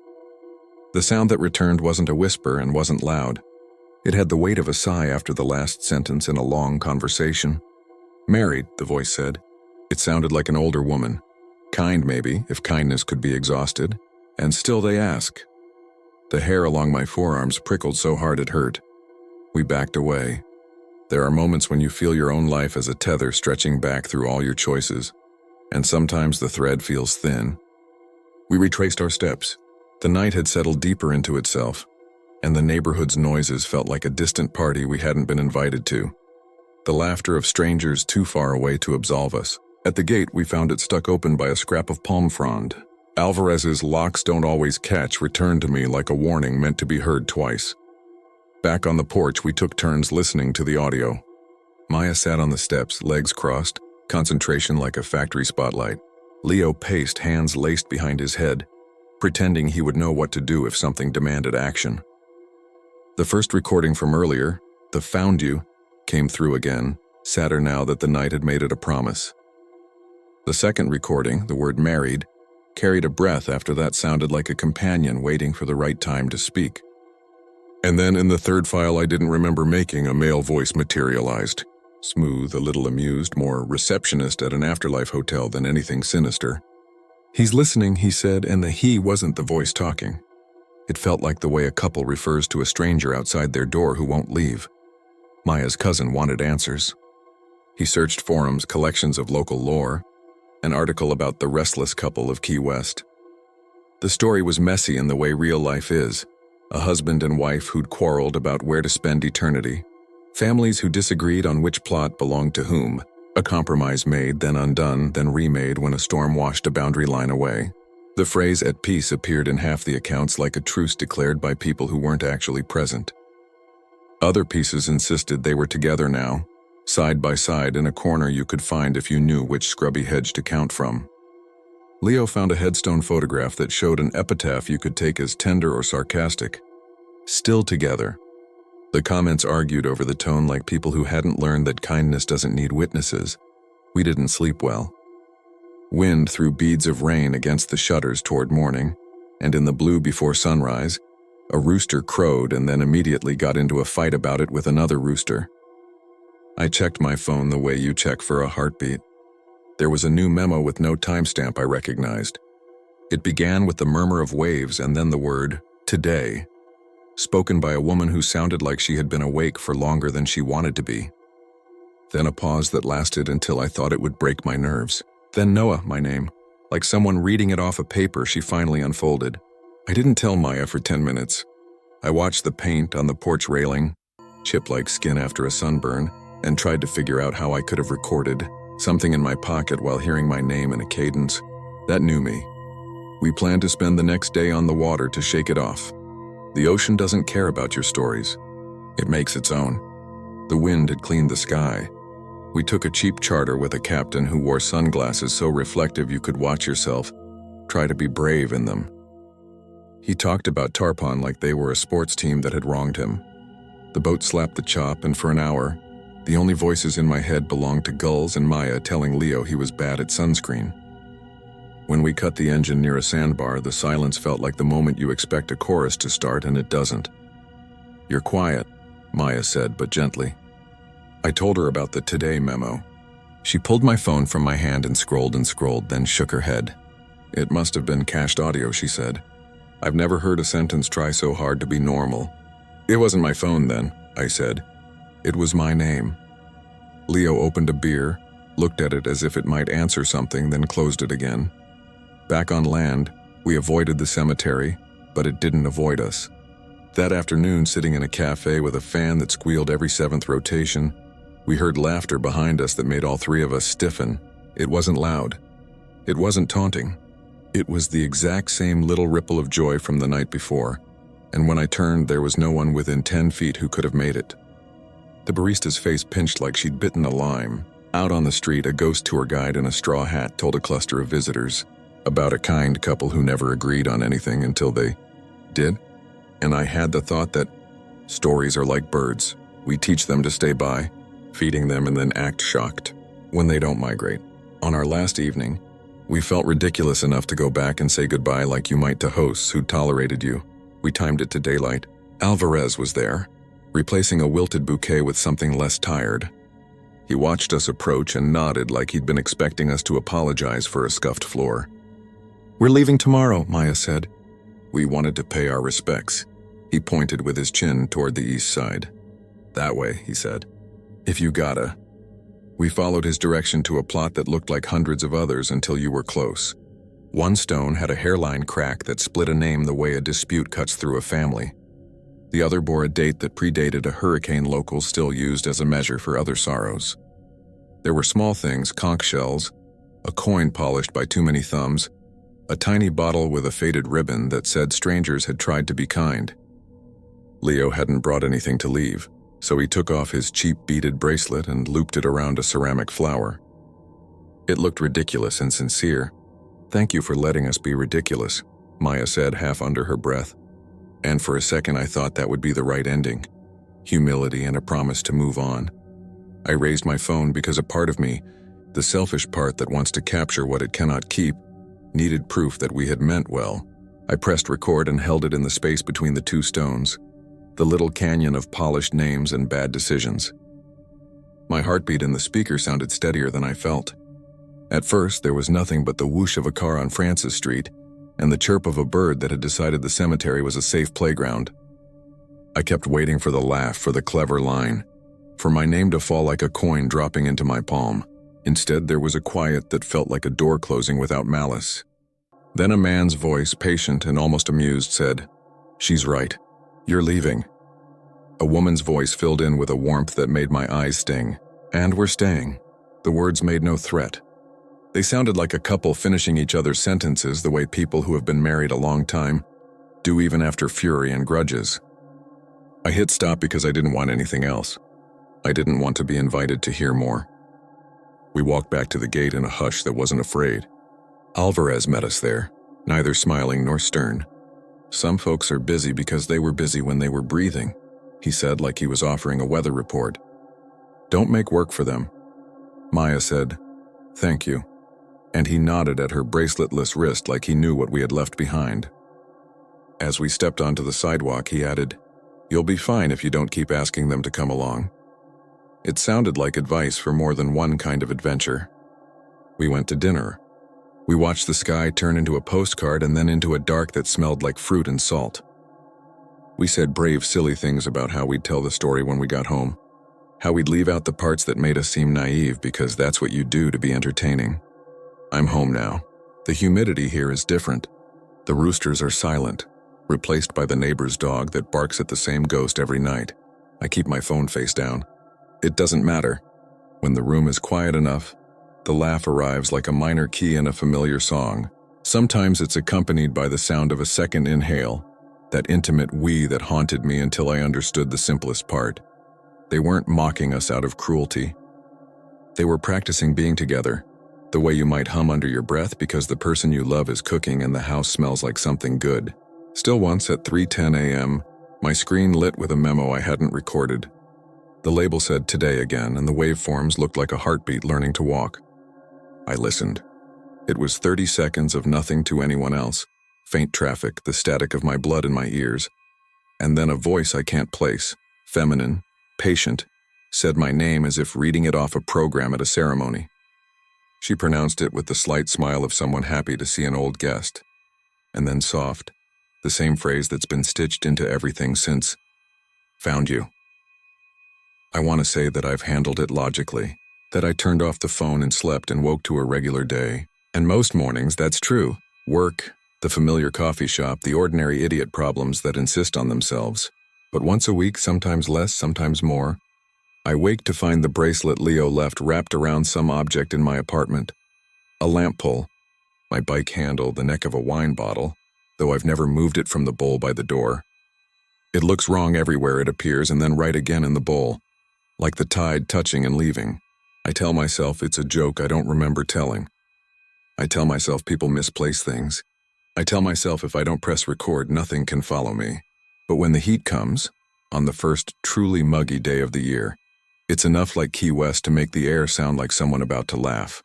The sound that returned wasn't a whisper and wasn't loud. It had the weight of a sigh after the last sentence in a long conversation. "Married," the voice said. It sounded like an older woman. Kind, maybe, if kindness could be exhausted. And still they ask. The hair along my forearms prickled so hard it hurt. We backed away. There are moments when you feel your own life as a tether stretching back through all your choices, and sometimes the thread feels thin. We retraced our steps. The night had settled deeper into itself, and the neighborhood's noises felt like a distant party we hadn't been invited to. The laughter of strangers too far away to absolve us. At the gate, we found it stuck open by a scrap of palm frond. Alvarez's "locks don't always catch" returned to me like a warning meant to be heard twice. Back on the porch, we took turns listening to the audio. Maya sat on the steps, legs crossed, concentration like a factory spotlight. Leo paced, hands laced behind his head, pretending he would know what to do if something demanded action. The first recording from earlier, the "Found You," came through again, sadder now that the night had made it a promise. The second recording, the word "married," carried a breath after that sounded like a companion waiting for the right time to speak. And then in the third file I didn't remember making, a male voice materialized. Smooth, a little amused, more receptionist at an afterlife hotel than anything sinister. "He's listening," he said, and the "he" wasn't the voice talking. It felt like the way a couple refers to a stranger outside their door who won't leave. Maya's cousin wanted answers. He searched forums, collections of local lore, an article about the restless couple of Key West. The story was messy in the way real life is. A husband and wife who'd quarreled about where to spend eternity. Families who disagreed on which plot belonged to whom. A compromise made, then undone, then remade when a storm washed a boundary line away. The phrase "at peace" appeared in half the accounts like a truce declared by people who weren't actually present. Other pieces insisted they were together now, side by side in a corner you could find if you knew which scrubby hedge to count from. Leo found a headstone photograph that showed an epitaph you could take as tender or sarcastic. "Still together." The comments argued over the tone like people who hadn't learned that kindness doesn't need witnesses. We didn't sleep well. Wind threw beads of rain against the shutters toward morning, and in the blue before sunrise, a rooster crowed and then immediately got into a fight about it with another rooster. I checked my phone the way you check for a heartbeat. There was a new memo with no timestamp I recognized. It began with the murmur of waves and then the word, "today," spoken by a woman who sounded like she had been awake for longer than she wanted to be. Then a pause that lasted until I thought it would break my nerves. Then Noah, my name. Like someone reading it off a paper, she finally unfolded. I didn't tell Maya for 10 minutes. I watched the paint on the porch railing, chip like skin after a sunburn, and tried to figure out how I could have recorded something in my pocket while hearing my name in a cadence. That knew me. We planned to spend the next day on the water to shake it off. The ocean doesn't care about your stories. It makes its own. The wind had cleaned the sky. We took a cheap charter with a captain who wore sunglasses so reflective you could watch yourself try to be brave in them. He talked about Tarpon like they were a sports team that had wronged him. The boat slapped the chop, and for an hour, the only voices in my head belonged to gulls and Maya telling Leo he was bad at sunscreen. When we cut the engine near a sandbar, the silence felt like the moment you expect a chorus to start and it doesn't. You're quiet, Maya said, but gently. I told her about the today memo. She pulled my phone from my hand and scrolled, then shook her head. It must have been cached audio, she said. I've never heard a sentence try so hard to be normal. It wasn't my phone then, I said. It was my name. Leo opened a beer, looked at it as if it might answer something, then closed it again. Back on land, we avoided the cemetery, but it didn't avoid us. That afternoon, sitting in a cafe with a fan that squealed every 7th rotation, we heard laughter behind us that made all three of us stiffen. It wasn't loud. It wasn't taunting. It was the exact same little ripple of joy from the night before, and when I turned, there was no one within 10 feet who could have made it. The barista's face pinched like she'd bitten a lime. Out on the street, a ghost tour guide in a straw hat told a cluster of visitors about a kind couple who never agreed on anything until they did. And I had the thought that stories are like birds. We teach them to stay by, feeding them and then act shocked when they don't migrate. On our last evening, we felt ridiculous enough to go back and say goodbye like you might to hosts who tolerated you. We timed it to daylight. Alvarez was there, replacing a wilted bouquet with something less tired. He watched us approach and nodded like he'd been expecting us to apologize for a scuffed floor. We're leaving tomorrow, Maya said. We wanted to pay our respects. He pointed with his chin toward the east side. That way, he said. If you gotta. We followed his direction to a plot that looked like hundreds of others until you were close. One stone had a hairline crack that split a name the way a dispute cuts through a family. The other bore a date that predated a hurricane locals still used as a measure for other sorrows. There were small things, conch shells, a coin polished by too many thumbs, a tiny bottle with a faded ribbon that said strangers had tried to be kind. Leo hadn't brought anything to leave, so he took off his cheap beaded bracelet and looped it around a ceramic flower. It looked ridiculous and sincere. Thank you for letting us be ridiculous, Maya said half under her breath. And for a second I thought that would be the right ending. Humility and a promise to move on. I raised my phone because a part of me, the selfish part that wants to capture what it cannot keep, needed proof that we had meant well. I pressed record and held it in the space between the two stones, the little canyon of polished names and bad decisions. My heartbeat in the speaker sounded steadier than I felt. At first, there was nothing but the whoosh of a car on Francis Street and the chirp of a bird that had decided the cemetery was a safe playground. I kept waiting for the laugh, for the clever line, for my name to fall like a coin dropping into my palm. Instead, there was a quiet that felt like a door closing without malice. Then a man's voice, patient and almost amused, said, "She's right. You're leaving." A woman's voice filled in with a warmth that made my eyes sting. "And we're staying." The words made no threat. They sounded like a couple finishing each other's sentences the way people who have been married a long time do even after fury and grudges. I hit stop because I didn't want anything else. I didn't want to be invited to hear more. We walked back to the gate in a hush that wasn't afraid. Alvarez met us there, neither smiling nor stern. Some folks are busy because they were busy when they were breathing, he said like he was offering a weather report. Don't make work for them. Maya said, thank you, and he nodded at her braceletless wrist like he knew what we had left behind. As we stepped onto the sidewalk, he added, you'll be fine if you don't keep asking them to come along. It sounded like advice for more than one kind of adventure. We went to dinner. We watched the sky turn into a postcard and then into a dark that smelled like fruit and salt. We said brave, silly things about how we'd tell the story when we got home, how we'd leave out the parts that made us seem naive because that's what you do to be entertaining. I'm home now. The humidity here is different. The roosters are silent, replaced by the neighbor's dog that barks at the same ghost every night. I keep my phone face down. It doesn't matter. When the room is quiet enough, the laugh arrives like a minor key in a familiar song. Sometimes it's accompanied by the sound of a second inhale, that intimate wee that haunted me until I understood the simplest part. They weren't mocking us out of cruelty. They were practicing being together, the way you might hum under your breath because the person you love is cooking and the house smells like something good. Still once at 3:10 a.m., my screen lit with a memo I hadn't recorded. The label said today again, and the waveforms looked like a heartbeat learning to walk. I listened. It was 30 seconds of nothing to anyone else, faint traffic, the static of my blood in my ears, and then a voice I can't place, feminine, patient, said my name as if reading it off a program at a ceremony. She pronounced it with the slight smile of someone happy to see an old guest. And then soft, the same phrase that's been stitched into everything since, found you. I want to say that I've handled it logically, that I turned off the phone and slept and woke to a regular day. And most mornings, that's true. Work, the familiar coffee shop, the ordinary idiot problems that insist on themselves. But once a week, sometimes less, sometimes more, I wake to find the bracelet Leo left wrapped around some object in my apartment. A lamp pole, my bike handle, the neck of a wine bottle, though I've never moved it from the bowl by the door. It looks wrong everywhere it appears and then right again in the bowl, like the tide touching and leaving. I tell myself it's a joke I don't remember telling. I tell myself people misplace things. I tell myself if I don't press record, nothing can follow me. But when the heat comes, on the first truly muggy day of the year, it's enough like Key West to make the air sound like someone about to laugh.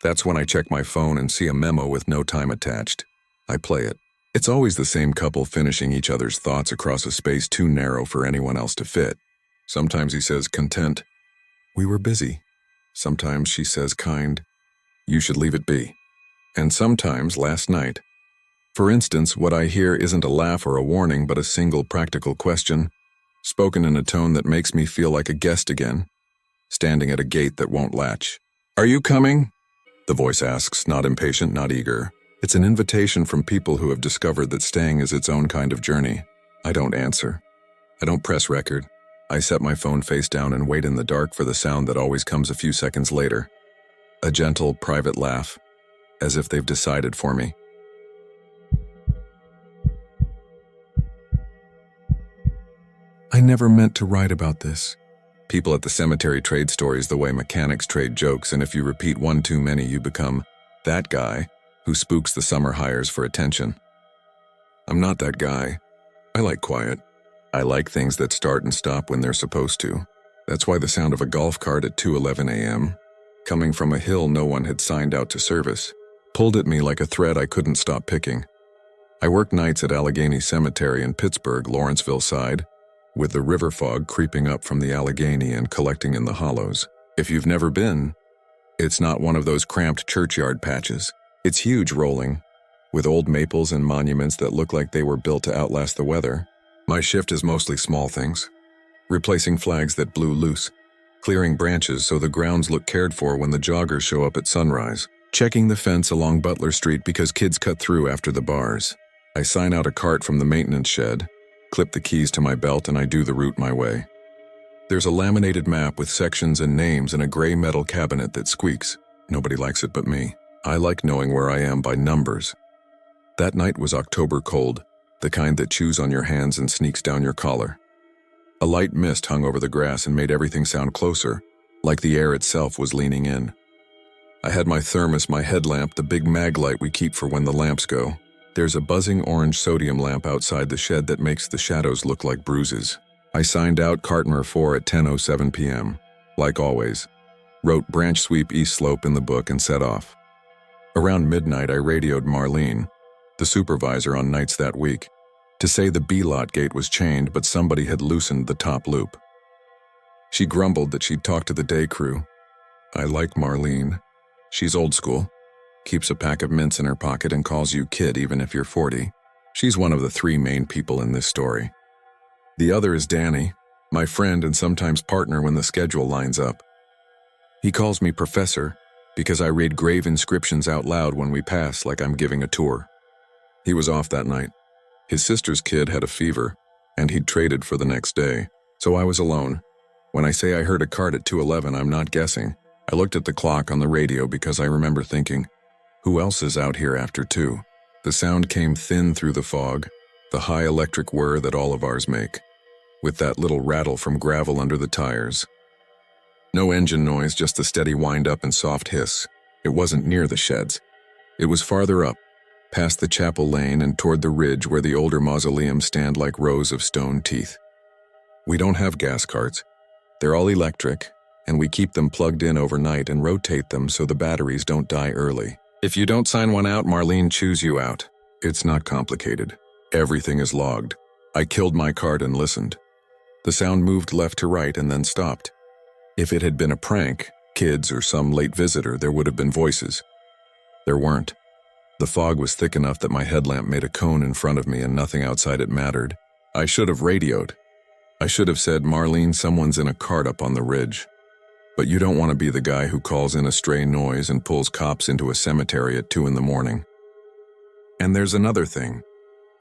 That's when I check my phone and see a memo with no time attached. I play it. It's always the same couple finishing each other's thoughts across a space too narrow for anyone else to fit. Sometimes he says content, we were busy. Sometimes she says kind, you should leave it be. And sometimes last night. For instance, what I hear isn't a laugh or a warning, but a single practical question, spoken in a tone that makes me feel like a guest again, standing at a gate that won't latch. Are you coming? The voice asks, not impatient, not eager. It's an invitation from people who have discovered that staying is its own kind of journey. I don't answer. I don't press record. I set my phone face down and wait in the dark for the sound that always comes a few seconds later. A gentle, private laugh, as if they've decided for me. I never meant to write about this. People at the cemetery trade stories the way mechanics trade jokes, and if you repeat one too many, you become that guy who spooks the summer hires for attention. I'm not that guy. I like quiet. I like things that start and stop when they're supposed to. That's why the sound of a golf cart at 2:11 a.m., coming from a hill no one had signed out to service, pulled at me like a thread I couldn't stop picking. I worked nights at Allegheny Cemetery in Pittsburgh, Lawrenceville side, with the river fog creeping up from the Allegheny and collecting in the hollows. If you've never been, it's not one of those cramped churchyard patches. It's huge rolling, with old maples and monuments that look like they were built to outlast the weather. My shift is mostly small things. Replacing flags that blew loose, clearing branches so the grounds look cared for when the joggers show up at sunrise, checking the fence along Butler Street because kids cut through after the bars. I sign out a cart from the maintenance shed, clip the keys to my belt, and I do the route my way. There's a laminated map with sections and names in a gray metal cabinet that squeaks. Nobody likes it but me. I like knowing where I am by numbers. That night was October cold, the kind that chews on your hands and sneaks down your collar. A light mist hung over the grass and made everything sound closer, like the air itself was leaning in. I had my thermos, my headlamp, the big mag light we keep for when the lamps go. There's a buzzing orange sodium lamp outside the shed that makes the shadows look like bruises. I signed out Cartmer 4 at 10:07 p.m. Like always. Wrote branch sweep east slope in the book and set off. Around midnight I radioed Marlene, the supervisor on nights that week, to say the B-lot gate was chained but somebody had loosened the top loop. She grumbled that she'd talk to the day crew. I like Marlene. She's old school, keeps a pack of mints in her pocket and calls you kid even if you're 40. She's one of the three main people in this story. The other is Danny, my friend and sometimes partner when the schedule lines up. He calls me professor because I read grave inscriptions out loud when we pass like I'm giving a tour. He was off that night. His sister's kid had a fever, and he'd traded for the next day, so I was alone. When I say I heard a cart at 2:11, I'm not guessing. I looked at the clock on the radio because I remember thinking, who else is out here after 2? The sound came thin through the fog, the high electric whir that all of ours make, with that little rattle from gravel under the tires. No engine noise, just the steady wind-up and soft hiss. It wasn't near the sheds. It was farther up, past the chapel lane and toward the ridge where the older mausoleums stand like rows of stone teeth. We don't have gas carts. They're all electric, and we keep them plugged in overnight and rotate them so the batteries don't die early. If you don't sign one out, Marlene chews you out. It's not complicated. Everything is logged. I killed my cart and listened. The sound moved left to right and then stopped. If it had been a prank, kids or some late visitor, there would have been voices. There weren't. The fog was thick enough that my headlamp made a cone in front of me and nothing outside it mattered. I should have radioed. I should have said, Marlene, someone's in a cart up on the ridge. But you don't want to be the guy who calls in a stray noise and pulls cops into a cemetery at 2 a.m. And there's another thing.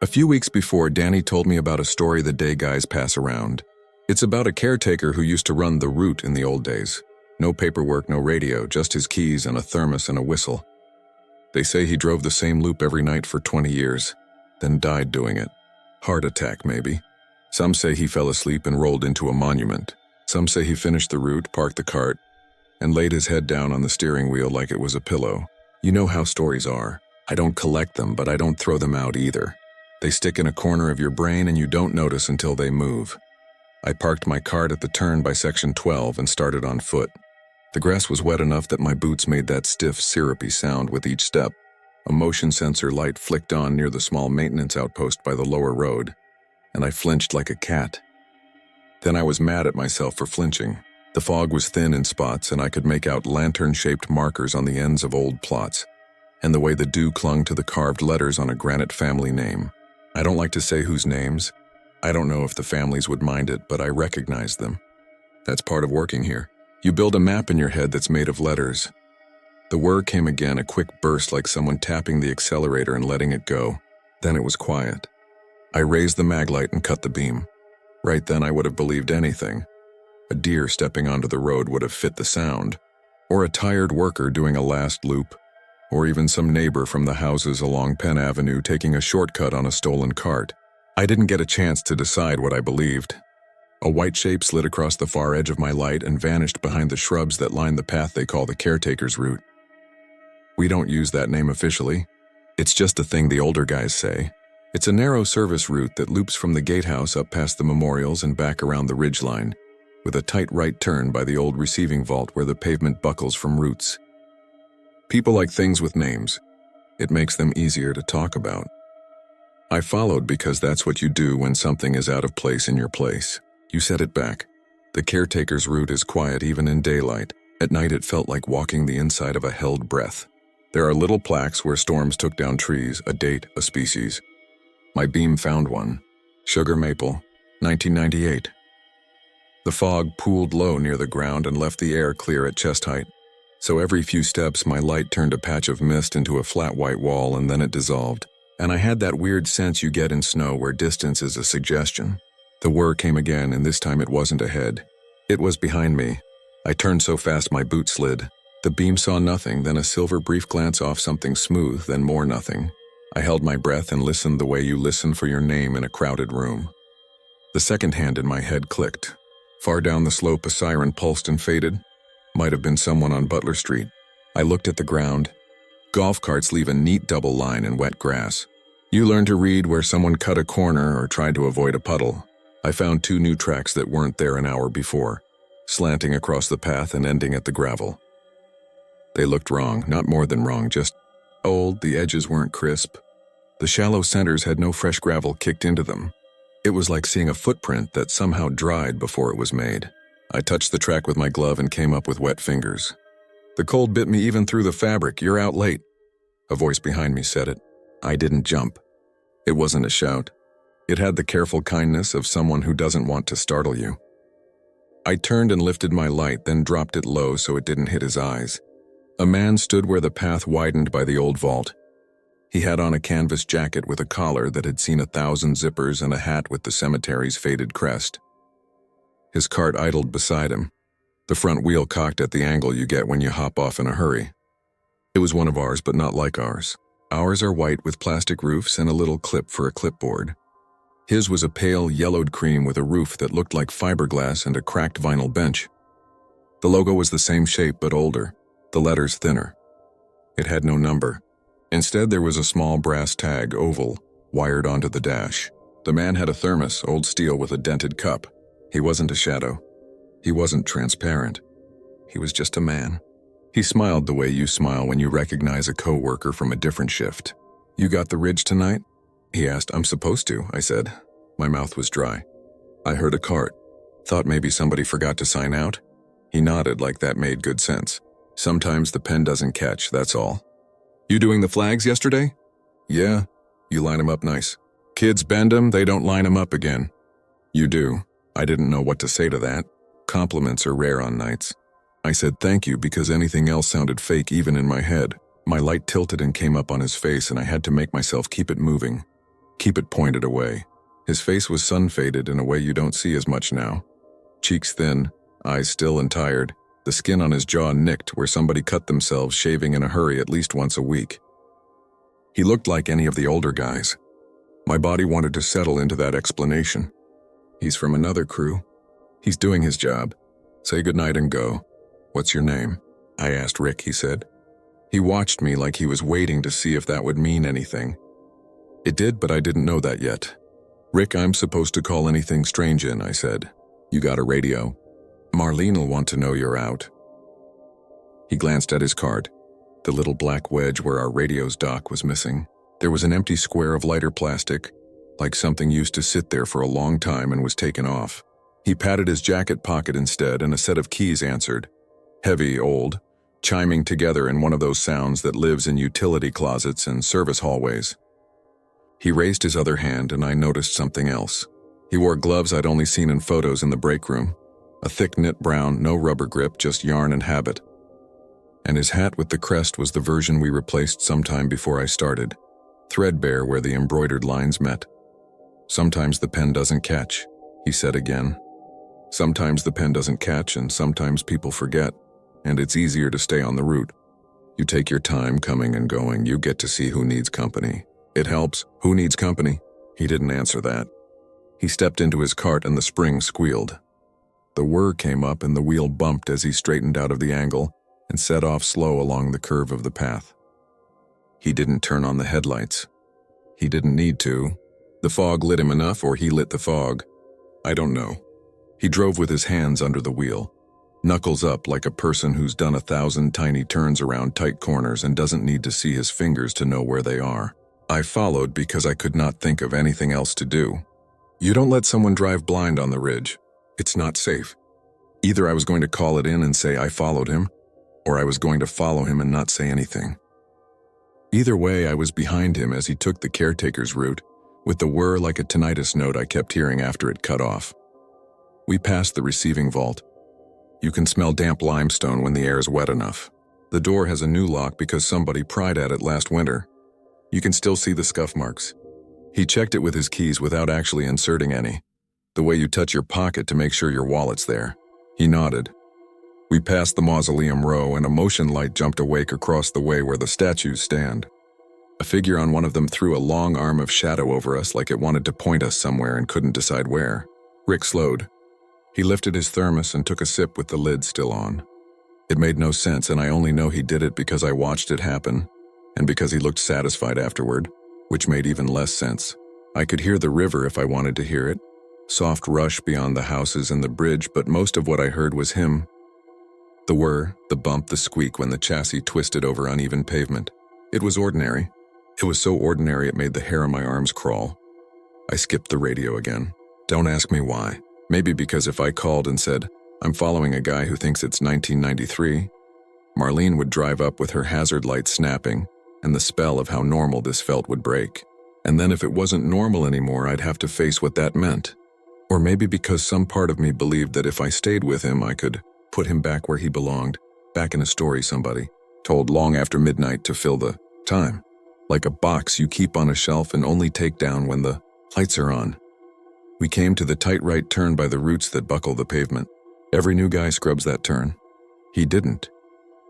A few weeks before, Danny told me about a story the day guys pass around. It's about a caretaker who used to run the route in the old days. No paperwork, no radio, just his keys and a thermos and a whistle. They say he drove the same loop every night for 20 years, then died doing it. Heart attack, maybe. Some say he fell asleep and rolled into a monument. Some say he finished the route, parked the cart, and laid his head down on the steering wheel like it was a pillow. You know how stories are. I don't collect them, but I don't throw them out either. They stick in a corner of your brain and you don't notice until they move. I parked my cart at the turn by section 12 and started on foot. The grass was wet enough that my boots made that stiff, syrupy sound with each step. A motion sensor light flicked on near the small maintenance outpost by the lower road, and I flinched like a cat. Then I was mad at myself for flinching. The fog was thin in spots and I could make out lantern-shaped markers on the ends of old plots, and the way the dew clung to the carved letters on a granite family name. I don't like to say whose names. I don't know if the families would mind it, but I recognized them. That's part of working here. You build a map in your head that's made of letters. The whir came again, a quick burst like someone tapping the accelerator and letting it go. Then it was quiet. I raised the maglite and cut the beam. Right then I would have believed anything. A deer stepping onto the road would have fit the sound, or a tired worker doing a last loop, or even some neighbor from the houses along Penn Avenue taking a shortcut on a stolen cart. I didn't get a chance to decide what I believed. A white shape slid across the far edge of my light and vanished behind the shrubs that line the path they call the caretaker's route. We don't use that name officially. It's just a thing the older guys say. It's a narrow service route that loops from the gatehouse up past the memorials and back around the ridgeline, with a tight right turn by the old receiving vault where the pavement buckles from roots. People like things with names. It makes them easier to talk about. I followed because that's what you do when something is out of place in your place. You set it back. The caretaker's route is quiet even in daylight. At night it felt like walking the inside of a held breath. There are little plaques where storms took down trees, a date, a species. My beam found one. Sugar maple, 1998. The fog pooled low near the ground and left the air clear at chest height. So every few steps my light turned a patch of mist into a flat white wall and then it dissolved. And I had that weird sense you get in snow where distance is a suggestion. The whir came again and this time it wasn't ahead. It was behind me. I turned so fast my boot slid. The beam saw nothing, then a silver brief glance off something smooth, then more nothing. I held my breath and listened the way you listen for your name in a crowded room. The second hand in my head clicked. Far down the slope, a siren pulsed and faded. Might have been someone on Butler Street. I looked at the ground. Golf carts leave a neat double line in wet grass. You learn to read where someone cut a corner or tried to avoid a puddle. I found 2 new tracks that weren't there an hour before, slanting across the path and ending at the gravel. They looked wrong, not more than wrong, just old. The edges weren't crisp. The shallow centers had no fresh gravel kicked into them. It was like seeing a footprint that somehow dried before it was made. I touched the track with my glove and came up with wet fingers. The cold bit me even through the fabric. You're out late. A voice behind me said it. I didn't jump. It wasn't a shout. It had the careful kindness of someone who doesn't want to startle you. I turned and lifted my light, then dropped it low so it didn't hit his eyes. A man stood where the path widened by the old vault. He had on a canvas jacket with a collar that had seen 1,000 zippers and a hat with the cemetery's faded crest. His cart idled beside him, the front wheel cocked at the angle you get when you hop off in a hurry. It was one of ours, but not like ours. Ours are white with plastic roofs and a little clip for a clipboard. His was a pale, yellowed cream with a roof that looked like fiberglass and a cracked vinyl bench. The logo was the same shape but older, the letters thinner. It had no number. Instead, there was a small brass tag, oval, wired onto the dash. The man had a thermos, old steel with a dented cup. He wasn't a shadow. He wasn't transparent. He was just a man. He smiled the way you smile when you recognize a coworker from a different shift. You got the ridge tonight? He asked. I'm supposed to, I said. My mouth was dry. I heard a cart. Thought maybe somebody forgot to sign out. He nodded like that made good sense. Sometimes the pen doesn't catch, that's all. You doing the flags yesterday? Yeah. You line 'em up nice. Kids bend 'em, they don't line 'em up again. You do. I didn't know what to say to that. Compliments are rare on nights. I said thank you because anything else sounded fake even in my head. My light tilted and came up on his face and I had to make myself keep it moving. Keep it pointed away. His face was sun-faded in a way you don't see as much now. Cheeks thin, eyes still and tired. The skin on his jaw nicked where somebody cut themselves shaving in a hurry at least once a week. He looked like any of the older guys. My body wanted to settle into that explanation. He's from another crew. He's doing his job. Say goodnight and go. What's your name? I asked Rick, he said. He watched me like he was waiting to see if that would mean anything. It did, but I didn't know that yet. Rick, I'm supposed to call anything strange in, I said. You got a radio? Marlene'll want to know you're out. He glanced at his card. The little black wedge where our radio's dock was missing. There was an empty square of lighter plastic, like something used to sit there for a long time and was taken off. He patted his jacket pocket instead and a set of keys answered. Heavy, old, chiming together in one of those sounds that lives in utility closets and service hallways. He raised his other hand and I noticed something else. He wore gloves I'd only seen in photos in the break room. A thick knit brown, no rubber grip, just yarn and habit. And his hat with the crest was the version we replaced sometime before I started, threadbare where the embroidered lines met. Sometimes the pen doesn't catch, he said again. Sometimes the pen doesn't catch and sometimes people forget, and it's easier to stay on the route. You take your time coming and going, you get to see who needs company. It helps. Who needs company? He didn't answer that. He stepped into his cart and the spring squealed. The whir came up and the wheel bumped as he straightened out of the angle and set off slow along the curve of the path. He didn't turn on the headlights. He didn't need to. The fog lit him enough, or he lit the fog. I don't know. He drove with his hands under the wheel, knuckles up like a person who's done 1,000 tiny turns around tight corners and doesn't need to see his fingers to know where they are. I followed because I could not think of anything else to do. You don't let someone drive blind on the ridge. It's not safe. Either I was going to call it in and say I followed him, or I was going to follow him and not say anything. Either way, I was behind him as he took the caretaker's route, with the whir like a tinnitus note I kept hearing after it cut off. We passed the receiving vault. You can smell damp limestone when the air is wet enough. The door has a new lock because somebody pried at it last winter. You can still see the scuff marks. He checked it with his keys without actually inserting any. The way you touch your pocket to make sure your wallet's there. He nodded. We passed the mausoleum row and a motion light jumped awake across the way where the statues stand. A figure on one of them threw a long arm of shadow over us like it wanted to point us somewhere and couldn't decide where. Rick slowed. He lifted his thermos and took a sip with the lid still on. It made no sense, and I only know he did it because I watched it happen, and because he looked satisfied afterward, which made even less sense. I could hear the river if I wanted to hear it, soft rush beyond the houses and the bridge, but most of what I heard was him. The whir, the bump, the squeak when the chassis twisted over uneven pavement. It was ordinary. It was so ordinary it made the hair on my arms crawl. I skipped the radio again. Don't ask me why. Maybe because if I called and said, "I'm following a guy who thinks it's 1993, Marlene would drive up with her hazard light snapping, and the spell of how normal this felt would break. And then if it wasn't normal anymore, I'd have to face what that meant. Or maybe because some part of me believed that if I stayed with him, I could put him back where he belonged, back in a story somebody told long after midnight to fill the time. Like a box you keep on a shelf and only take down when the lights are on. We came to the tight right turn by the roots that buckle the pavement. Every new guy scrubs that turn. He didn't.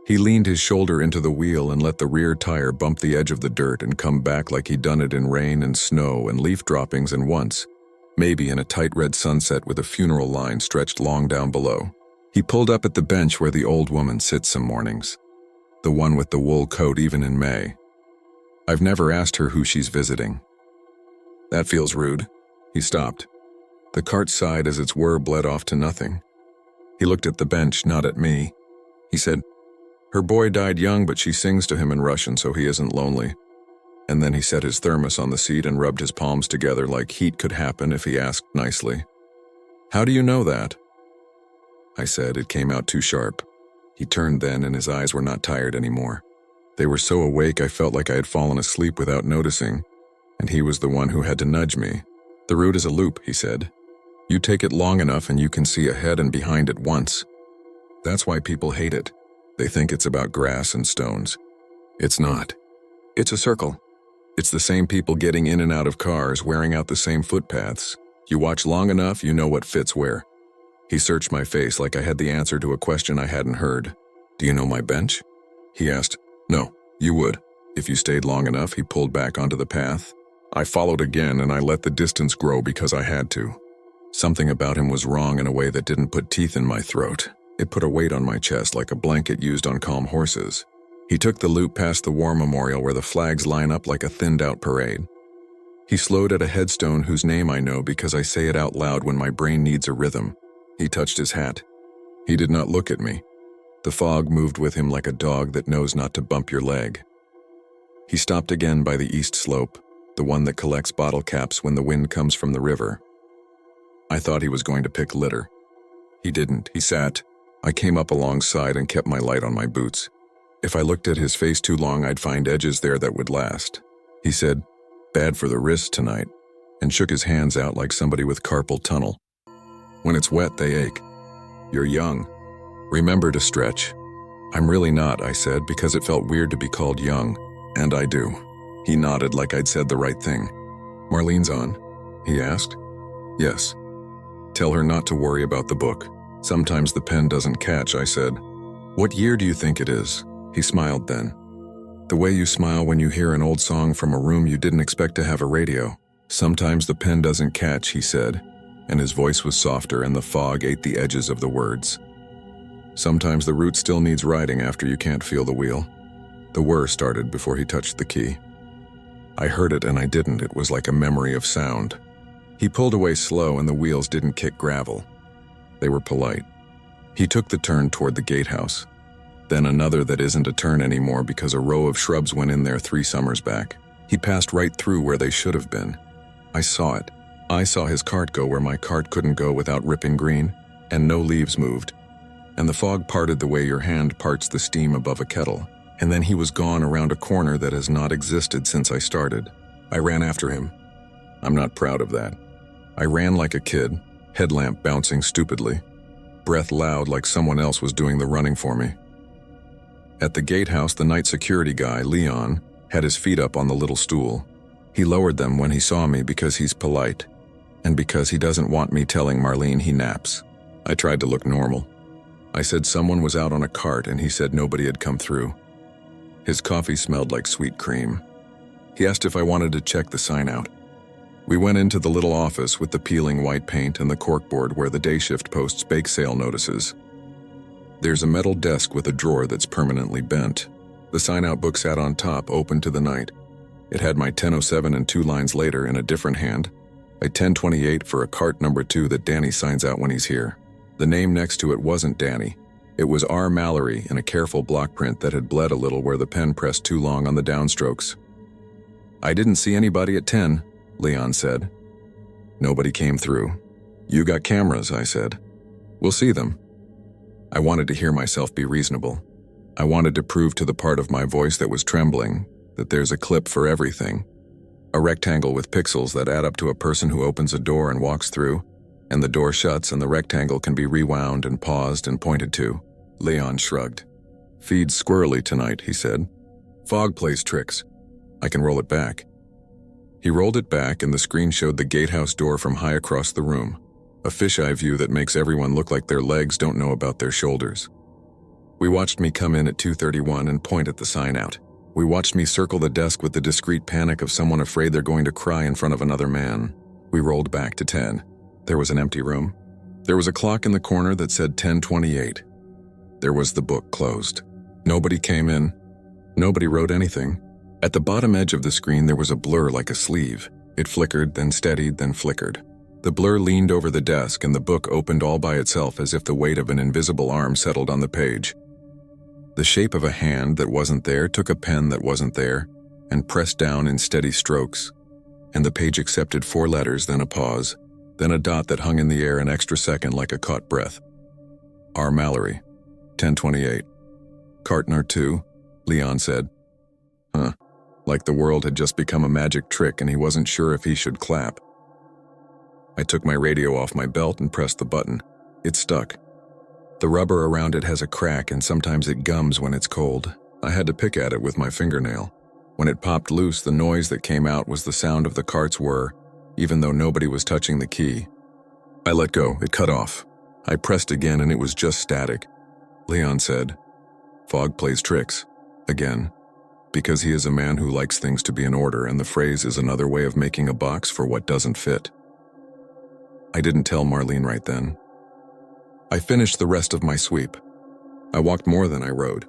He leaned his shoulder into the wheel and let the rear tire bump the edge of the dirt and come back like he'd done it in rain and snow and leaf droppings and once, maybe in a tight red sunset with a funeral line stretched long down below. He pulled up at the bench where the old woman sits some mornings. The one with the wool coat even in May. I've never asked her who she's visiting. That feels rude. He stopped. The cart sighed as its whir bled off to nothing. He looked at the bench, not at me. He said, "Her boy died young, but she sings to him in Russian so he isn't lonely." And then he set his thermos on the seat and rubbed his palms together like heat could happen if he asked nicely. "How do you know that?" I said. It came out too sharp. He turned then and his eyes were not tired anymore. They were so awake I felt like I had fallen asleep without noticing, and he was the one who had to nudge me. "The route is a loop," he said. "You take it long enough and you can see ahead and behind at once. That's why people hate it. They think it's about grass and stones. It's not. It's a circle. It's the same people getting in and out of cars, wearing out the same footpaths. You watch long enough, you know what fits where." He searched my face like I had the answer to a question I hadn't heard. "Do you know my bench?" He asked. "No, you would. If you stayed long enough," he pulled back onto the path. I followed again and I let the distance grow because I had to. Something about him was wrong in a way that didn't put teeth in my throat. It put a weight on my chest like a blanket used on calm horses. He took the loop past the war memorial where the flags line up like a thinned-out parade. He slowed at a headstone whose name I know because I say it out loud when my brain needs a rhythm. He touched his hat. He did not look at me. The fog moved with him like a dog that knows not to bump your leg. He stopped again by the east slope, the one that collects bottle caps when the wind comes from the river. I thought he was going to pick litter. He didn't. He sat. I came up alongside and kept my light on my boots. If I looked at his face too long, I'd find edges there that would last. He said, "Bad for the wrist tonight," and shook his hands out like somebody with carpal tunnel. "When it's wet, they ache. You're young. Remember to stretch." "I'm really not," I said, because it felt weird to be called young, and I do. He nodded like I'd said the right thing. "Marlene's on?" he asked. "Yes." "Tell her not to worry about the book. Sometimes the pen doesn't catch," I said. "What year do you think it is?" He smiled then. The way you smile when you hear an old song from a room you didn't expect to have a radio. "Sometimes the pen doesn't catch," he said, and his voice was softer and the fog ate the edges of the words. "Sometimes the route still needs riding after you can't feel the wheel." The whir started before he touched the key. I heard it and I didn't. It was like a memory of sound. He pulled away slow and the wheels didn't kick gravel. They were polite. He took the turn toward the gatehouse. Then another that isn't a turn anymore because a row of shrubs went in there 3 summers back. He passed right through where they should have been. I saw it. I saw his cart go where my cart couldn't go without ripping green, and no leaves moved. And the fog parted the way your hand parts the steam above a kettle. And then he was gone around a corner that has not existed since I started. I ran after him. I'm not proud of that. I ran like a kid, headlamp bouncing stupidly, breath loud like someone else was doing the running for me. At the gatehouse, the night security guy, Leon, had his feet up on the little stool. He lowered them when he saw me because he's polite, and because he doesn't want me telling Marlene he naps. I tried to look normal. I said someone was out on a cart and he said nobody had come through. His coffee smelled like sweet cream. He asked if I wanted to check the sign out. We went into the little office with the peeling white paint and the corkboard where the day shift posts bake sale notices. There's a metal desk with a drawer that's permanently bent. The sign-out book sat on top, open to the night. It had my 10:07 and 2 lines later in a different hand, a 10:28 for a cart number 2 that Danny signs out when he's here. The name next to it wasn't Danny. It was R. Mallory in a careful block print that had bled a little where the pen pressed too long on the downstrokes. "I didn't see anybody at 10, Leon said. "Nobody came through." "You got cameras," I said. "We'll see them." I wanted to hear myself be reasonable. I wanted to prove to the part of my voice that was trembling that there's a clip for everything. A rectangle with pixels that add up to a person who opens a door and walks through, and the door shuts and the rectangle can be rewound and paused and pointed to. Leon shrugged. "Feed's squirrely tonight," he said. "Fog plays tricks. I can roll it back." He rolled it back and the screen showed the gatehouse door from high across the room, a fisheye view that makes everyone look like their legs don't know about their shoulders. We watched me come in at 2:31 and point at the sign out. We watched me circle the desk with the discreet panic of someone afraid they're going to cry in front of another man. We rolled back to 10. There was an empty room. There was a clock in the corner that said 10:28. There was the book closed. Nobody came in. Nobody wrote anything. At the bottom edge of the screen there was a blur like a sleeve. It flickered, then steadied, then flickered. The blur leaned over the desk and the book opened all by itself as if the weight of an invisible arm settled on the page. The shape of a hand that wasn't there took a pen that wasn't there and pressed down in steady strokes, and the page accepted 4 letters, then a pause, then a dot that hung in the air an extra second like a caught breath. R. Mallory, 10:28. "Cartner 2, Leon said. Huh. Like the world had just become a magic trick and he wasn't sure if he should clap. I took my radio off my belt and pressed the button. It stuck. The rubber around it has a crack and sometimes it gums when it's cold. I had to pick at it with my fingernail. When it popped loose, the noise that came out was the sound of the cart's whir, even though nobody was touching the key. I let go. It cut off. I pressed again and it was just static. Leon said, "Fog plays tricks." Again. Because he is a man who likes things to be in order, and the phrase is another way of making a box for what doesn't fit. I didn't tell Marlene right then. I finished the rest of my sweep. I walked more than I rode.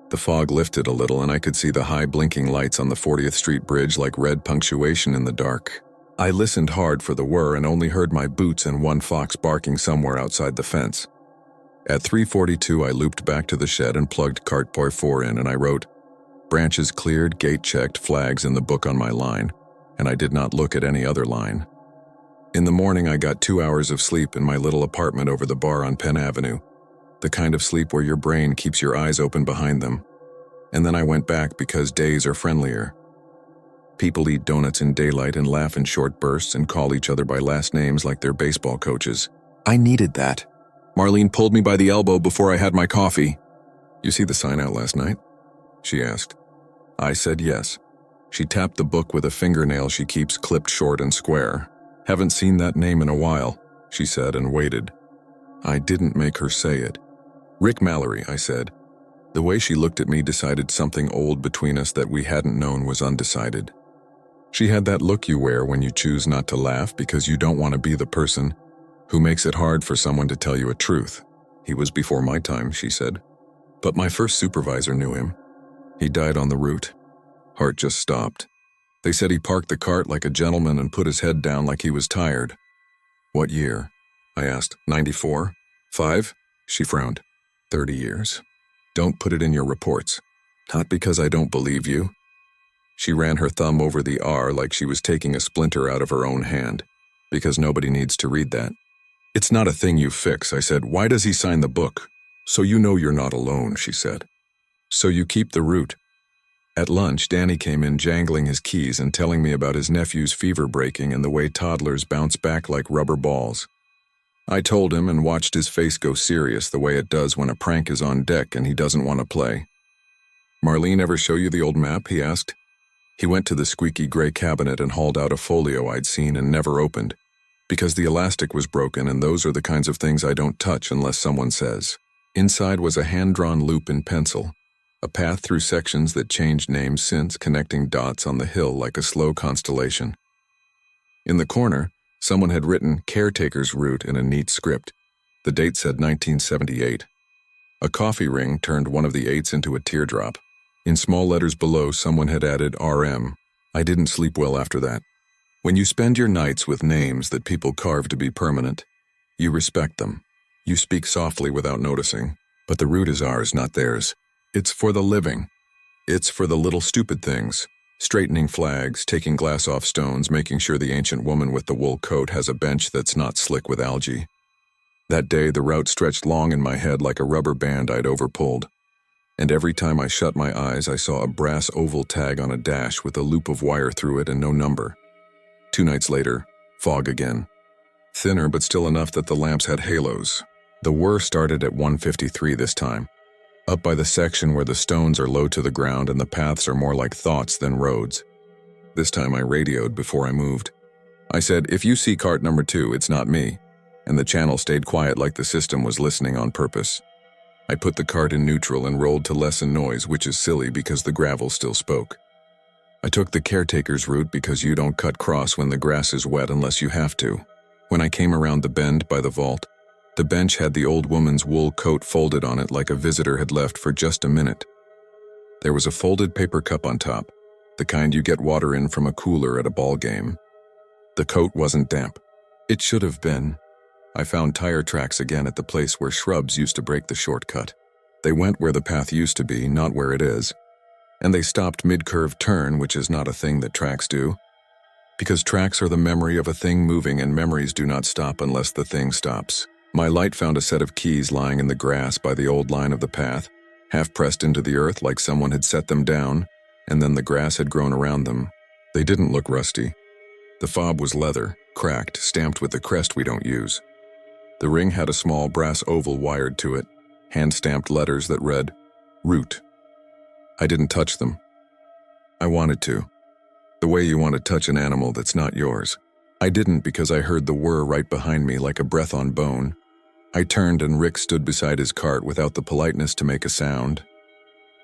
The fog lifted a little and I could see the high blinking lights on the 40th Street Bridge like red punctuation in the dark. I listened hard for the whir and only heard my boots and one fox barking somewhere outside the fence. At 3:42 I looped back to the shed and plugged Cartboy 4 in and I wrote, "Branches cleared, gate checked, flags in the book on my line," and I did not look at any other line. In the morning I got 2 hours of sleep in my little apartment over the bar on Penn Avenue, the kind of sleep where your brain keeps your eyes open behind them. And then I went back because days are friendlier. People eat donuts in daylight and laugh in short bursts and call each other by last names like they're baseball coaches. I needed that. Marlene pulled me by the elbow before I had my coffee. "You see the sign out last night?" she asked. I said yes. She tapped the book with a fingernail she keeps clipped short and square. "Haven't seen that name in a while," she said and waited. I didn't make her say it. "Rick Mallory," I said. The way she looked at me decided something old between us that we hadn't known was undecided. She had that look you wear when you choose not to laugh because you don't want to be the person who makes it hard for someone to tell you a truth. "He was before my time," she said. "But my first supervisor knew him. He died on the route." Heart just stopped. They said he parked the cart like a gentleman and put his head down like he was tired. "What year?" I asked. 94? 5? She frowned. 30 years. "Don't put it in your reports." "Not because I don't believe you." She ran her thumb over the R like she was taking a splinter out of her own hand. "Because nobody needs to read that." "It's not a thing you fix," I said. "Why does he sign the book?" "So you know you're not alone," she said. "So you keep the route." At lunch, Danny came in jangling his keys and telling me about his nephew's fever breaking and the way toddlers bounce back like rubber balls. I told him and watched his face go serious the way it does when a prank is on deck and he doesn't want to play. "Marlene ever show you the old map?" he asked. He went to the squeaky gray cabinet and hauled out a folio I'd seen and never opened, because the elastic was broken and those are the kinds of things I don't touch unless someone says. Inside was a hand-drawn loop in pencil, a path through sections that changed names since, connecting dots on the hill like a slow constellation. In the corner, someone had written caretaker's route in a neat script. The date said 1978. A coffee ring turned one of the 8s into a teardrop. In small letters below, someone had added RM. I didn't sleep well after that. When you spend your nights with names that people carve to be permanent, you respect them. You speak softly without noticing, but the route is ours, not theirs. It's for the living. It's for the little stupid things. Straightening flags, taking glass off stones, making sure the ancient woman with the wool coat has a bench that's not slick with algae. That day, the route stretched long in my head like a rubber band I'd overpulled. And every time I shut my eyes, I saw a brass oval tag on a dash with a loop of wire through it and no number. 2 nights later, fog again. Thinner, but still enough that the lamps had halos. The whir started at 1:53 this time, up by the section where the stones are low to the ground and the paths are more like thoughts than roads. This time I radioed before I moved. I said, "If you see cart number 2, it's not me," and the channel stayed quiet like the system was listening on purpose. I put the cart in neutral and rolled to lessen noise, which is silly because the gravel still spoke. I took the caretaker's route because you don't cut cross when the grass is wet unless you have to. When I came around the bend by the vault, the bench had the old woman's wool coat folded on it like a visitor had left for just a minute. There was a folded paper cup on top, the kind you get water in from a cooler at a ball game. The coat wasn't damp. It should have been. I found tire tracks again at the place where shrubs used to break the shortcut. They went where the path used to be, not where it is. And they stopped mid-curve turn, which is not a thing that tracks do. Because tracks are the memory of a thing moving, and memories do not stop unless the thing stops. My light found a set of keys lying in the grass by the old line of the path, half pressed into the earth like someone had set them down, and then the grass had grown around them. They didn't look rusty. The fob was leather, cracked, stamped with the crest we don't use. The ring had a small brass oval wired to it, hand-stamped letters that read, "Root." I didn't touch them. I wanted to. The way you want to touch an animal that's not yours. I didn't because I heard the whir right behind me like a breath on bone. I turned and Rick stood beside his cart without the politeness to make a sound.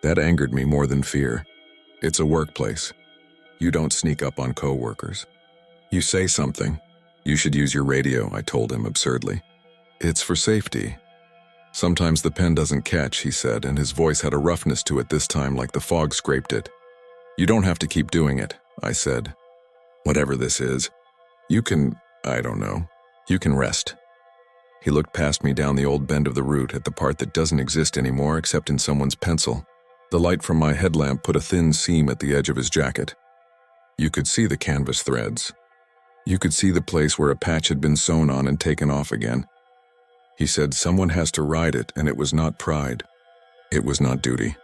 That angered me more than fear. It's a workplace. You don't sneak up on co-workers. You say something. You should use your radio, I told him absurdly. It's for safety. Sometimes the pen doesn't catch, he said, and his voice had a roughness to it this time like the fog scraped it. You don't have to keep doing it, I said. Whatever this is, you can rest. He looked past me down the old bend of the route at the part that doesn't exist anymore except in someone's pencil. The light from my headlamp put a thin seam at the edge of his jacket. You could see the canvas threads. You could see the place where a patch had been sewn on and taken off again. He said someone has to ride it, and it was not pride. It was not duty.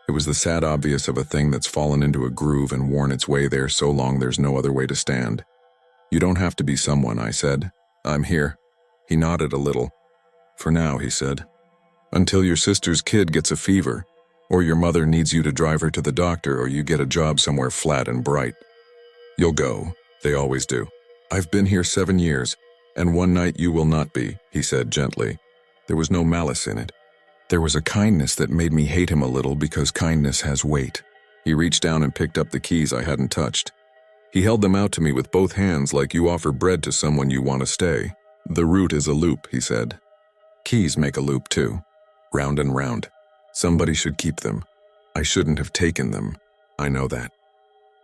It was the sad obvious of a thing that's fallen into a groove and worn its way there so long there's no other way to stand. You don't have to be someone, I said. I'm here. He nodded a little. For now, he said. Until your sister's kid gets a fever, or your mother needs you to drive her to the doctor, or you get a job somewhere flat and bright. You'll go. They always do. I've been here 7 years, and one night you will not be, he said gently. There was no malice in it. There was a kindness that made me hate him a little because kindness has weight. He reached down and picked up the keys I hadn't touched. He held them out to me with both hands like you offer bread to someone you want to stay. The route is a loop, he said. Keys make a loop too. Round and round. Somebody should keep them. I shouldn't have taken them. I know that.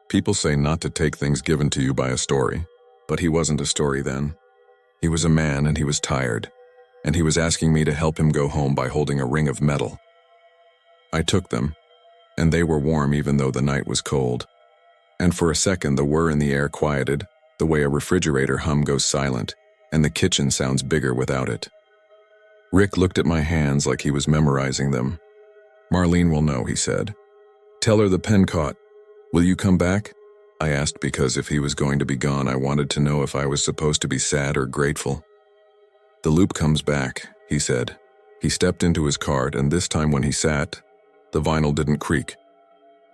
People say not to take things given to you by a story, but he wasn't a story then. He was a man and he was tired, and he was asking me to help him go home by holding a ring of metal. I took them, and they were warm even though the night was cold. And for a second the whir in the air quieted, the way a refrigerator hum goes silent, and the kitchen sounds bigger without it. Rick looked at my hands like he was memorizing them. Marlene will know, he said. Tell her the pen caught. Will you come back? I asked because if he was going to be gone, I wanted to know if I was supposed to be sad or grateful. The loop comes back, he said. He stepped into his cart, and this time when he sat, the vinyl didn't creak.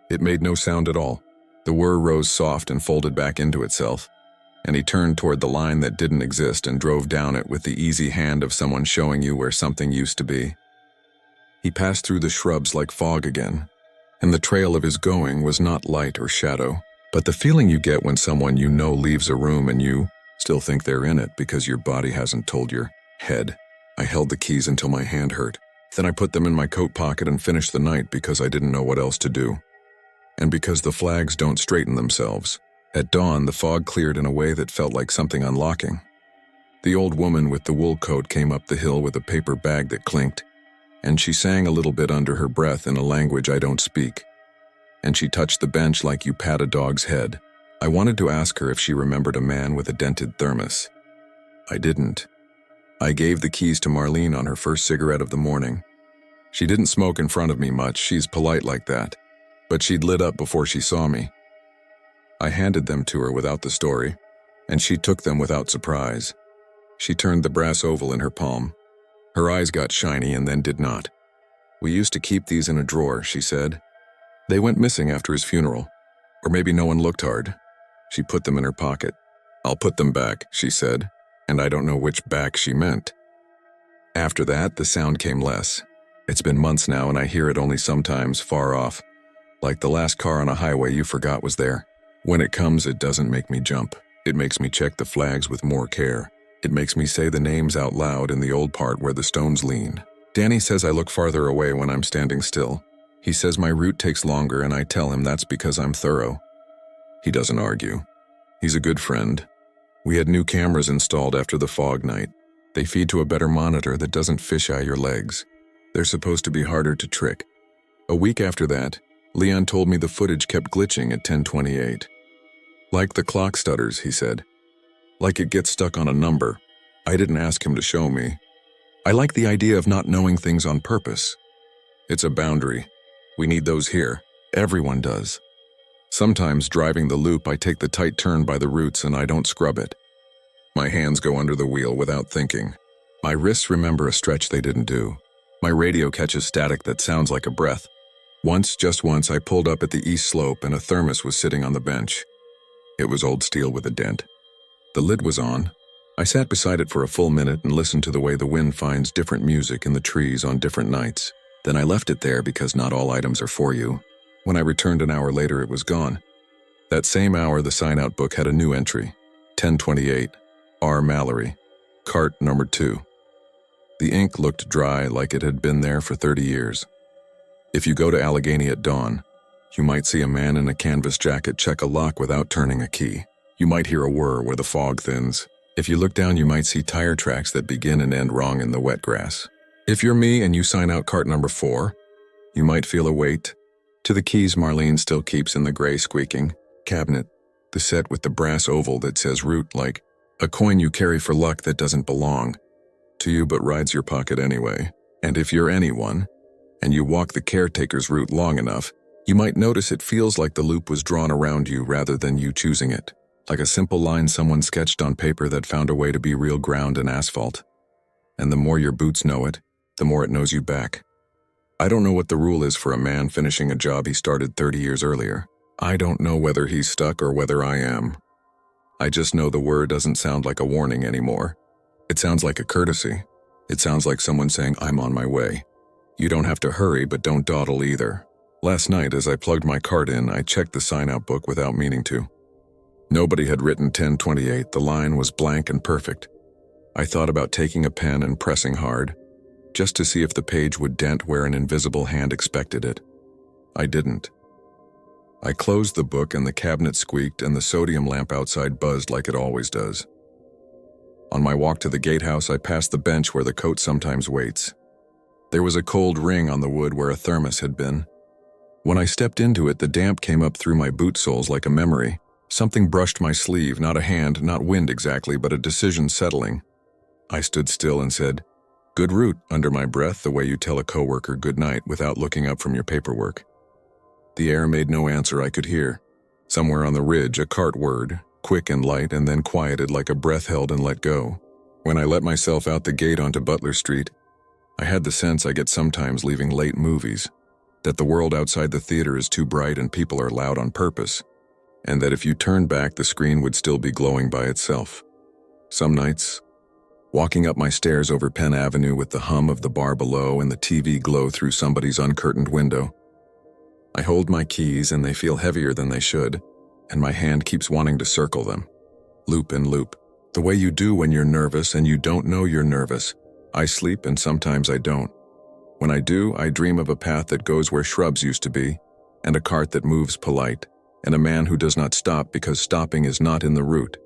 It made no sound at all. The whir rose soft and folded back into itself, and he turned toward the line that didn't exist and drove down it with the easy hand of someone showing you where something used to be. He passed through the shrubs like fog again, and the trail of his going was not light or shadow, but the feeling you get when someone you know leaves a room and you still think they're in it because your body hasn't told your head. I held the keys until my hand hurt. Then I put them in my coat pocket and finished the night because I didn't know what else to do. And because the flags don't straighten themselves. At dawn, the fog cleared in a way that felt like something unlocking. The old woman with the wool coat came up the hill with a paper bag that clinked, and she sang a little bit under her breath in a language I don't speak. And she touched the bench like you pat a dog's head. I wanted to ask her if she remembered a man with a dented thermos. I didn't. I gave the keys to Marlene on her first cigarette of the morning. She didn't smoke in front of me much, she's polite like that, but she'd lit up before she saw me. I handed them to her without the story, and she took them without surprise. She turned the brass oval in her palm. Her eyes got shiny and then did not. "We used to keep these in a drawer," she said. "They went missing after his funeral. Or maybe no one looked hard." She put them in her pocket. "I'll put them back," she said, and I don't know which back she meant. After that, the sound came less. It's been months now and I hear it only sometimes, far off, like the last car on a highway you forgot was there. When it comes, it doesn't make me jump. It makes me check the flags with more care. It makes me say the names out loud in the old part where the stones lean. Danny says I look farther away when I'm standing still. He says my route takes longer and I tell him that's because I'm thorough. He doesn't argue. He's a good friend. We had new cameras installed after the fog night. They feed to a better monitor that doesn't fisheye your legs. They're supposed to be harder to trick. A week after that, Leon told me the footage kept glitching at 10:28. "Like the clock stutters," he said. "Like it gets stuck on a number." I didn't ask him to show me. I like the idea of not knowing things on purpose. It's a boundary. We need those here. Everyone does. Sometimes driving the loop, I take the tight turn by the roots and I don't scrub it. My hands go under the wheel without thinking. My wrists remember a stretch they didn't do. My radio catches static that sounds like a breath. Once, just once, I pulled up at the east slope and a thermos was sitting on the bench. It was old steel with a dent. The lid was on. I sat beside it for a full minute and listened to the way the wind finds different music in the trees on different nights. Then I left it there because not all items are for you. When I returned an hour later, it was gone. That same hour, the sign-out book had a new entry. 10:28, R. Mallory, cart number 2. The ink looked dry like it had been there for 30 years. If you go to Allegheny at dawn, you might see a man in a canvas jacket check a lock without turning a key. You might hear a whir where the fog thins. If you look down, you might see tire tracks that begin and end wrong in the wet grass. If you're me and you sign out cart number 4, you might feel a weight. To the keys Marlene still keeps in the gray squeaking cabinet, the set with the brass oval that says route, like a coin you carry for luck that doesn't belong to you but rides your pocket anyway. And if you're anyone, and you walk the caretaker's route long enough, you might notice it feels like the loop was drawn around you rather than you choosing it. Like a simple line someone sketched on paper that found a way to be real ground and asphalt. And the more your boots know it, the more it knows you back. I don't know what the rule is for a man finishing a job he started 30 years earlier. I don't know whether he's stuck or whether I am. I just know the word doesn't sound like a warning anymore. It sounds like a courtesy. It sounds like someone saying, "I'm on my way." You don't have to hurry, but don't dawdle either. Last night, as I plugged my cart in, I checked the sign-out book without meaning to. Nobody had written 10:28. The line was blank and perfect. I thought about taking a pen and pressing hard, just to see if the page would dent where an invisible hand expected it. I didn't. I closed the book and the cabinet squeaked and the sodium lamp outside buzzed like it always does. On my walk to the gatehouse, I passed the bench where the coat sometimes waits. There was a cold ring on the wood where a thermos had been. When I stepped into it, the damp came up through my boot soles like a memory. Something brushed my sleeve, not a hand, not wind exactly, but a decision settling. I stood still and said, "Good route," under my breath, the way you tell a coworker good night without looking up from your paperwork. The air made no answer I could hear. Somewhere on the ridge, a cart whirred, quick and light, and then quieted like a breath held and let go. When I let myself out the gate onto Butler Street, I had the sense I get sometimes leaving late movies, that the world outside the theater is too bright and people are loud on purpose, and that if you turned back, the screen would still be glowing by itself. Some nights, Walking up my stairs over Penn Avenue with the hum of the bar below and the TV glow through somebody's uncurtained window. I hold my keys and they feel heavier than they should, and my hand keeps wanting to circle them. Loop and loop. The way you do when you're nervous and you don't know you're nervous. I sleep and sometimes I don't. When I do, I dream of a path that goes where shrubs used to be, and a cart that moves polite, and a man who does not stop because stopping is not in the route.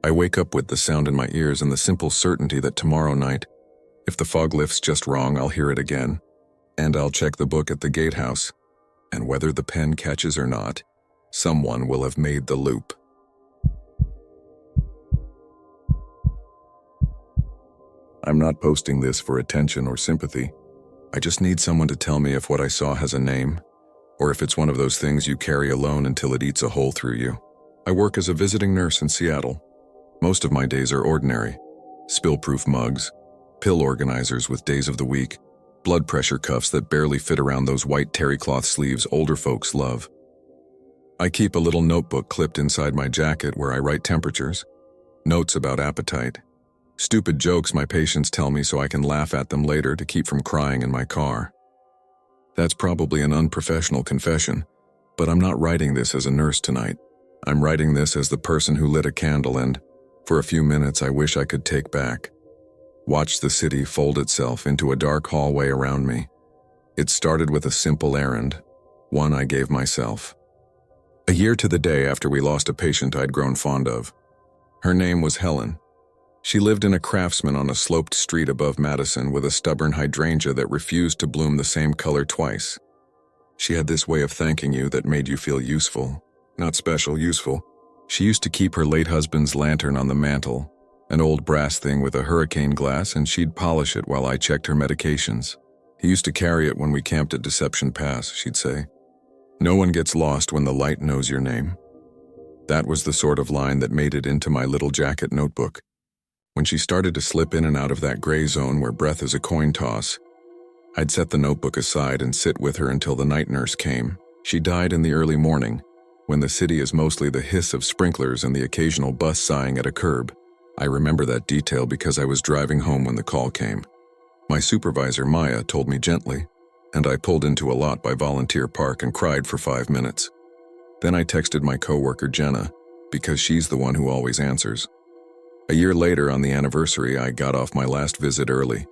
I wake up with the sound in my ears and the simple certainty that tomorrow night, if the fog lifts just wrong, I'll hear it again, and I'll check the book at the gatehouse, and whether the pen catches or not, someone will have made the loop. I'm not posting this for attention or sympathy. I just need someone to tell me if what I saw has a name, or if it's one of those things you carry alone until it eats a hole through you. I work as a visiting nurse in Seattle. Most of my days are ordinary. Spill-proof mugs, pill organizers with days of the week, blood pressure cuffs that barely fit around those white terry cloth sleeves older folks love. I keep a little notebook clipped inside my jacket where I write temperatures, notes about appetite, stupid jokes my patients tell me so I can laugh at them later to keep from crying in my car. That's probably an unprofessional confession, but I'm not writing this as a nurse tonight. I'm writing this as the person who lit a candle and, for a few minutes, I wish I could take back. Watch the city fold itself into a dark hallway around me. It started with a simple errand, one I gave myself. A year to the day after we lost a patient I'd grown fond of. Her name was Helen. She lived in a Craftsman on a sloped street above Madison with a stubborn hydrangea that refused to bloom the same color twice. She had this way of thanking you that made you feel useful. Not special, useful. She used to keep her late husband's lantern on the mantel, an old brass thing with a hurricane glass, and she'd polish it while I checked her medications. He used to carry it when we camped at Deception Pass, she'd say. No one gets lost when the light knows your name. That was the sort of line that made it into my little jacket notebook. When she started to slip in and out of that gray zone where breath is a coin toss, I'd set the notebook aside and sit with her until the night nurse came. She died in the early morning, when the city is mostly the hiss of sprinklers and the occasional bus sighing at a curb. I remember that detail because I was driving home when the call came. My supervisor, Maya, told me gently, and I pulled into a lot by Volunteer Park and cried for 5 minutes. Then I texted my coworker, Jenna, because she's the one who always answers. A year later, on the anniversary, I got off my last visit early.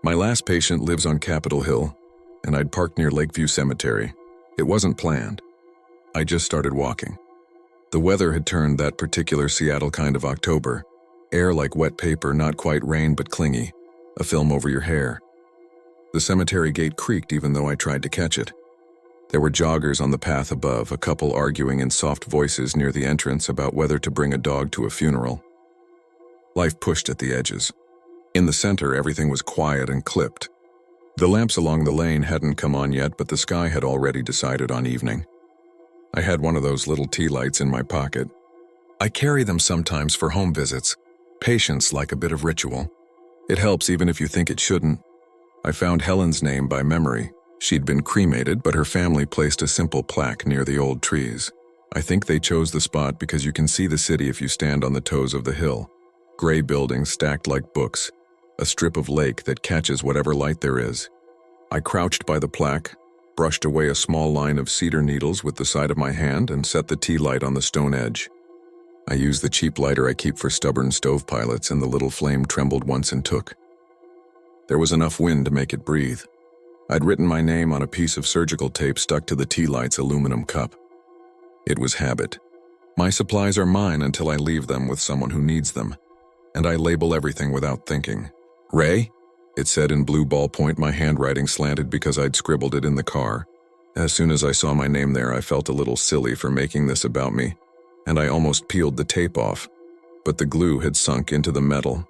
My last patient lives on Capitol Hill, and I'd parked near Lakeview Cemetery. It wasn't planned. I just started walking. The weather had turned that particular Seattle kind of October. Air like wet paper, not quite rain but clingy, a film over your hair. The cemetery gate creaked even though I tried to catch it. There were joggers on the path above, a couple arguing in soft voices near the entrance about whether to bring a dog to a funeral. Life pushed at the edges. In the center, everything was quiet and clipped. The lamps along the lane hadn't come on yet, but the sky had already decided on evening. I had one of those little tea lights in my pocket. I carry them sometimes for home visits. Patience like a bit of ritual. It helps even if you think it shouldn't. I found Helen's name by memory. She'd been cremated, but her family placed a simple plaque near the old trees. I think they chose the spot because you can see the city if you stand on the toes of the hill. Gray buildings stacked like books, a strip of lake that catches whatever light there is. I crouched by the plaque, brushed away a small line of cedar needles with the side of my hand, and set the tea light on the stone edge. I used the cheap lighter I keep for stubborn stove pilots, and the little flame trembled once and took. There was enough wind to make it breathe. I'd written my name on a piece of surgical tape stuck to the tea light's aluminum cup. It was habit. My supplies are mine until I leave them with someone who needs them. And I label everything without thinking. Ray? It said in blue ballpoint, my handwriting slanted because I'd scribbled it in the car. As soon as I saw my name there, I felt a little silly for making this about me, and I almost peeled the tape off, but the glue had sunk into the metal.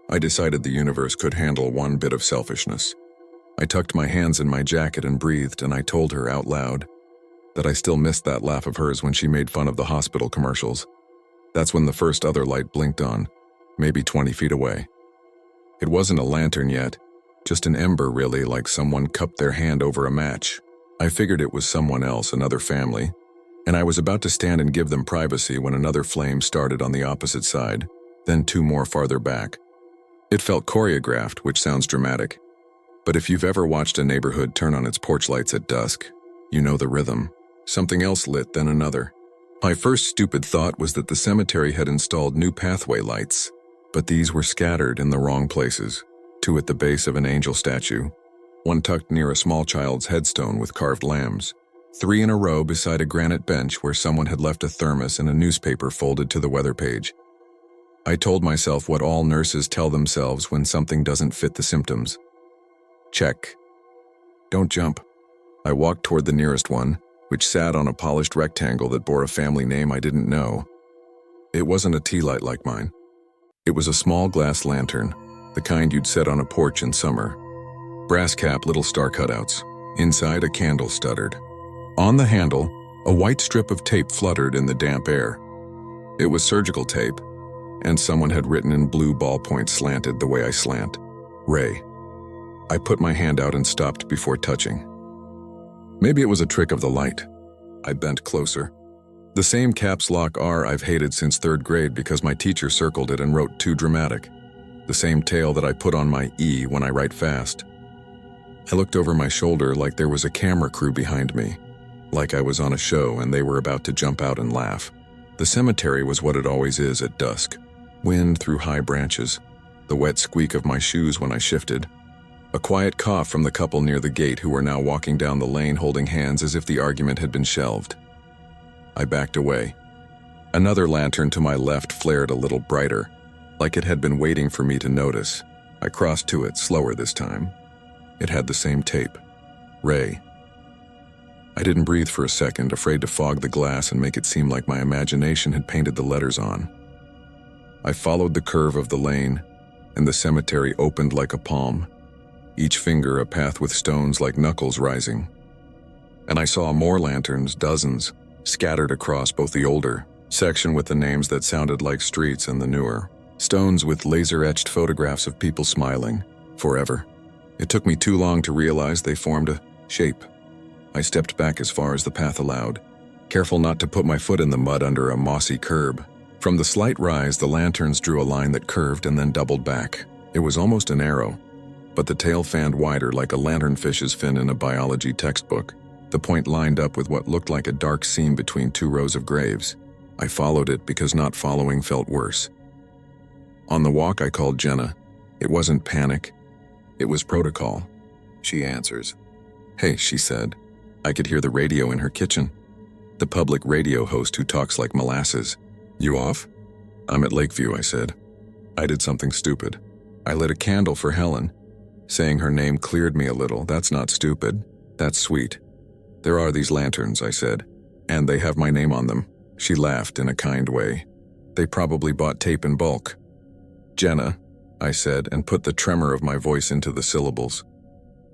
I decided the universe could handle one bit of selfishness. I tucked my hands in my jacket and breathed, and I told her out loud that I still missed that laugh of hers when she made fun of the hospital commercials. That's when the first other light blinked on, maybe 20 feet away. It wasn't a lantern yet, just an ember really, like someone cupped their hand over a match. I figured it was someone else, another family, and I was about to stand and give them privacy when another flame started on the opposite side, then two more farther back. It felt choreographed, which sounds dramatic. But if you've ever watched a neighborhood turn on its porch lights at dusk, you know the rhythm. Something else lit, then another. My first stupid thought was that the cemetery had installed new pathway lights, but these were scattered in the wrong places. Two at the base of an angel statue, one tucked near a small child's headstone with carved lambs, three in a row beside a granite bench where someone had left a thermos and a newspaper folded to the weather page. I told myself what all nurses tell themselves when something doesn't fit the symptoms. Check. Don't jump. I walked toward the nearest one, which sat on a polished rectangle that bore a family name I didn't know. It wasn't a tea light like mine. It was a small glass lantern, the kind you'd set on a porch in summer. Brass cap, little star cutouts. Inside, a candle stuttered. On the handle, a white strip of tape fluttered in the damp air. It was surgical tape, and someone had written in blue ballpoint slanted the way I slant. Ray. I put my hand out and stopped before touching. Maybe it was a trick of the light. I bent closer. The same caps lock R I've hated since 3rd grade because my teacher circled it and wrote too dramatic. The same tail that I put on my E when I write fast. I looked over my shoulder like there was a camera crew behind me, like I was on a show and they were about to jump out and laugh. The cemetery was what it always is at dusk. Wind through high branches, the wet squeak of my shoes when I shifted. A quiet cough from the couple near the gate who were now walking down the lane holding hands as if the argument had been shelved. I backed away. Another lantern to my left flared a little brighter, like it had been waiting for me to notice. I crossed to it, slower this time. It had the same tape. Ray. I didn't breathe for a second, afraid to fog the glass and make it seem like my imagination had painted the letters on. I followed the curve of the lane, and the cemetery opened like a palm, each finger a path with stones like knuckles rising. And I saw more lanterns, dozens, scattered across both the older section with the names that sounded like streets and the newer stones with laser-etched photographs of people smiling, forever. It took me too long to realize they formed a shape. I stepped back as far as the path allowed, careful not to put my foot in the mud under a mossy curb. From the slight rise, the lanterns drew a line that curved and then doubled back. It was almost an arrow, but the tail fanned wider like a lanternfish's fin in a biology textbook. The point lined up with what looked like a dark seam between 2 rows of graves. I followed it because not following felt worse. On the walk, I called Jenna. It wasn't panic. It was protocol. She answers. Hey, she said. I could hear the radio in her kitchen. The public radio host who talks like molasses. You off? I'm at Lakeview, I said. I did something stupid. I lit a candle for Helen. Saying her name cleared me a little. That's not stupid. That's sweet. There are these lanterns, I said, and they have my name on them. She laughed in a kind way. They probably bought tape in bulk. Jenna, I said, and put the tremor of my voice into the syllables.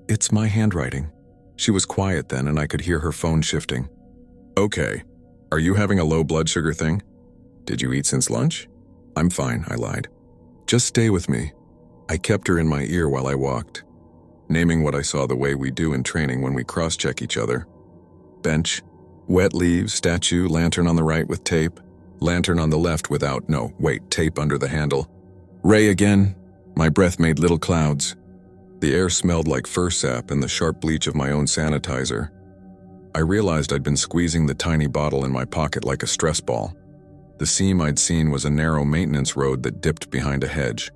It's my handwriting. She was quiet then, and I could hear her phone shifting. Okay. Are you having a low blood sugar thing? Did you eat since lunch? I'm fine, I lied. Just stay with me. I kept her in my ear while I walked, naming what I saw the way we do in training when we cross-check each other. Bench, wet leaves, statue, lantern on the right with tape, lantern on the left without, no, wait, tape under the handle. Ray again. My breath made little clouds. The air smelled like fur sap and the sharp bleach of my own sanitizer. I realized I'd been squeezing the tiny bottle in my pocket like a stress ball. The seam I'd seen was a narrow maintenance road that dipped behind a hedge.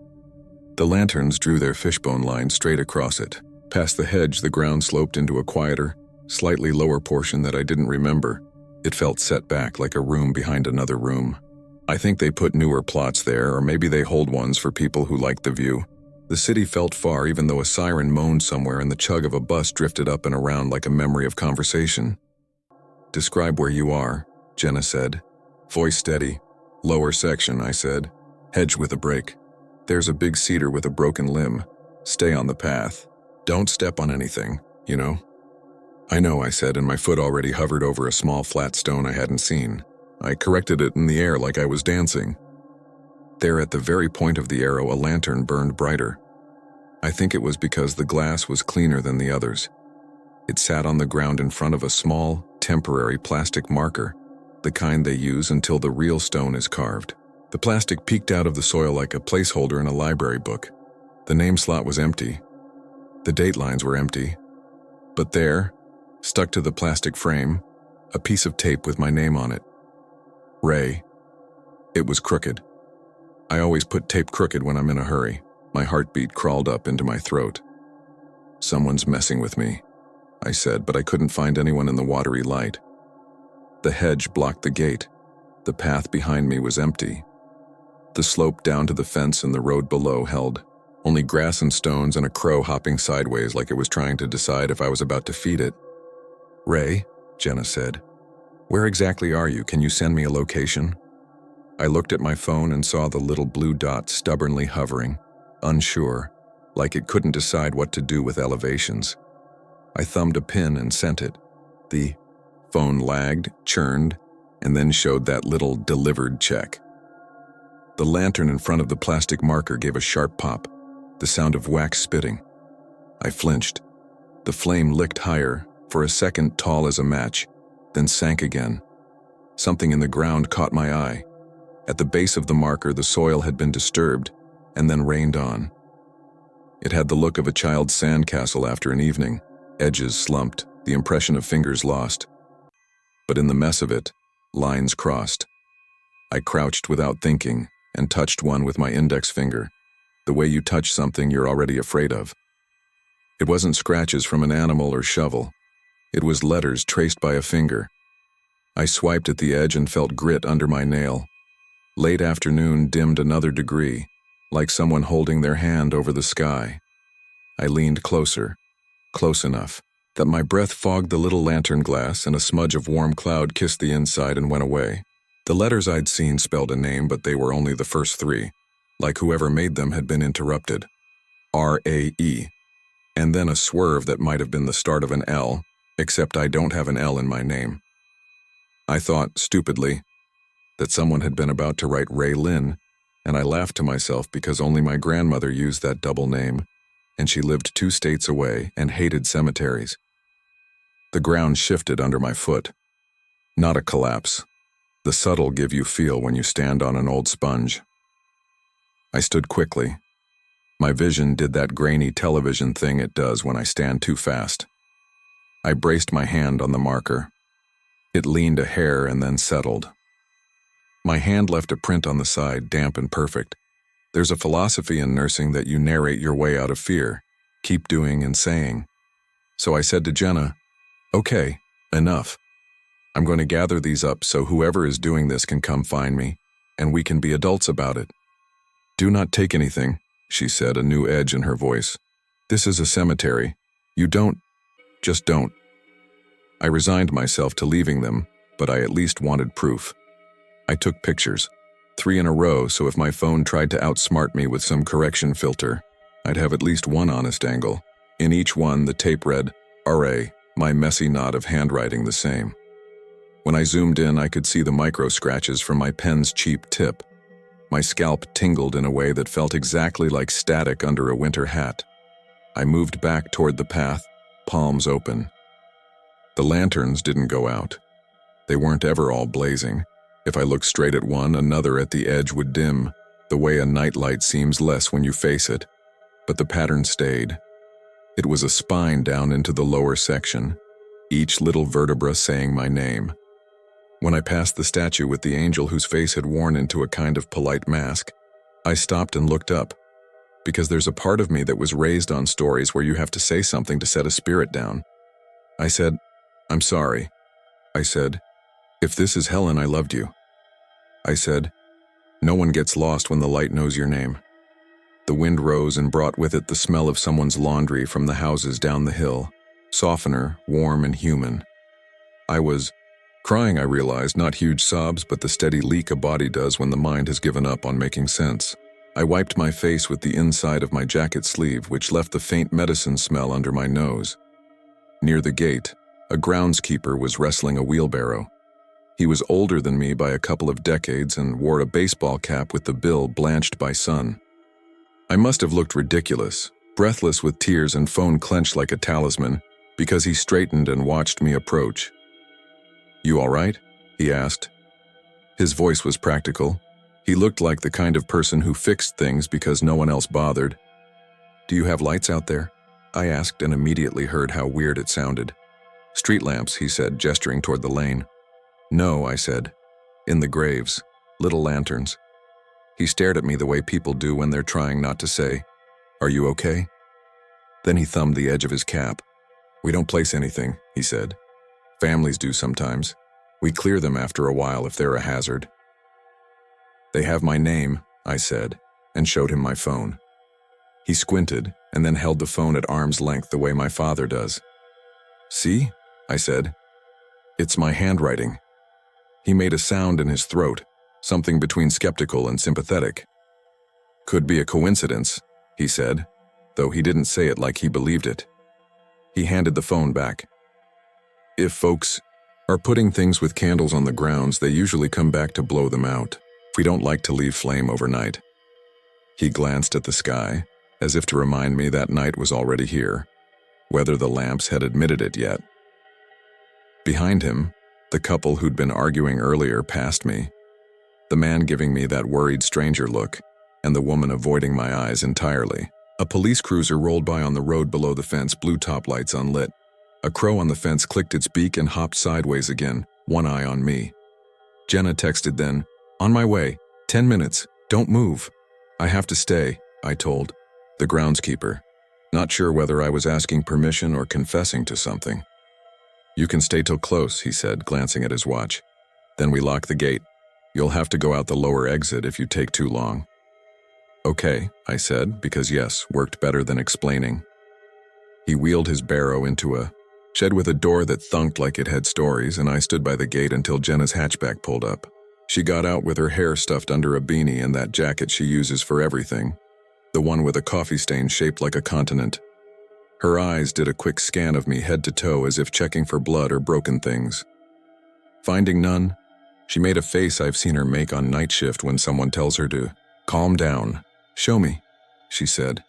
The lanterns drew their fishbone line straight across it. Past the hedge, the ground sloped into a quieter, slightly lower portion that I didn't remember. It felt set back like a room behind another room. I think they put newer plots there, or maybe they hold ones for people who like the view. The city felt far even though a siren moaned somewhere and the chug of a bus drifted up and around like a memory of conversation. Describe where you are, Jenna said. Voice steady. Lower section, I said. Hedge with a break. There's a big cedar with a broken limb. Stay on the path. Don't step on anything, you know? I know, I said, and my foot already hovered over a small flat stone I hadn't seen. I corrected it in the air like I was dancing. There at the very point of the arrow, a lantern burned brighter. I think it was because the glass was cleaner than the others. It sat on the ground in front of a small, temporary plastic marker, the kind they use until the real stone is carved. The plastic peeked out of the soil like a placeholder in a library book. The name slot was empty. The date lines were empty. But there, stuck to the plastic frame, a piece of tape with my name on it. Ray. It was crooked. I always put tape crooked when I'm in a hurry. My heartbeat crawled up into my throat. Someone's messing with me, I said, but I couldn't find anyone in the watery light. The hedge blocked the gate. The path behind me was empty. The slope down to the fence and the road below held only grass and stones and a crow hopping sideways like it was trying to decide if I was about to feed it. Ray, Jenna said, where exactly are you? Can you send me a location? I looked at my phone and saw the little blue dot stubbornly hovering, unsure, like it couldn't decide what to do with elevations. I thumbed a pin and sent it. The phone lagged, churned, and then showed that little delivered check. The lantern in front of the plastic marker gave a sharp pop, the sound of wax spitting. I flinched. The flame licked higher, for a second tall as a match, then sank again. Something in the ground caught my eye. At the base of the marker, the soil had been disturbed and then rained on. It had the look of a child's sandcastle after an evening, edges slumped, the impression of fingers lost. But in the mess of it, lines crossed. I crouched without thinking and touched one with my index finger, the way you touch something you're already afraid of. It wasn't scratches from an animal or shovel. It was letters traced by a finger. I swiped at the edge and felt grit under my nail. Late afternoon dimmed another degree, like someone holding their hand over the sky. I leaned closer, close enough, that my breath fogged the little lantern glass and a smudge of warm cloud kissed the inside and went away. The letters I'd seen spelled a name, but they were only the first three, like whoever made them had been interrupted. R-A-E. And then a swerve that might have been the start of an L, except I don't have an L in my name. I thought, stupidly, that someone had been about to write Ray Lynn, and I laughed to myself because only my grandmother used that double name, and she lived 2 states away and hated cemeteries. The ground shifted under my foot. Not a collapse. The subtle give you feel when you stand on an old sponge. I stood quickly. My vision did that grainy television thing it does when I stand too fast. I braced my hand on the marker. It leaned a hair and then settled. My hand left a print on the side, damp and perfect. There's a philosophy in nursing that you narrate your way out of fear, keep doing and saying. So I said to Jenna, okay, enough. I'm going to gather these up so whoever is doing this can come find me, and we can be adults about it. Do not take anything, she said, a new edge in her voice. This is a cemetery. You just don't. I resigned myself to leaving them, but I at least wanted proof. I took pictures, 3 in a row, so if my phone tried to outsmart me with some correction filter, I'd have at least one honest angle. In each one, the tape read, R.A., my messy knot of handwriting the same. When I zoomed in, I could see the micro scratches from my pen's cheap tip. My scalp tingled in a way that felt exactly like static under a winter hat. I moved back toward the path, palms open. The lanterns didn't go out. They weren't ever all blazing. If I looked straight at one, another at the edge would dim, the way a nightlight seems less when you face it. But the pattern stayed. It was a spine down into the lower section, each little vertebra saying my name. When I passed the statue with the angel whose face had worn into a kind of polite mask, I stopped and looked up, because there's a part of me that was raised on stories where you have to say something to set a spirit down. I said, I'm sorry. I said, if this is Helen, I loved you. I said, no one gets lost when the light knows your name. The wind rose and brought with it the smell of someone's laundry from the houses down the hill, softener, warm and human. I was crying, I realized, not huge sobs, but the steady leak a body does when the mind has given up on making sense. I wiped my face with the inside of my jacket sleeve, which left the faint medicine smell under my nose. Near the gate, a groundskeeper was wrestling a wheelbarrow. He was older than me by a couple of decades and wore a baseball cap with the bill blanched by sun. I must have looked ridiculous, breathless with tears and phone clenched like a talisman, because he straightened and watched me approach. You all right? He asked. His voice was practical. He looked like the kind of person who fixed things because no one else bothered. "Do you have lights out there?" I asked and immediately heard how weird it sounded. "Street lamps," he said, gesturing toward the lane. "No," I said. "In the graves. Little lanterns." He stared at me the way people do when they're trying not to say, "Are you okay?" Then he thumbed the edge of his cap. "We don't place anything," he said. "Families do sometimes. We clear them after a while if they're a hazard." "They have my name," I said, and showed him my phone. He squinted and then held the phone at arm's length the way my father does. "See?" I said. "It's my handwriting." He made a sound in his throat, something between skeptical and sympathetic. "Could be a coincidence," he said, though he didn't say it like he believed it. He handed the phone back. "If folks are putting things with candles on the grounds, they usually come back to blow them out. We don't like to leave flame overnight." He glanced at the sky, as if to remind me that night was already here, whether the lamps had admitted it yet. Behind him, the couple who'd been arguing earlier passed me, the man giving me that worried stranger look, and the woman avoiding my eyes entirely. A police cruiser rolled by on the road below the fence, blue top lights unlit. A crow on the fence clicked its beak and hopped sideways again, one eye on me. Jenna texted then, "On my way, 10 minutes, don't move." "I have to stay," I told the groundskeeper, not sure whether I was asking permission or confessing to something. "You can stay till close," he said, glancing at his watch. "Then we lock the gate. You'll have to go out the lower exit if you take too long." "Okay," I said, because yes, worked better than explaining. He wheeled his barrow into a shed with a door that thunked like it had stories, and I stood by the gate until Jenna's hatchback pulled up. She got out with her hair stuffed under a beanie and that jacket she uses for everything, the one with a coffee stain shaped like a continent. Her eyes did a quick scan of me head to toe as if checking for blood or broken things. Finding none, she made a face I've seen her make on night shift when someone tells her to calm down. "Show me," she said.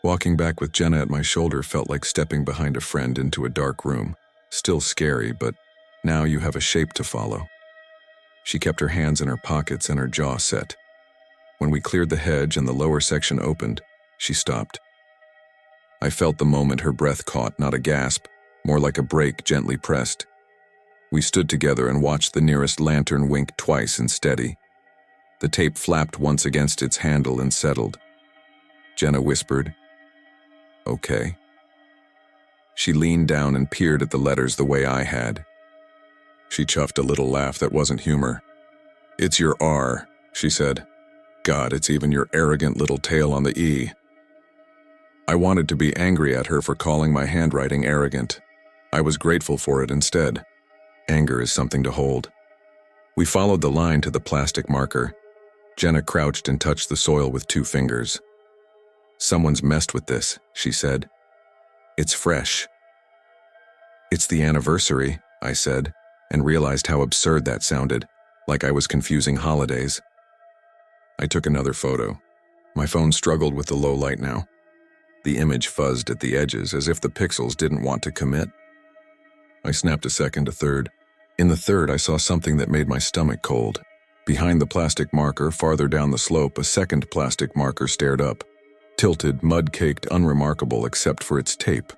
Walking back with Jenna at my shoulder felt like stepping behind a friend into a dark room. Still scary, but now you have a shape to follow. She kept her hands in her pockets and her jaw set. When we cleared the hedge and the lower section opened, she stopped. I felt the moment her breath caught, not a gasp, more like a brake gently pressed. We stood together and watched the nearest lantern wink twice and steady. The tape flapped once against its handle and settled. Jenna whispered, "Okay." She leaned down and peered at the letters the way I had. She chuffed a little laugh that wasn't humor. "It's your R," she said. "God, it's even your arrogant little tail on the E." I wanted to be angry at her for calling my handwriting arrogant. I was grateful for it instead. Anger is something to hold. We followed the line to the plastic marker. Jenna crouched and touched the soil with 2 fingers. "Someone's messed with this," she said. "It's fresh." "It's the anniversary," I said, and realized how absurd that sounded, like I was confusing holidays. I took another photo. My phone struggled with the low light now. The image fuzzed at the edges as if the pixels didn't want to commit. I snapped a second, a third. In the third, I saw something that made my stomach cold. Behind the plastic marker, farther down the slope, a second plastic marker stared up. Tilted, mud-caked, unremarkable except for its tape.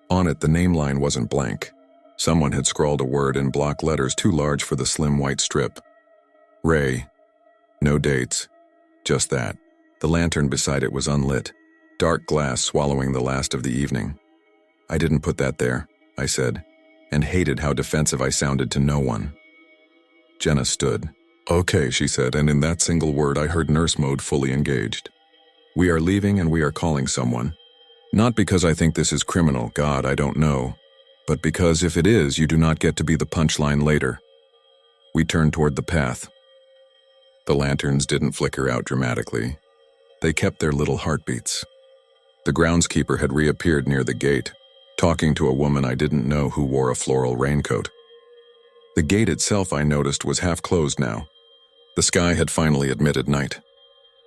On it, the name line wasn't blank. Someone had scrawled a word in block letters too large for the slim white strip. Ray. No dates. Just that. The lantern beside it was unlit. Dark glass swallowing the last of the evening. "I didn't put that there," I said, and hated how defensive I sounded to no one. Jenna stood. "Okay," she said, and in that single word I heard nurse mode fully engaged. "We are leaving and we are calling someone. Not because I think this is criminal, God, I don't know, but because if it is, you do not get to be the punchline later." We turned toward the path. The lanterns didn't flicker out dramatically. They kept their little heartbeats. The groundskeeper had reappeared near the gate, talking to a woman I didn't know who wore a floral raincoat. The gate itself, I noticed, was half closed now. The sky had finally admitted night.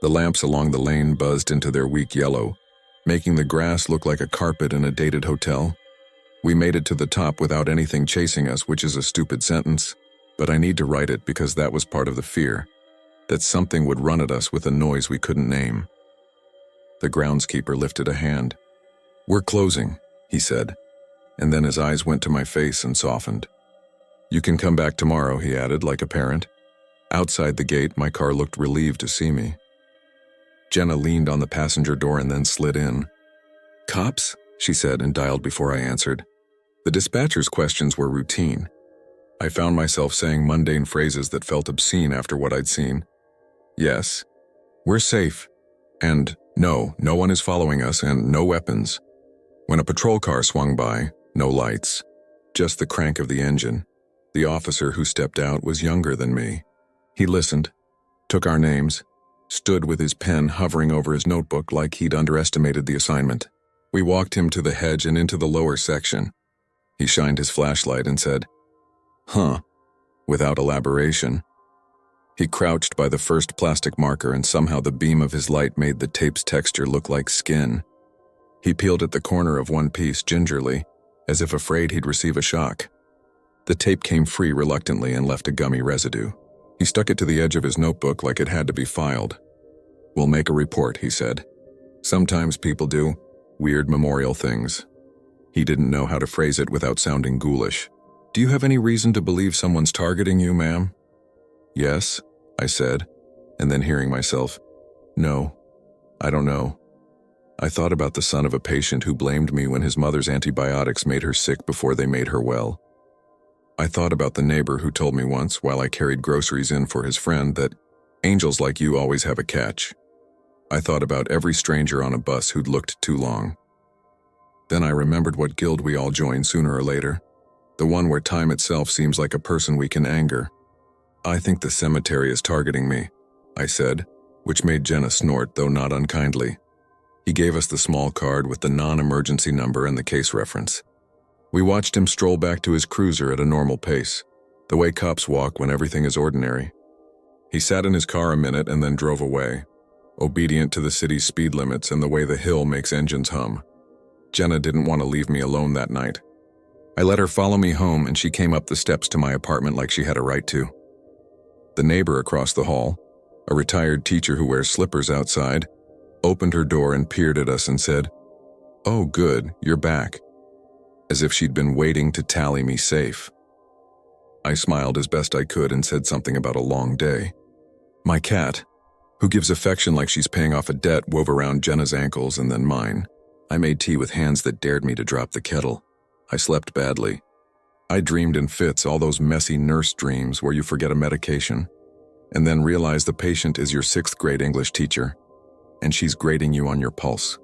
The lamps along the lane buzzed into their weak yellow, making the grass look like a carpet in a dated hotel. We made it to the top without anything chasing us, which is a stupid sentence, but I need to write it because that was part of the fear, that something would run at us with a noise we couldn't name. The groundskeeper lifted a hand. "We're closing," he said, and then his eyes went to my face and softened. "You can come back tomorrow," he added, like a parent. Outside the gate, my car looked relieved to see me. Jenna leaned on the passenger door and then slid in. "Cops?" she said and dialed before I answered. The dispatcher's questions were routine. I found myself saying mundane phrases that felt obscene after what I'd seen. "Yes, we're safe," and no one is following us, and no weapons. When a patrol car swung by, no lights, just the crank of the engine. The officer who stepped out was younger than me. He listened, took our names, stood with his pen hovering over his notebook like he'd underestimated the assignment. We walked him to the hedge and into the lower section. He shined his flashlight and said, "Huh," without elaboration. He crouched by the first plastic marker, and somehow the beam of his light made the tape's texture look like skin. He peeled at the corner of one piece gingerly, as if afraid he'd receive a shock. The tape came free reluctantly and left a gummy residue. He stuck it to the edge of his notebook like it had to be filed. "We'll make a report," he said. "Sometimes people do weird memorial things." He didn't know how to phrase it without sounding ghoulish. "Do you have any reason to believe someone's targeting you, ma'am?" "Yes," I said, and then hearing myself, "No, I don't know." I thought about the son of a patient who blamed me when his mother's antibiotics made her sick before they made her well. I thought about the neighbor who told me once, while I carried groceries in for his friend, that angels like you always have a catch. I thought about every stranger on a bus who'd looked too long. Then I remembered what guild we all join sooner or later, the one where time itself seems like a person we can anger. "I think the cemetery is targeting me," I said, which made Jenna snort, though not unkindly. He gave us the small card with the non-emergency number and the case reference. We watched him stroll back to his cruiser at a normal pace, the way cops walk when everything is ordinary. He sat in his car a minute and then drove away, obedient to the city's speed limits and the way the hill makes engines hum. Jenna didn't want to leave me alone that night. I let her follow me home, and she came up the steps to my apartment like she had a right to. The neighbor across the hall, a retired teacher who wears slippers outside, opened her door and peered at us and said, "Oh good, you're back," as if she'd been waiting to tally me safe. I smiled as best I could and said something about a long day. My cat, who gives affection like she's paying off a debt, wove around Jenna's ankles and then mine. I made tea with hands that dared me to drop the kettle. I slept badly. I dreamed in fits, all those messy nurse dreams where you forget a medication, and then realize the patient is your 6th grade English teacher, and she's grading you on your pulse.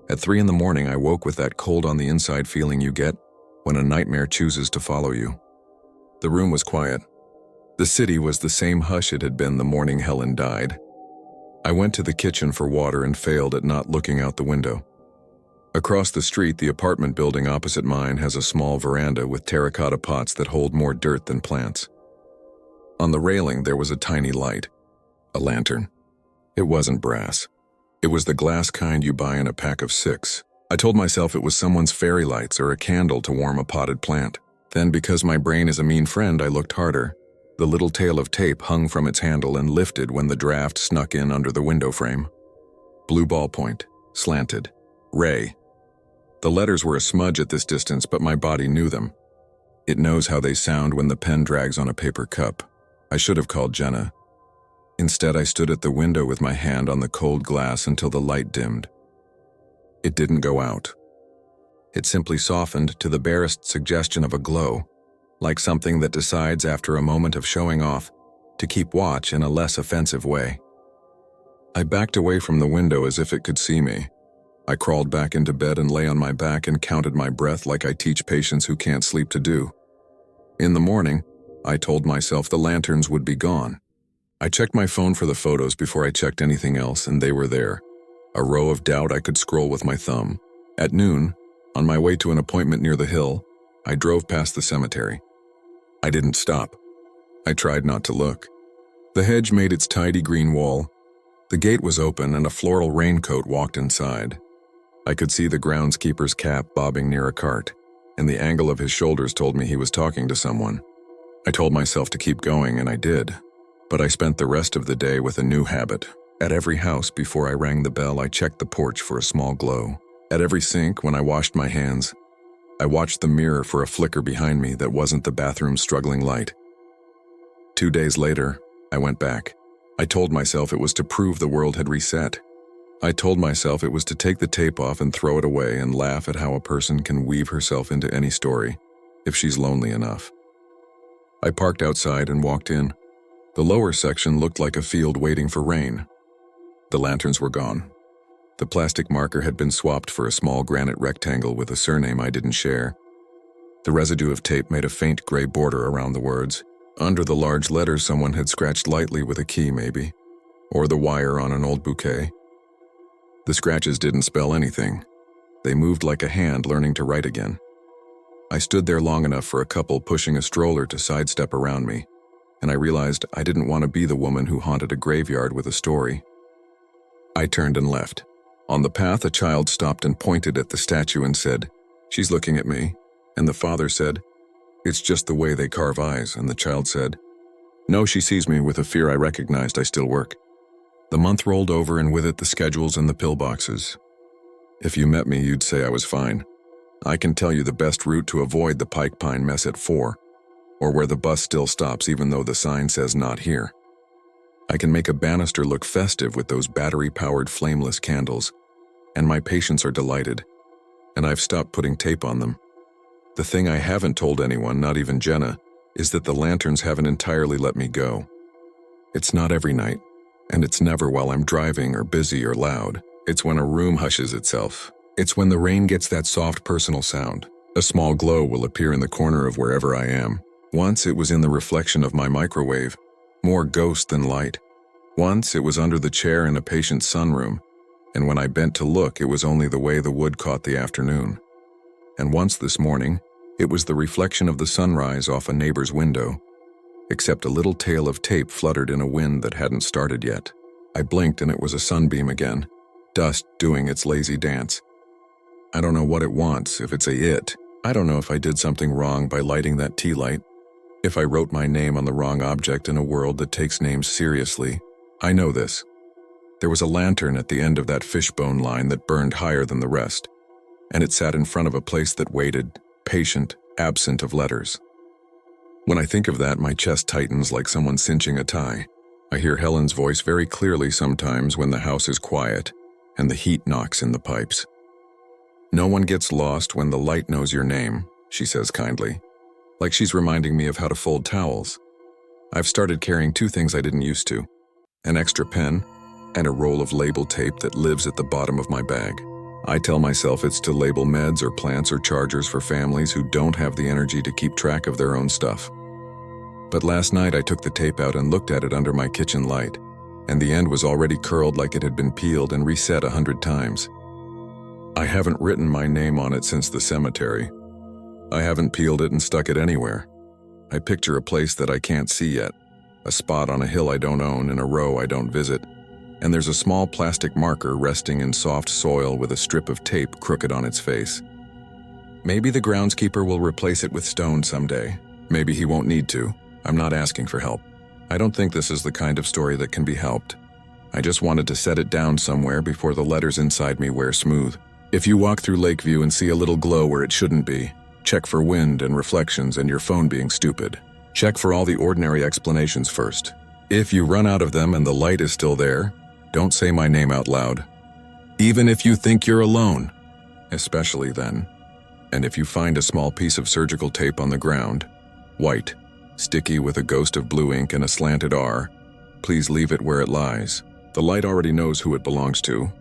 At 3 a.m, I woke with that cold on the inside feeling you get when a nightmare chooses to follow you. The room was quiet. The city was the same hush it had been the morning Helen died. I went to the kitchen for water and failed at not looking out the window. Across the street, the apartment building opposite mine has a small veranda with terracotta pots that hold more dirt than plants. On the railing, there was a tiny light, a lantern. It wasn't brass. It was the glass kind you buy in a pack of 6. I told myself it was someone's fairy lights or a candle to warm a potted plant. Then, because my brain is a mean friend, I looked harder. The little tail of tape hung from its handle and lifted when the draft snuck in under the window frame. Blue ballpoint, slanted, Ray. The letters were a smudge at this distance, but my body knew them. It knows how they sound when the pen drags on a paper cup. I should have called Jenna. Instead, I stood at the window with my hand on the cold glass until the light dimmed. It didn't go out. It simply softened to the barest suggestion of a glow, like something that decides after a moment of showing off to keep watch in a less offensive way. I backed away from the window as if it could see me. I crawled back into bed and lay on my back and counted my breath like I teach patients who can't sleep to do. In the morning, I told myself the lanterns would be gone. I checked my phone for the photos before I checked anything else, and they were there. A row of doubt I could scroll with my thumb. At noon, on my way to an appointment near the hill, I drove past the cemetery. I didn't stop. I tried not to look. The hedge made its tidy green wall. The gate was open and a floral raincoat walked inside. I could see the groundskeeper's cap bobbing near a cart, and the angle of his shoulders told me he was talking to someone. I told myself to keep going, and I did. But I spent the rest of the day with a new habit, At every house, before I rang the bell, I checked the porch for a small glow. At every sink, when I washed my hands, I watched the mirror for a flicker behind me that wasn't the bathroom's struggling light. 2 days later, I went back. I told myself it was to prove the world had reset. I told myself it was to take the tape off and throw it away and laugh at how a person can weave herself into any story, if she's lonely enough. I parked outside and walked in. The lower section looked like a field waiting for rain. The lanterns were gone. The plastic marker had been swapped for a small granite rectangle with a surname I didn't share. The residue of tape made a faint gray border around the words. Under the large letters, someone had scratched lightly with a key, maybe, or the wire on an old bouquet. The scratches didn't spell anything. They moved like a hand learning to write again. I stood there long enough for a couple pushing a stroller to sidestep around me, and I realized I didn't want to be the woman who haunted a graveyard with a story. I turned and left. On the path, a child stopped and pointed at the statue and said, "She's looking at me." And the father said, "It's just the way they carve eyes." And the child said, "No, she sees me," with a fear I recognized. I still work. The month rolled over, and with it the schedules and the pillboxes. If you met me, you'd say I was fine. I can tell you the best route to avoid the Pike Pine mess at 4, or where the bus still stops even though the sign says not here. I can make a banister look festive with those battery-powered flameless candles, and my patients are delighted, and I've stopped putting tape on them. The thing I haven't told anyone, not even Jenna, is that the lanterns haven't entirely let me go. It's not every night, and it's never while I'm driving or busy or loud. It's when a room hushes itself. It's when the rain gets that soft personal sound. A small glow will appear in the corner of wherever I am. Once it was in the reflection of my microwave, more ghost than light. Once it was under the chair in a patient's sunroom, and when I bent to look, it was only the way the wood caught the afternoon. And once this morning, it was the reflection of the sunrise off a neighbor's window, except a little tail of tape fluttered in a wind that hadn't started yet. I blinked and it was a sunbeam again, dust doing its lazy dance. I don't know what it wants, if it's a it. I don't know if I did something wrong by lighting that tea light, if I wrote my name on the wrong object in a world that takes names seriously. I know this. There was a lantern at the end of that fishbone line that burned higher than the rest, and it sat in front of a place that waited, patient, absent of letters. When I think of that, my chest tightens like someone cinching a tie. I hear Helen's voice very clearly sometimes when the house is quiet and the heat knocks in the pipes. "No one gets lost when the light knows your name," she says kindly, like she's reminding me of how to fold towels. I've started carrying 2 things I didn't used to: an extra pen and a roll of label tape that lives at the bottom of my bag. I tell myself it's to label meds or plants or chargers for families who don't have the energy to keep track of their own stuff. But last night I took the tape out and looked at it under my kitchen light, and the end was already curled like it had been peeled and reset 100 times. I haven't written my name on it since the cemetery. I haven't peeled it and stuck it anywhere. I picture a place that I can't see yet, a spot on a hill I don't own in a row I don't visit, and there's a small plastic marker resting in soft soil with a strip of tape crooked on its face. Maybe the groundskeeper will replace it with stone someday. Maybe he won't need to. I'm not asking for help. I don't think this is the kind of story that can be helped. I just wanted to set it down somewhere before the letters inside me wear smooth. If you walk through Lakeview and see a little glow where it shouldn't be, check for wind and reflections and your phone being stupid. Check for all the ordinary explanations first. If you run out of them and the light is still there, don't say my name out loud. Even if you think you're alone, especially then. And if you find a small piece of surgical tape on the ground, white, sticky with a ghost of blue ink and a slanted R, please leave it where it lies. The light already knows who it belongs to.